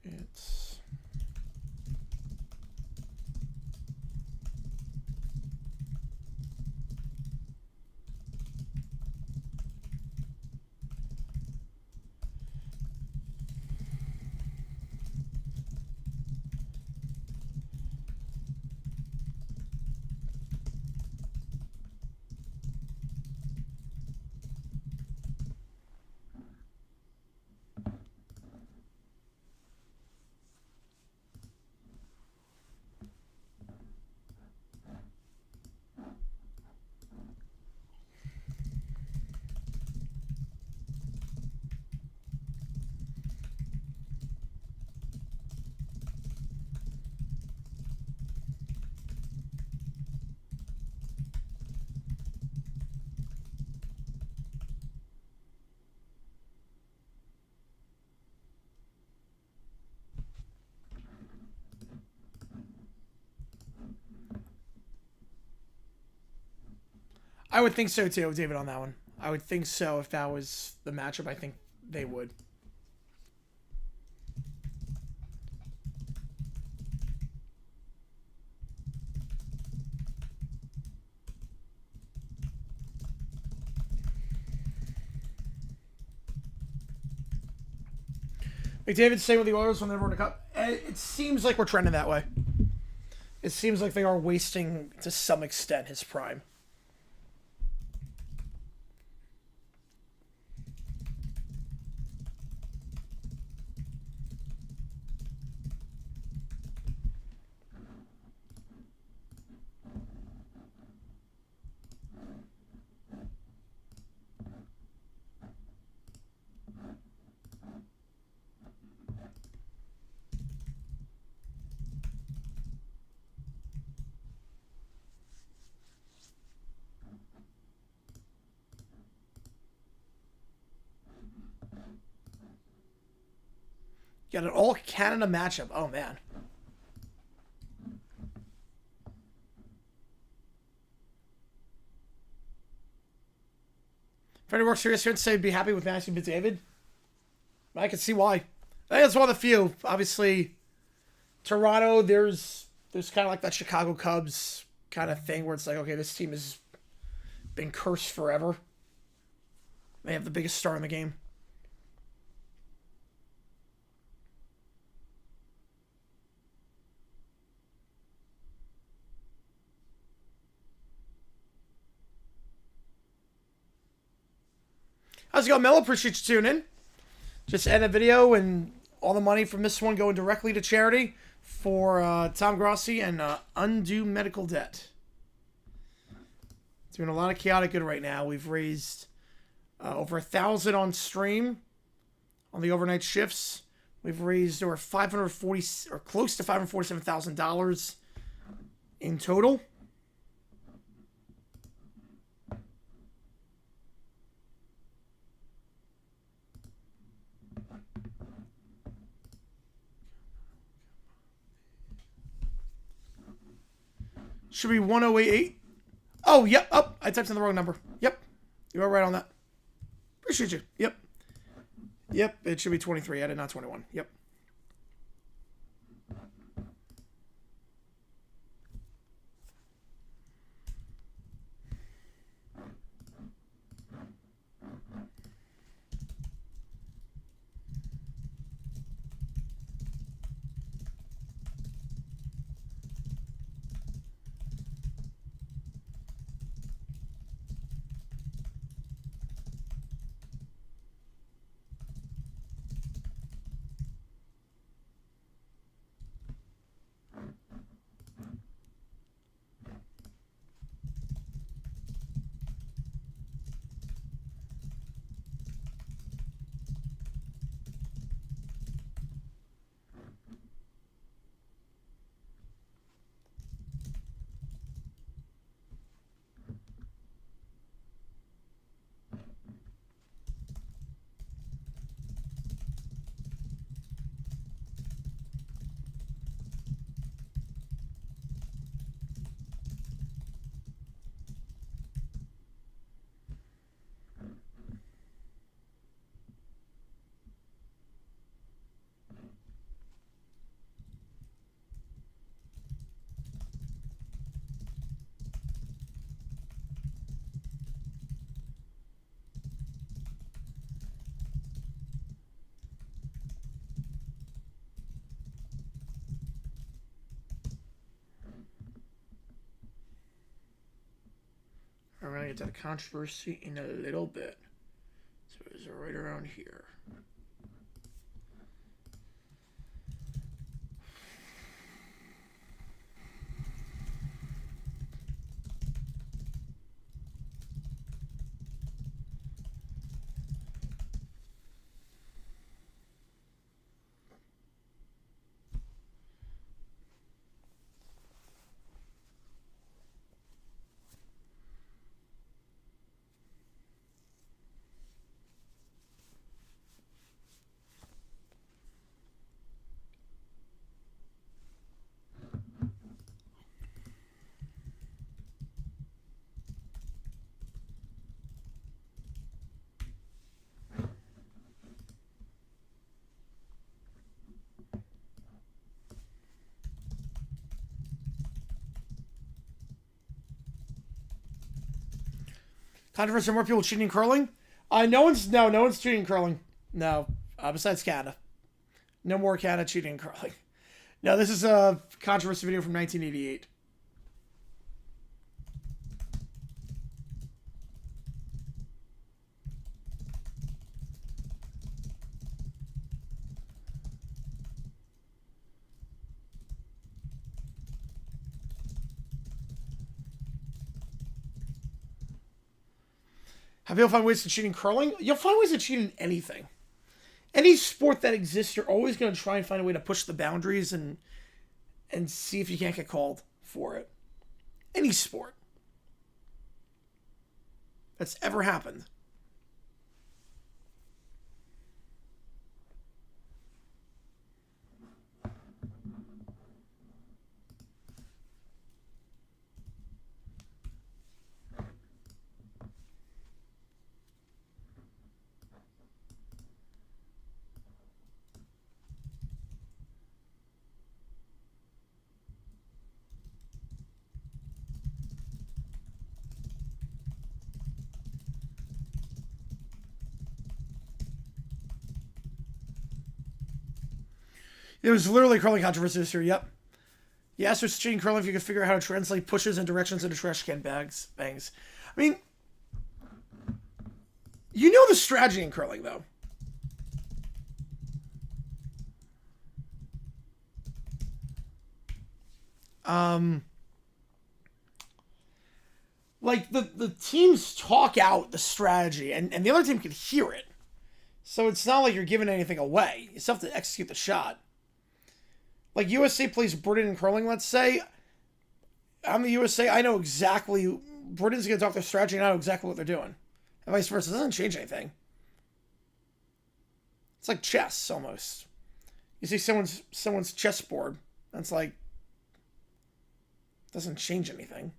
It's I would think so too, David, on that one. I would think so. If that was the matchup, I think they would. McDavid's staying with the Oilers when they were in the Cup. It seems like we're trending that way. It seems like they are wasting, to some extent, his prime. Got an all-Canada matchup. Oh, man. Freddie Works Serious here to say be happy with Matthew McDavid. I can see why. I think that's one of the few. Obviously, Toronto, there's kind of like that Chicago Cubs kind of thing where it's like, okay, this team has been cursed forever. They have the biggest star in the game. How's it going, Mel? Appreciate you tuning in. Just end a video and all the money from this one going directly to charity for Tom Grossi and Undue Medical Debt. Doing a lot of chaotic good right now. We've raised over 1,000 on stream on the overnight shifts. We've raised over $540 or close to $547,000 in total. Should be 1088. Oh, yep. Oh, I typed in the wrong number. Yep. You are right on that. Appreciate you. Yep. Yep. It should be 23. I did not 21. Yep. We're going to get to the controversy in a little bit. So it's right around here. Controversy, more people cheating curling? No one's cheating curling. No, besides Canada. No more Canada cheating curling. No, this is a controversy video from 1988. Have people find ways to cheat in curling? You'll find ways to cheat in anything. Any sport that exists, you're always going to try and find a way to push the boundaries and see if you can't get called for it. Any sport that's ever happened. It was literally curling controversy this year. Yep. Yes, there's cheating curling if you can figure out how to translate pushes and directions into trash can bangs. I mean, you know the strategy in curling, though. Like, the teams talk out the strategy, and the other team can hear it. So it's not like you're giving anything away. You still have to execute the shot. Like, USA plays Britain in curling, let's say. I'm the USA. I know exactly. Britain's going to talk their strategy, and I know exactly what they're doing. And vice versa. It doesn't change anything. It's like chess, almost. You see someone's chessboard, and it's like, doesn't change anything.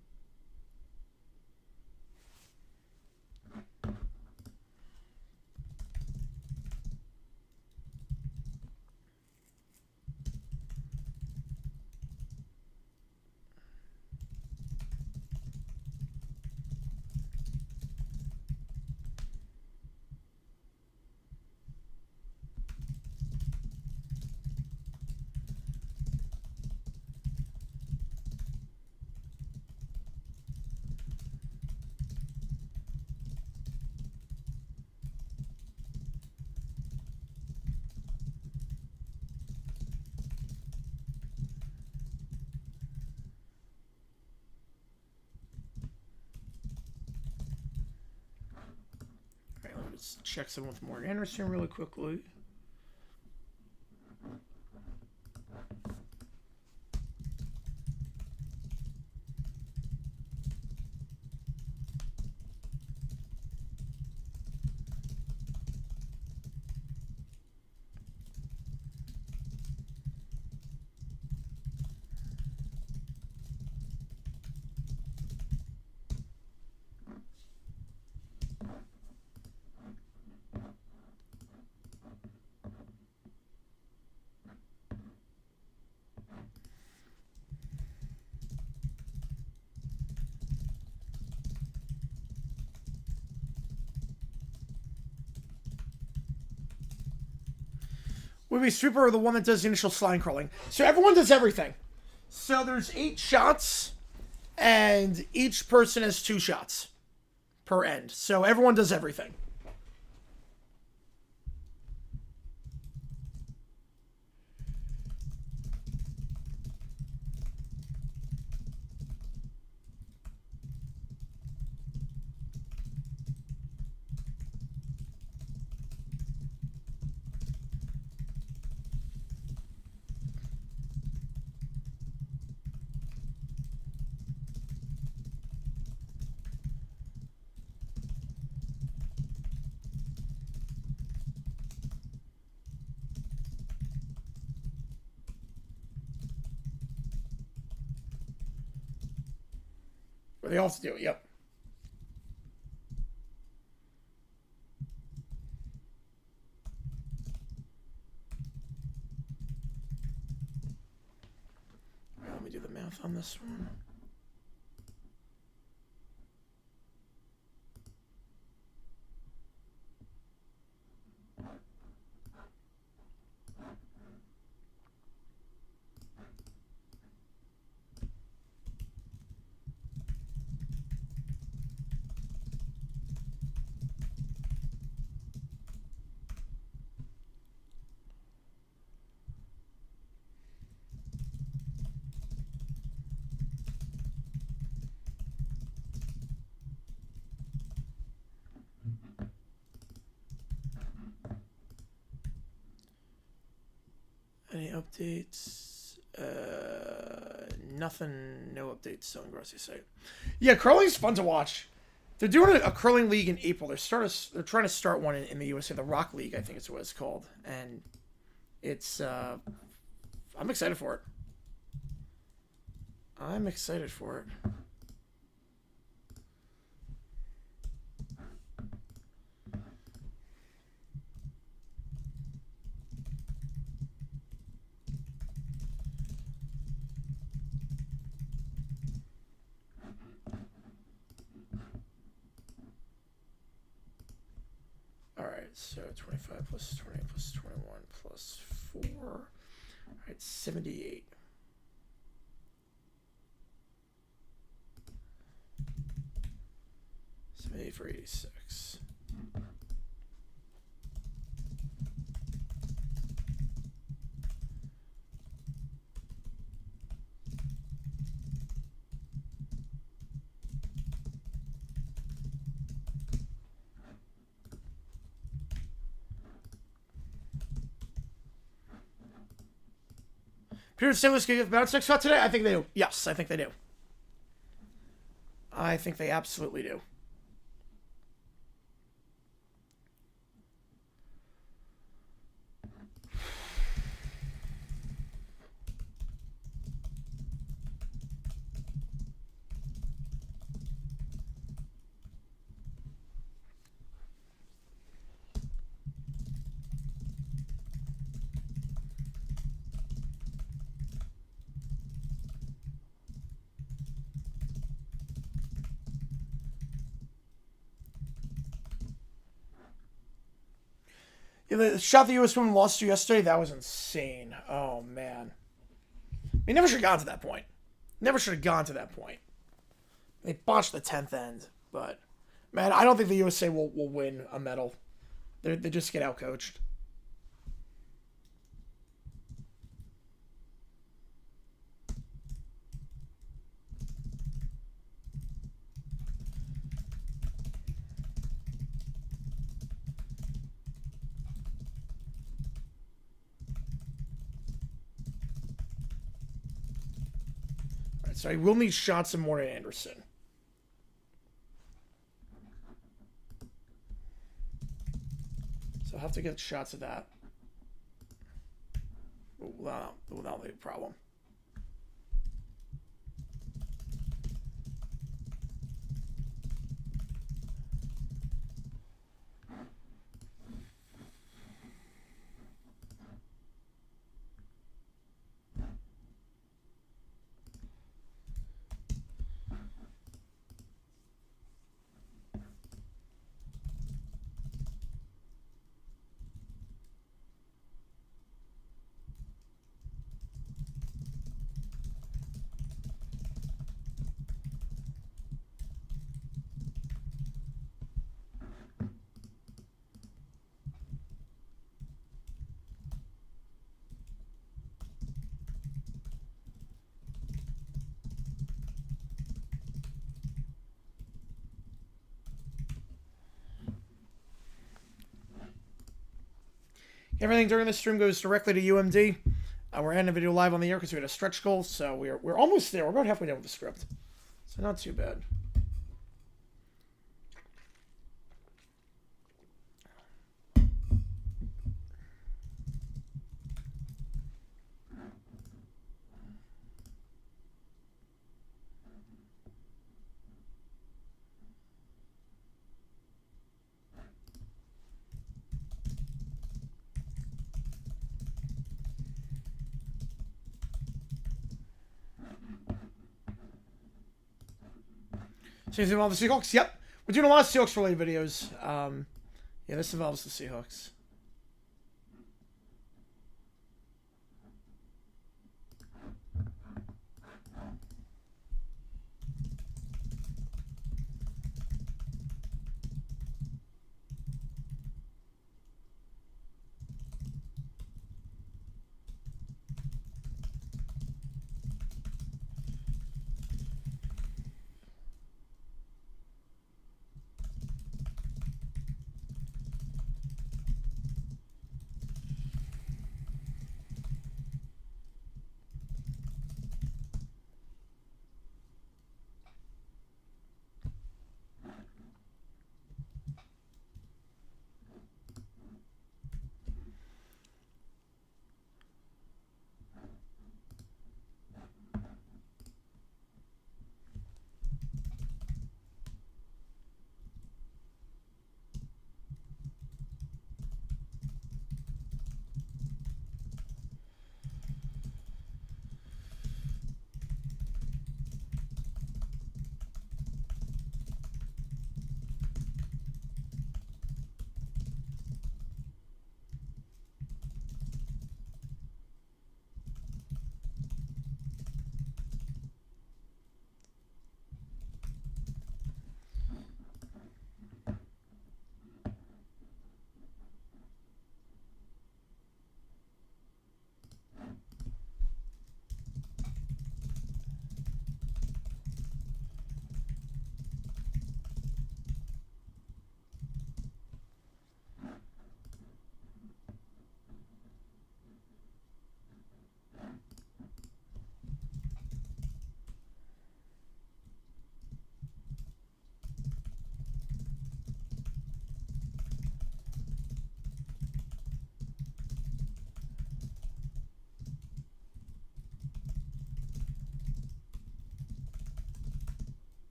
Let's check some with Morgan Anderson really quickly. Would be sweeper or the one that does the initial slime curling. So everyone does everything. So there's 8 shots, and each person has 2 shots per end. So everyone does everything. Or they all have to do it, yep. Let me do the math on this one. updates? Nothing. No updates on Grossi site. Yeah, curling's fun to watch. They're doing a curling league in April. They're trying to start one in the USA, the Rock League, I think it's what it's called, and it's. I'm excited for it. I'm excited for it. All right, so 25 plus 20 plus 21 plus 4. All right, 78. For 86. Peter St. Louis get bounce next shot today? I think they do. Yes, I think they do. I think they absolutely do. Yeah, the shot the U.S. women lost to yesterday, that was insane. Oh, man. They never should have gone to that point. Never should have gone to that point. They botched the 10th end, but, man, I don't think the USA will win a medal. They just get outcoached. So I will need shots of Morgan Anderson. So I'll have to get shots of that. Without a problem. Everything during the stream goes directly to UMD. We're ending the video live on the air because we had a stretch goal, so we're almost there. We're about halfway done with the script, so not too bad. So this involves the Seahawks? Yep. We're doing a lot of Seahawks-related videos. Yeah, this involves the Seahawks.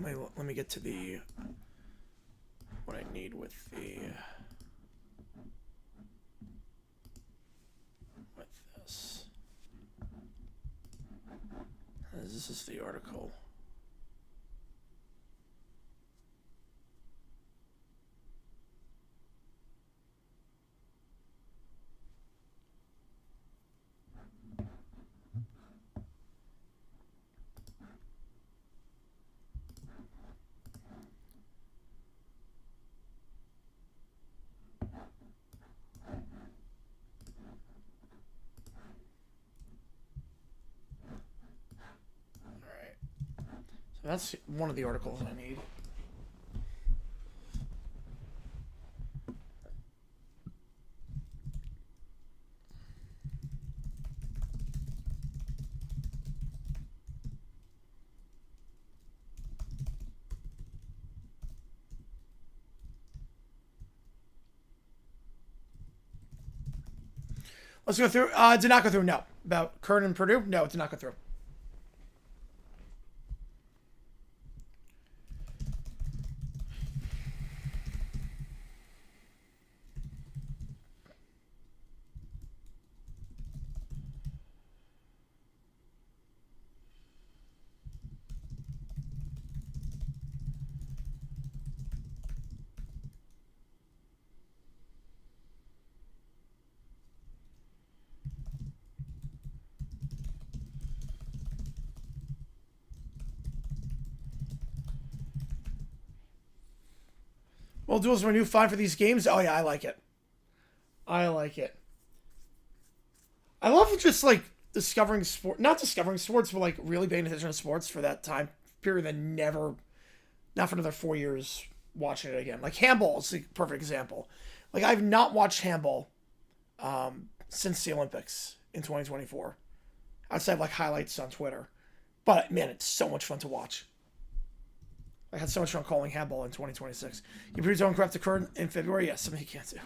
let me get to the what I need with the with this. This is the article. So that's one of the articles I need. Let's go through. Did not go through. No. About Kern and Purdue? No, it did not go through. Well, duels are a new fun for these games. Oh yeah, I like it. I like it. I love just like discovering sport, not discovering sports, but like really paying attention to sports for that time period and never, not for another 4 years watching it again. Like handball is a perfect example. Like I've not watched handball since the Olympics in 2024. Outside of like highlights on Twitter. But man, it's so much fun to watch. I had so much fun calling handball in 2026. You produce your own craft occurred in February? Yes, something you can't do.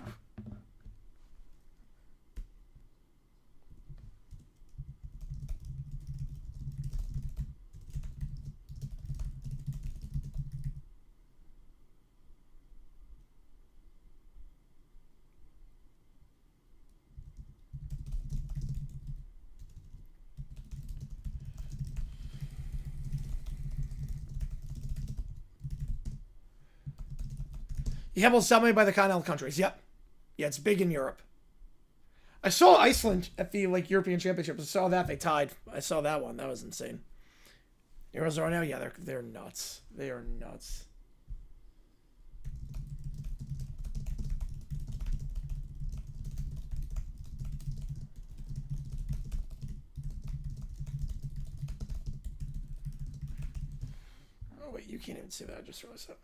Handball's dominated by the continental countries. Yep. Yeah, it's big in Europe. I saw Iceland at the like European Championships. I saw that they tied. I saw that one. That was insane. Euros right now, yeah, they're nuts. They are nuts. Oh wait, you can't even see that. I just realized that.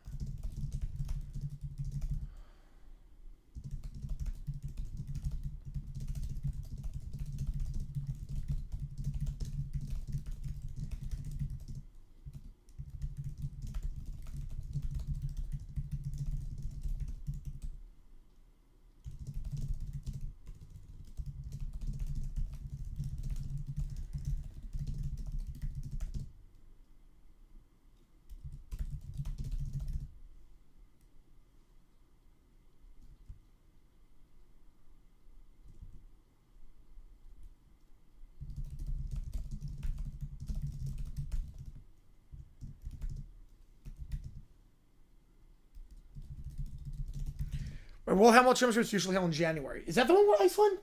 World Handball Championships usually held in January. Is that the one with Iceland?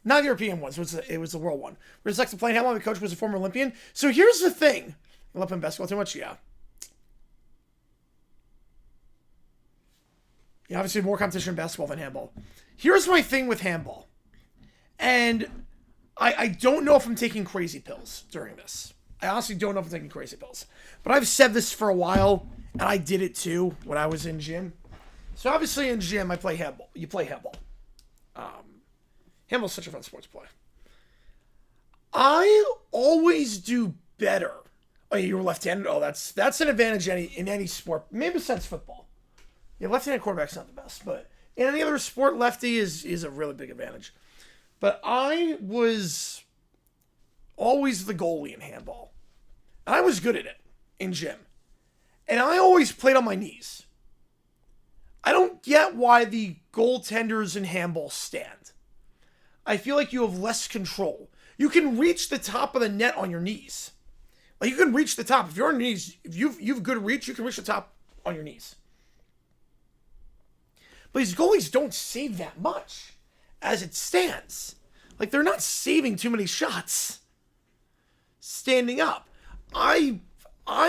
Not the European ones. It was the world one. We're selected to play handball. My coach was a former Olympian. So here's the thing. I love playing basketball too much? Yeah. Yeah, obviously more competition in basketball than handball. Here's my thing with handball. And I don't know if I'm taking crazy pills during this. I honestly don't know if I'm taking crazy pills. But I've said this for a while, and I did it too when I was in gym. So obviously in gym, I play handball. You play handball. Handball's such a fun sport to play. I always do better. Oh, yeah, you're left-handed? Oh, that's an advantage in any sport. Maybe besides football. Yeah, left-handed quarterback's not the best, but in any other sport, lefty is a really big advantage. But I was always the goalie in handball. And I was good at it in gym. And I always played on my knees. I don't get why the goaltenders in handball stand. I feel like you have less control. You can reach the top of the net on your knees. Like, you can reach the top. If you're on your knees, if you've good reach, you can reach the top on your knees. But these goalies don't save that much as it stands. Like, they're not saving too many shots standing up. I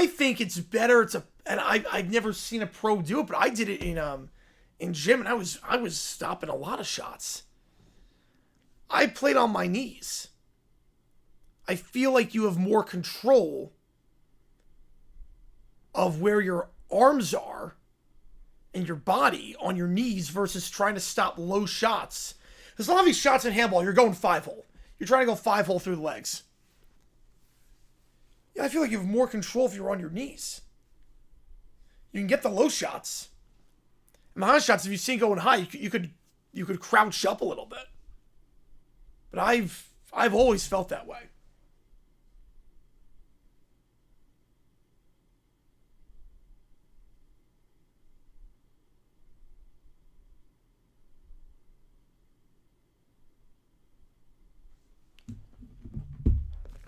think it's better to, and I've never seen a pro do it, but I did it in gym, and I was stopping a lot of shots. I played on my knees. I feel like you have more control of where your arms are and your body on your knees versus trying to stop low shots. Because a lot of these shots in handball, you're going 5-hole. You're trying to go 5-hole through the legs. Yeah, I feel like you have more control if you're on your knees. You can get the low shots. And the high shots, if you see it going high, you could crouch up a little bit. But I've always felt that way.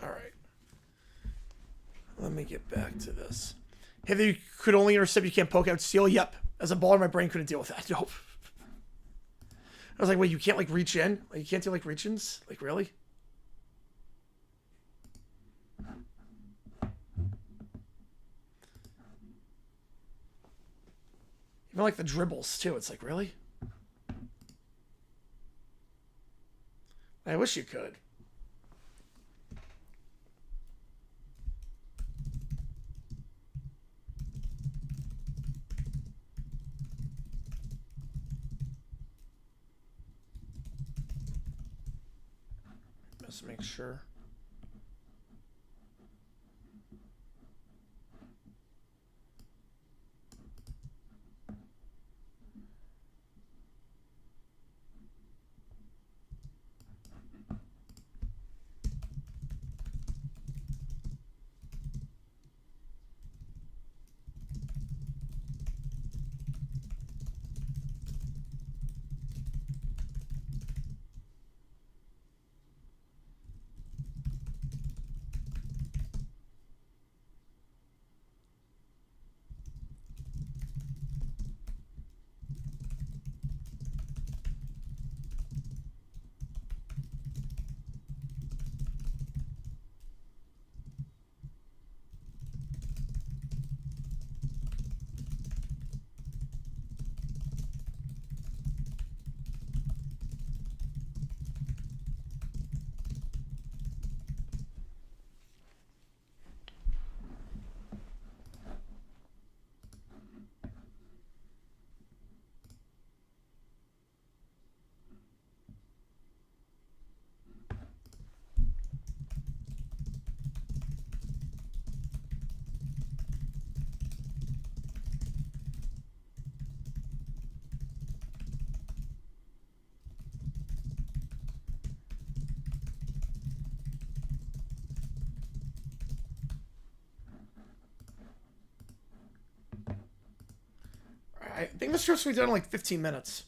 All right. Let me get back to this. Hey, you could only intercept, you can't poke out, steal? Yep. As a baller, my brain couldn't deal with that. Nope. I was like, wait, you can't, like, reach in? Like, you can't do, like, reach-ins? Like, really? Even, like, the dribbles, too. It's like, really? I wish you could. Just make sure. I think the script's going to be done in like 15 minutes.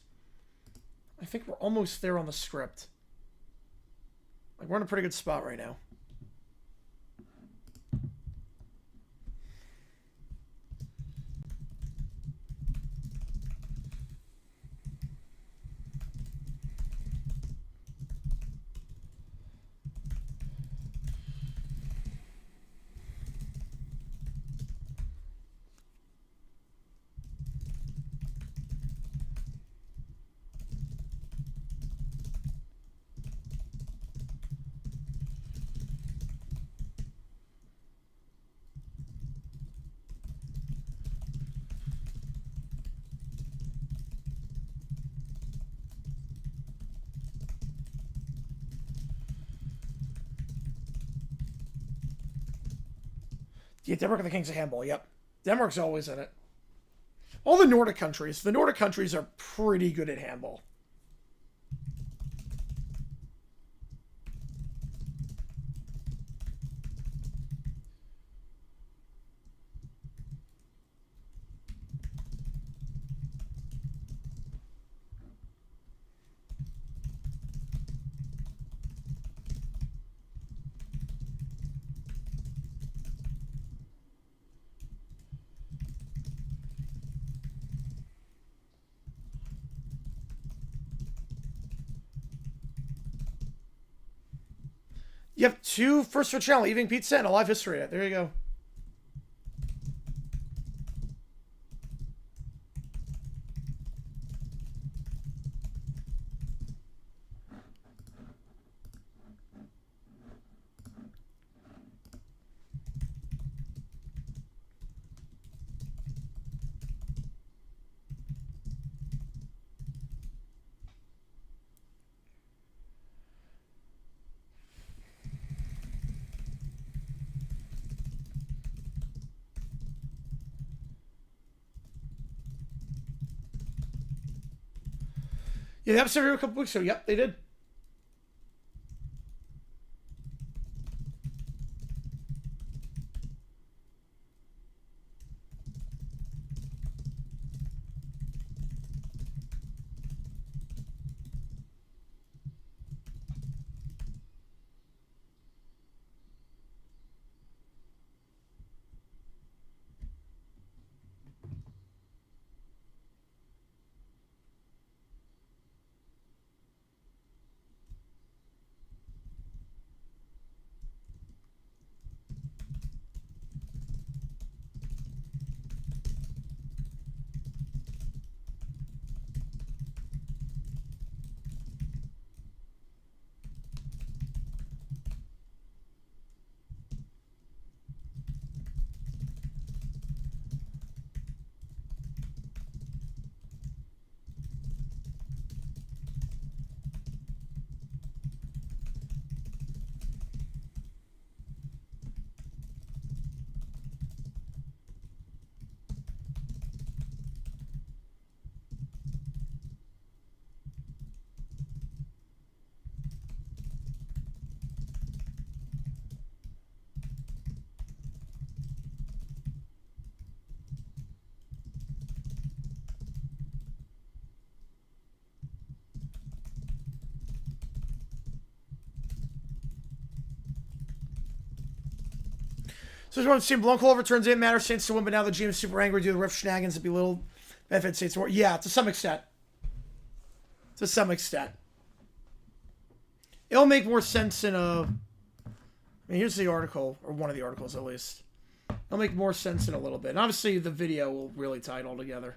I think we're almost there on the script. Like, we're in a pretty good spot right now. Yeah, Denmark are the kings of handball. Yep. Denmark's always in it. All the Nordic countries. The Nordic countries are pretty good at handball. You have 2 first for channel, evening pizza, and a live history. There you go. Yeah, the episode a couple weeks ago. Yep, they did. So everyone's seen Blanco overturns it, matter Saints to win, but now the GM is super angry due to the ref shenanigans that belittle benefit Saints more. Yeah, to some extent. To some extent. It'll make more sense in a... I mean, here's the article, or one of the articles at least. It'll make more sense in a little bit. And obviously the video will really tie it all together.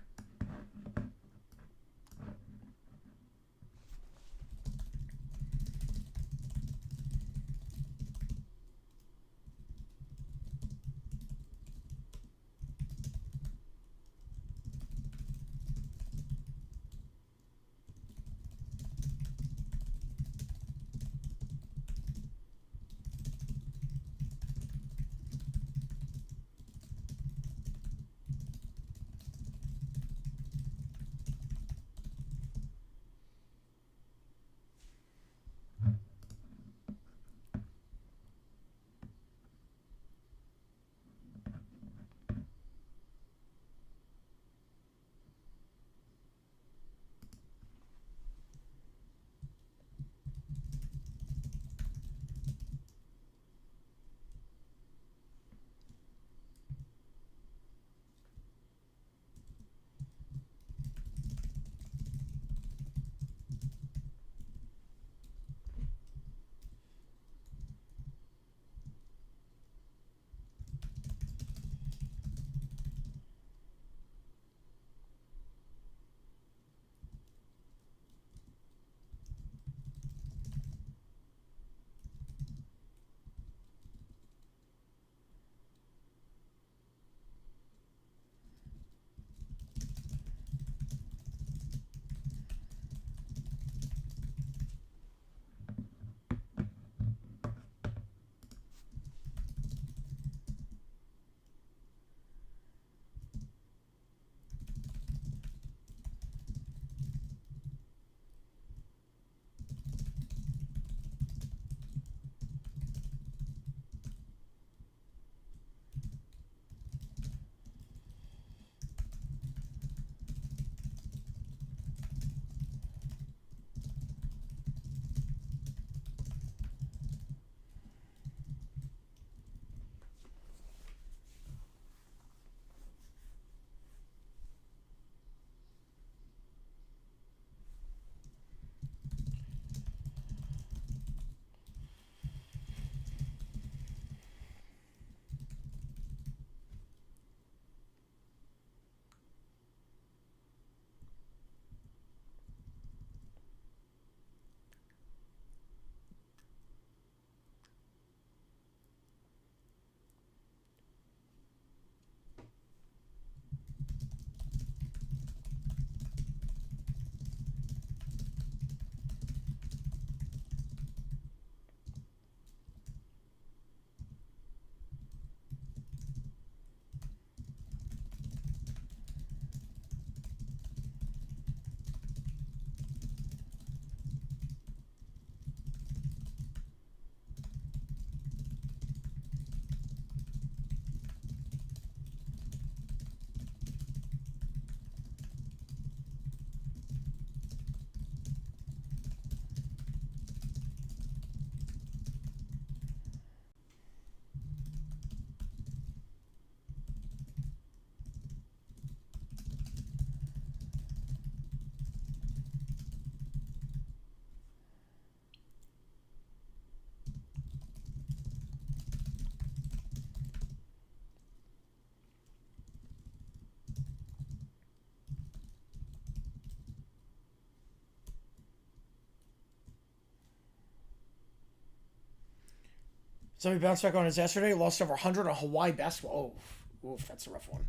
So he bounced back on his yesterday. Lost over 100 on Hawaii basketball. Oh, oof, that's a rough one.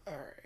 All right.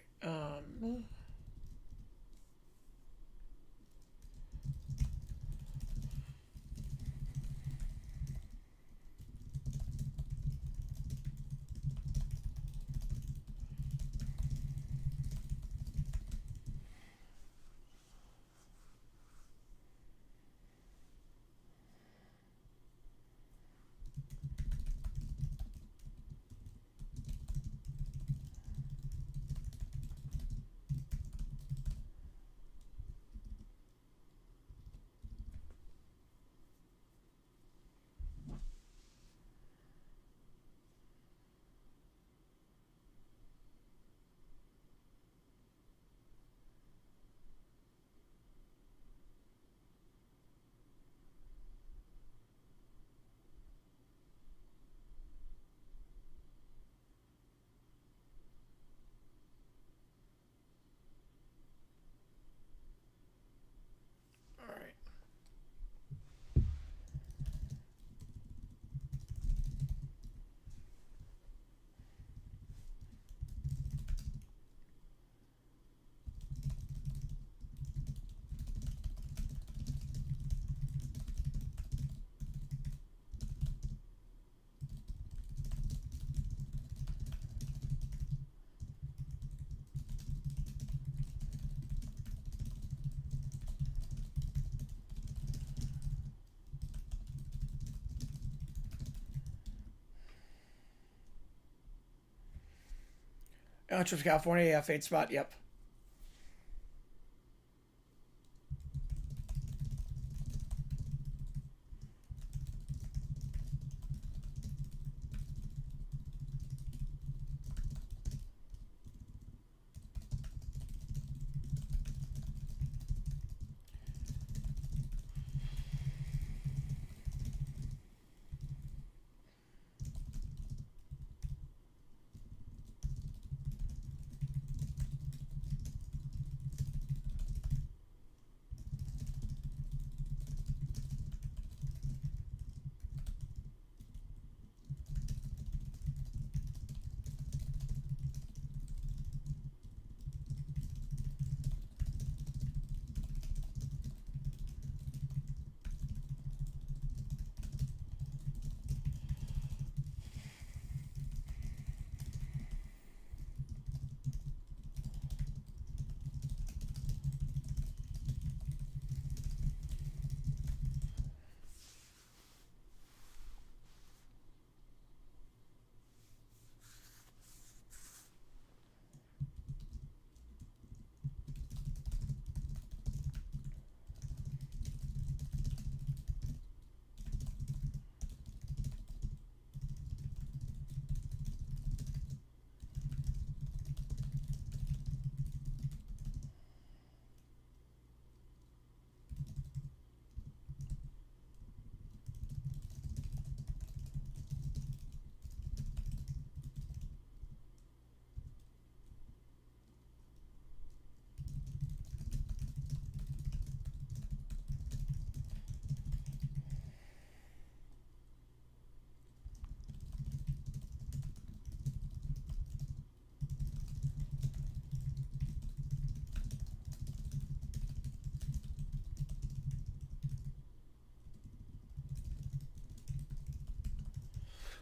Trip to California, yeah, Fade Spot, yep.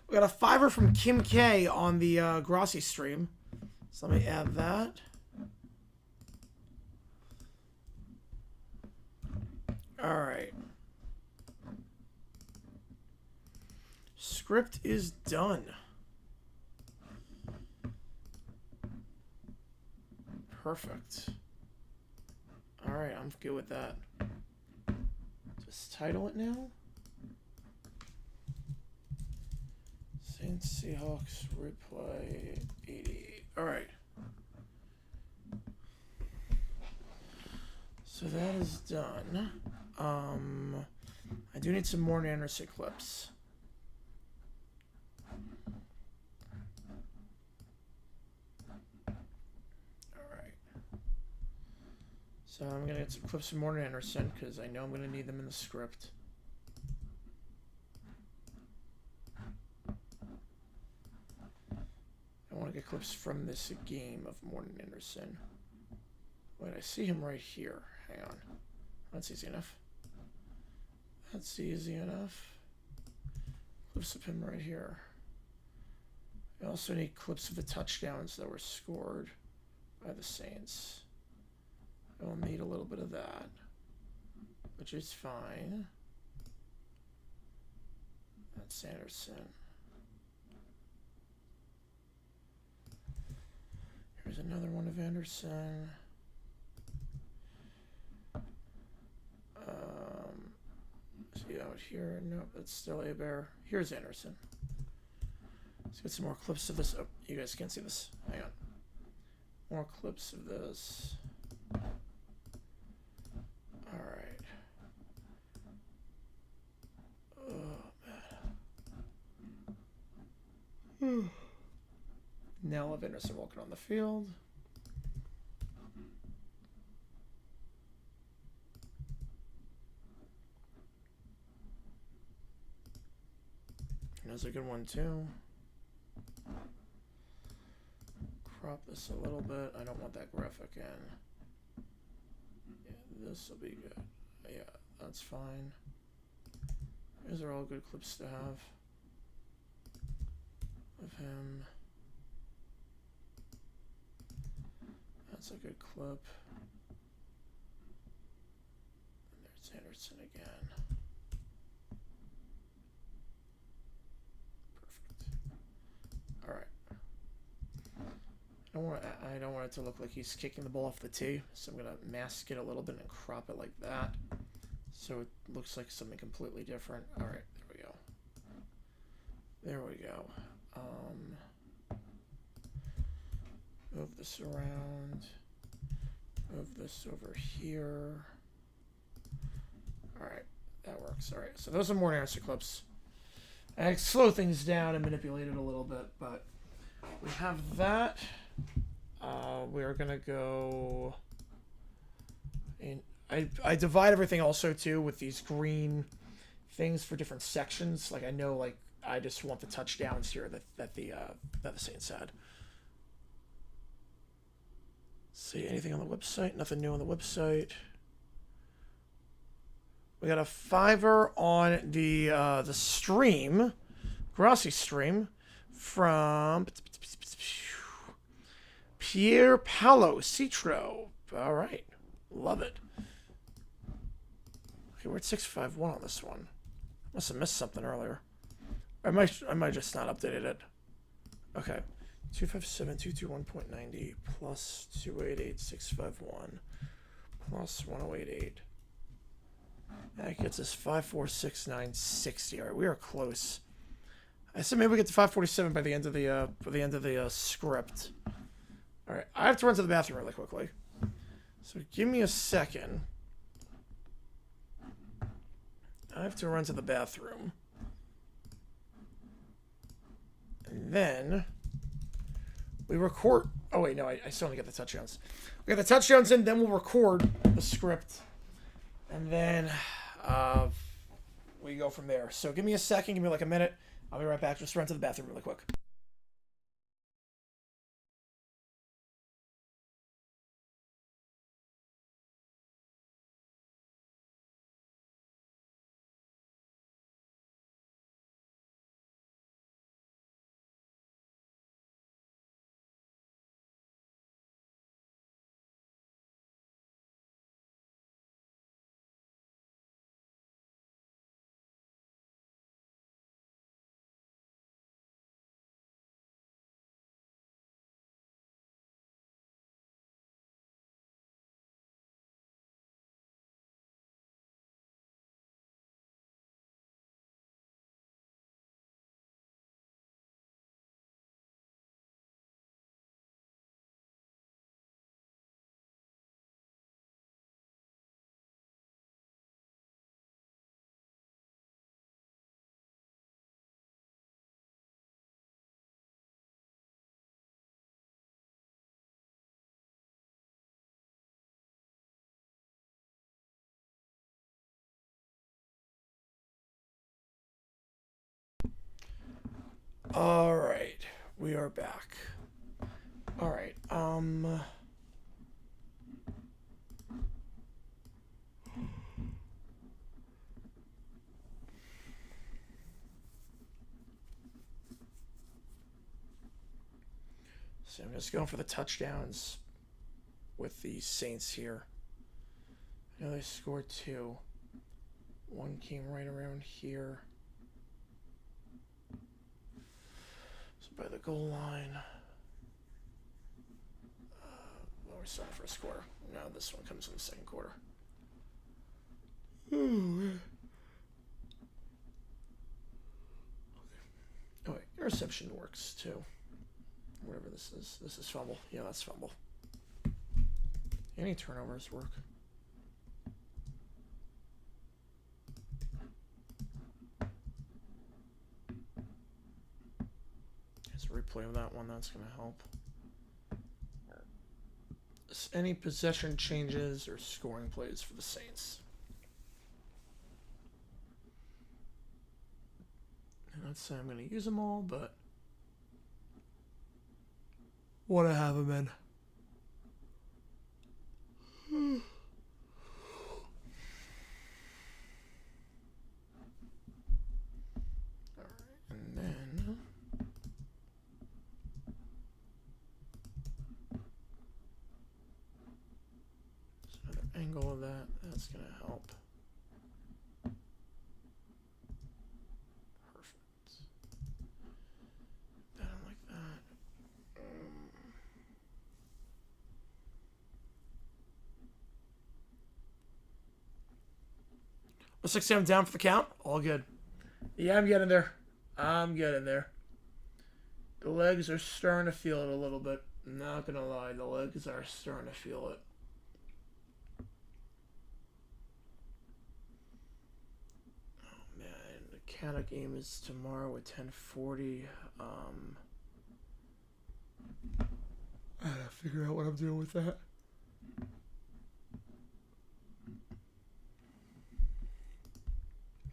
We got a $5 from Kim K on the Grossi stream. So let me add that. All right. Script is done. Perfect. All right, I'm good with that. Just title it now. Saints Seahawks replay 80. All right. So that is done. I do need some more Anderson clips. All right. So I'm gonna get some clips from Morton Anderson because I know I'm gonna need them in the script. I want to get clips from this game of Morton Anderson. Wait, I see him right here. Hang on. That's easy enough. That's easy enough. Clips of him right here. I also need clips of the touchdowns that were scored by the Saints. I will need a little bit of that, which is fine. That's Anderson. Here's another one of Anderson. See out here. Nope, that's still a bear. Here's Anderson. Let's get some more clips of this. Oh, you guys can't see this. Hang on. More clips of this. All right. Oh, man. Now of Anderson walking on the field. That's a good one too. Crop this a little bit. I don't want that graphic in. Yeah, this will be good. Yeah, that's fine. These are all good clips to have of him. That's a good clip. And there's Anderson again. Perfect. All right. I don't want it to look like he's kicking the ball off the tee, so I'm gonna mask it a little bit and crop it like that, so it looks like something completely different. All right, there we go. There we go. Move this around. Move this over here. All right, that works. All right, so those are morning answer clips. I slow things down and manipulate it a little bit, but we have that. We are gonna go. I divide everything also too with these green things for different sections. Like I know, like I just want the touchdowns here that the Saints had. See anything on the website? Nothing new on the website. We got a $5 on the stream, Grossi stream, from Pier Paolo Citro. All right, love it. Okay, we're at 651 on this one. Must have missed something earlier. I might just not updated it. Okay, 257,221.90 plus 288,651 plus 1088. That gets us 546,960. All right, we are close. I said maybe we get to 547 by the end of the script. All right, I have to run to the bathroom really quickly, so give me a second. I have to run to the bathroom, and then we record. Oh wait, no, I still only get the touchdowns. We got the touchdowns in, then we'll record the script, and then we go from there. So give me a second, give me like a minute. I'll be right back. Just run to the bathroom really quick. All right, we are back. All right, so I'm just going for the touchdowns with the Saints here. I know they scored 2. One came right around here. So by the goal line. Well, we're starting for a score. Now this one comes in the second quarter. Oh wait, interception works too. Whatever this is. This is fumble. Yeah, that's fumble. Any turnovers work. There's a replay of that one. That's going to help. Any possession changes or scoring plays for the Saints? I'm not saying I'm going to use them all, but want to have them in. All right, and then there's another angle of that. That's going to help. Perfect. That like that. Looks like I'm down for the count. All good. Yeah, I'm getting there. I'm getting there. The legs are starting to feel it a little bit. Not gonna lie, the legs are starting to feel it. Oh man, the Canada game is tomorrow at 10:40. I gotta figure out what I'm doing with that.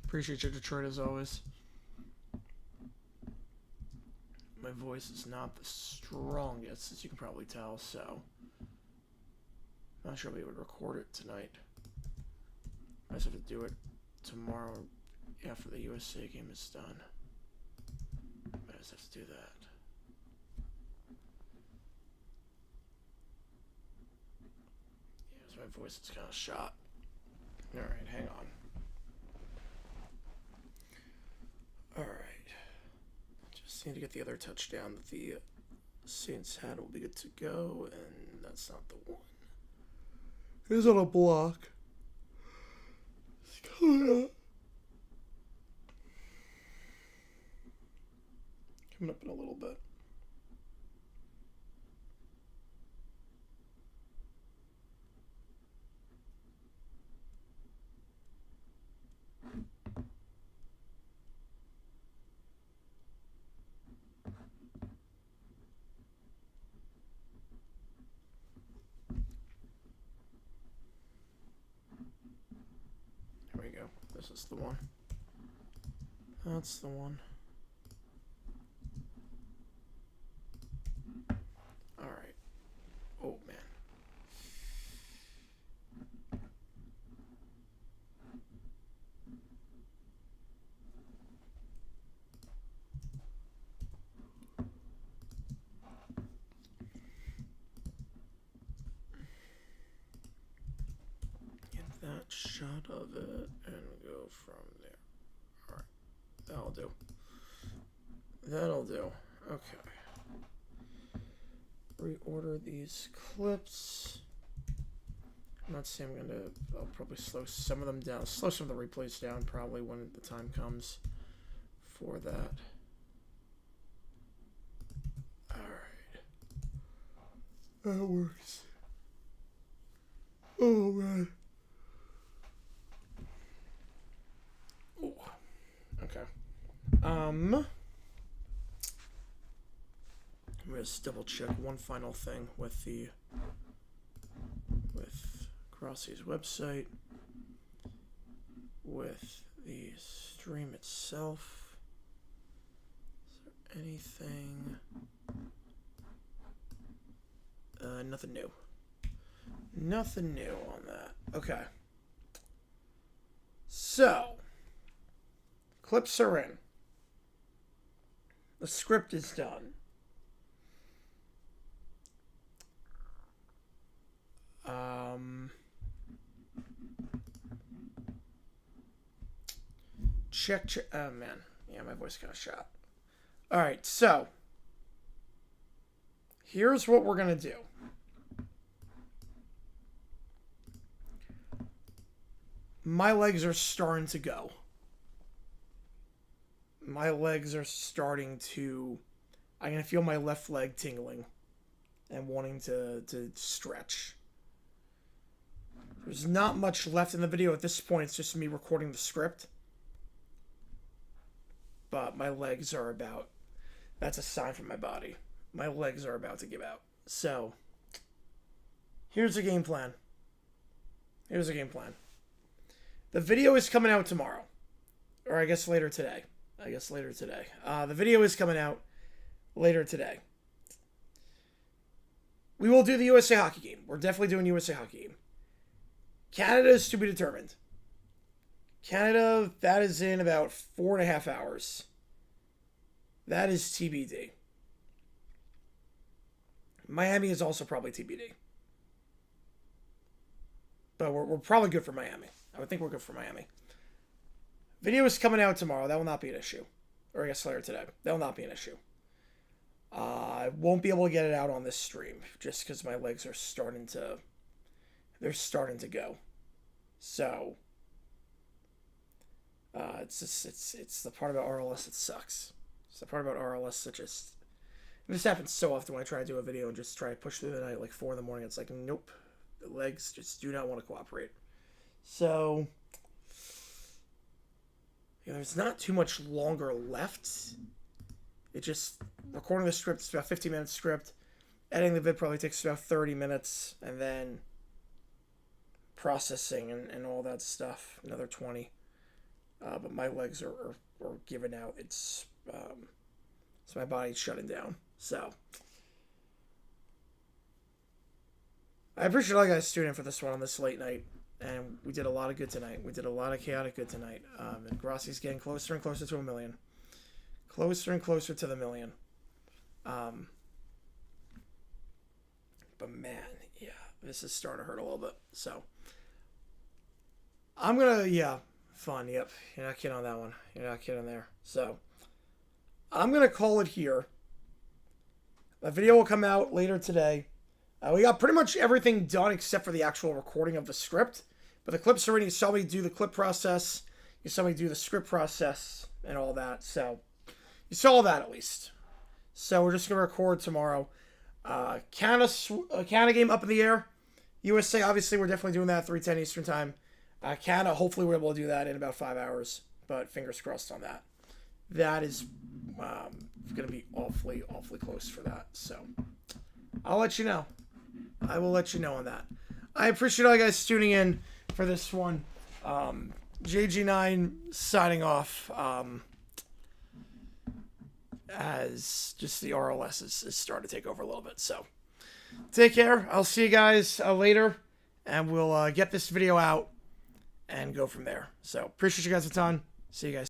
Appreciate you, Detroit, as always. My voice is not the strongest, as you can probably tell, so I'm not sure I'll be able to record it tonight. I just have to do it tomorrow after the USA game is done. I just have to do that. Yeah, so my voice is kind of shot. Alright, hang on. Alright. Just need to get the other touchdown that the Saints had. Will be good to go, and that's not the one. It is on a block. It's coming up. Coming up in a little bit. There we go. This is the one. That's the one. Alright. Oh, man. Get that shot of it and go from there. Alright. That'll do. That'll do. Okay. Reorder these clips. I'm not saying I'll probably slow some of them down. Slow some of the replays down probably when the time comes for that. Alright. That works. Oh man. Oh. Okay. I'm gonna just double check one final thing with Grossi's website, with the stream itself. Is there anything? Nothing new. Nothing new on that. Okay. So, clips are in. The script is done. Check. Oh man, yeah, my voice got shot. All right, so here's what we're gonna do. My legs are starting to go. My legs are starting to. I'm gonna feel my left leg tingling and wanting to stretch. There's not much left in the video at this point. It's just me recording the script. But my legs are about... That's a sign from my body. My legs are about to give out. So, here's the game plan. Here's the game plan. The video is coming out tomorrow. Or I guess later today. The video is coming out later today. We will do the USA hockey game. We're definitely doing USA hockey game. Canada is to be determined. Canada, that is in about 4.5 hours. That is TBD. Miami is also probably TBD. But we're probably good for Miami. I would think we're good for Miami. Video is coming out tomorrow. That will not be an issue. Or I guess later today. That will not be an issue. I won't be able to get it out on this stream. Just because my legs are starting to... They're starting to go. So... It's the part about RLS that sucks. It's the part about RLS that just... This happens so often when I try to do a video and just try to push through the night, like 4 in the morning. It's like, nope. The legs just do not want to cooperate. So, there's not too much longer left. It just, recording the script is about 15-minute script. Editing the vid probably takes about 30 minutes. And then processing and all that stuff, another 20. But my legs are giving out. It's so my body's shutting down. So I appreciate all you guys tuning in for this one on this late night. And we did a lot of good tonight. We did a lot of chaotic good tonight. And Grossi's getting closer and closer to 1 million. Closer and closer to the million. But man, yeah, this is starting to hurt a little bit. So I'm going to, yeah, fun. Yep. You're not kidding on that one. You're not kidding there. So I'm going to call it here. The video will come out later today. We got pretty much everything done except for the actual recording of the script. But the clips already, you saw me do the clip process. You saw me do the script process and all that. So you saw all that at least. So we're just going to record tomorrow. Canada game up in the air. USA, obviously, we're definitely doing that at 3:10 Eastern Time. Canada, hopefully we're able to do that in about 5 hours. But fingers crossed on that. That is going to be awfully, awfully close for that. So I'll let you know. I will let you know on that. I appreciate all you guys tuning in for this one. JG9 signing off as just the RLS is starting to take over a little bit. So take care. I'll see you guys later, and we'll get this video out and go from there. So appreciate you guys a ton. See you guys.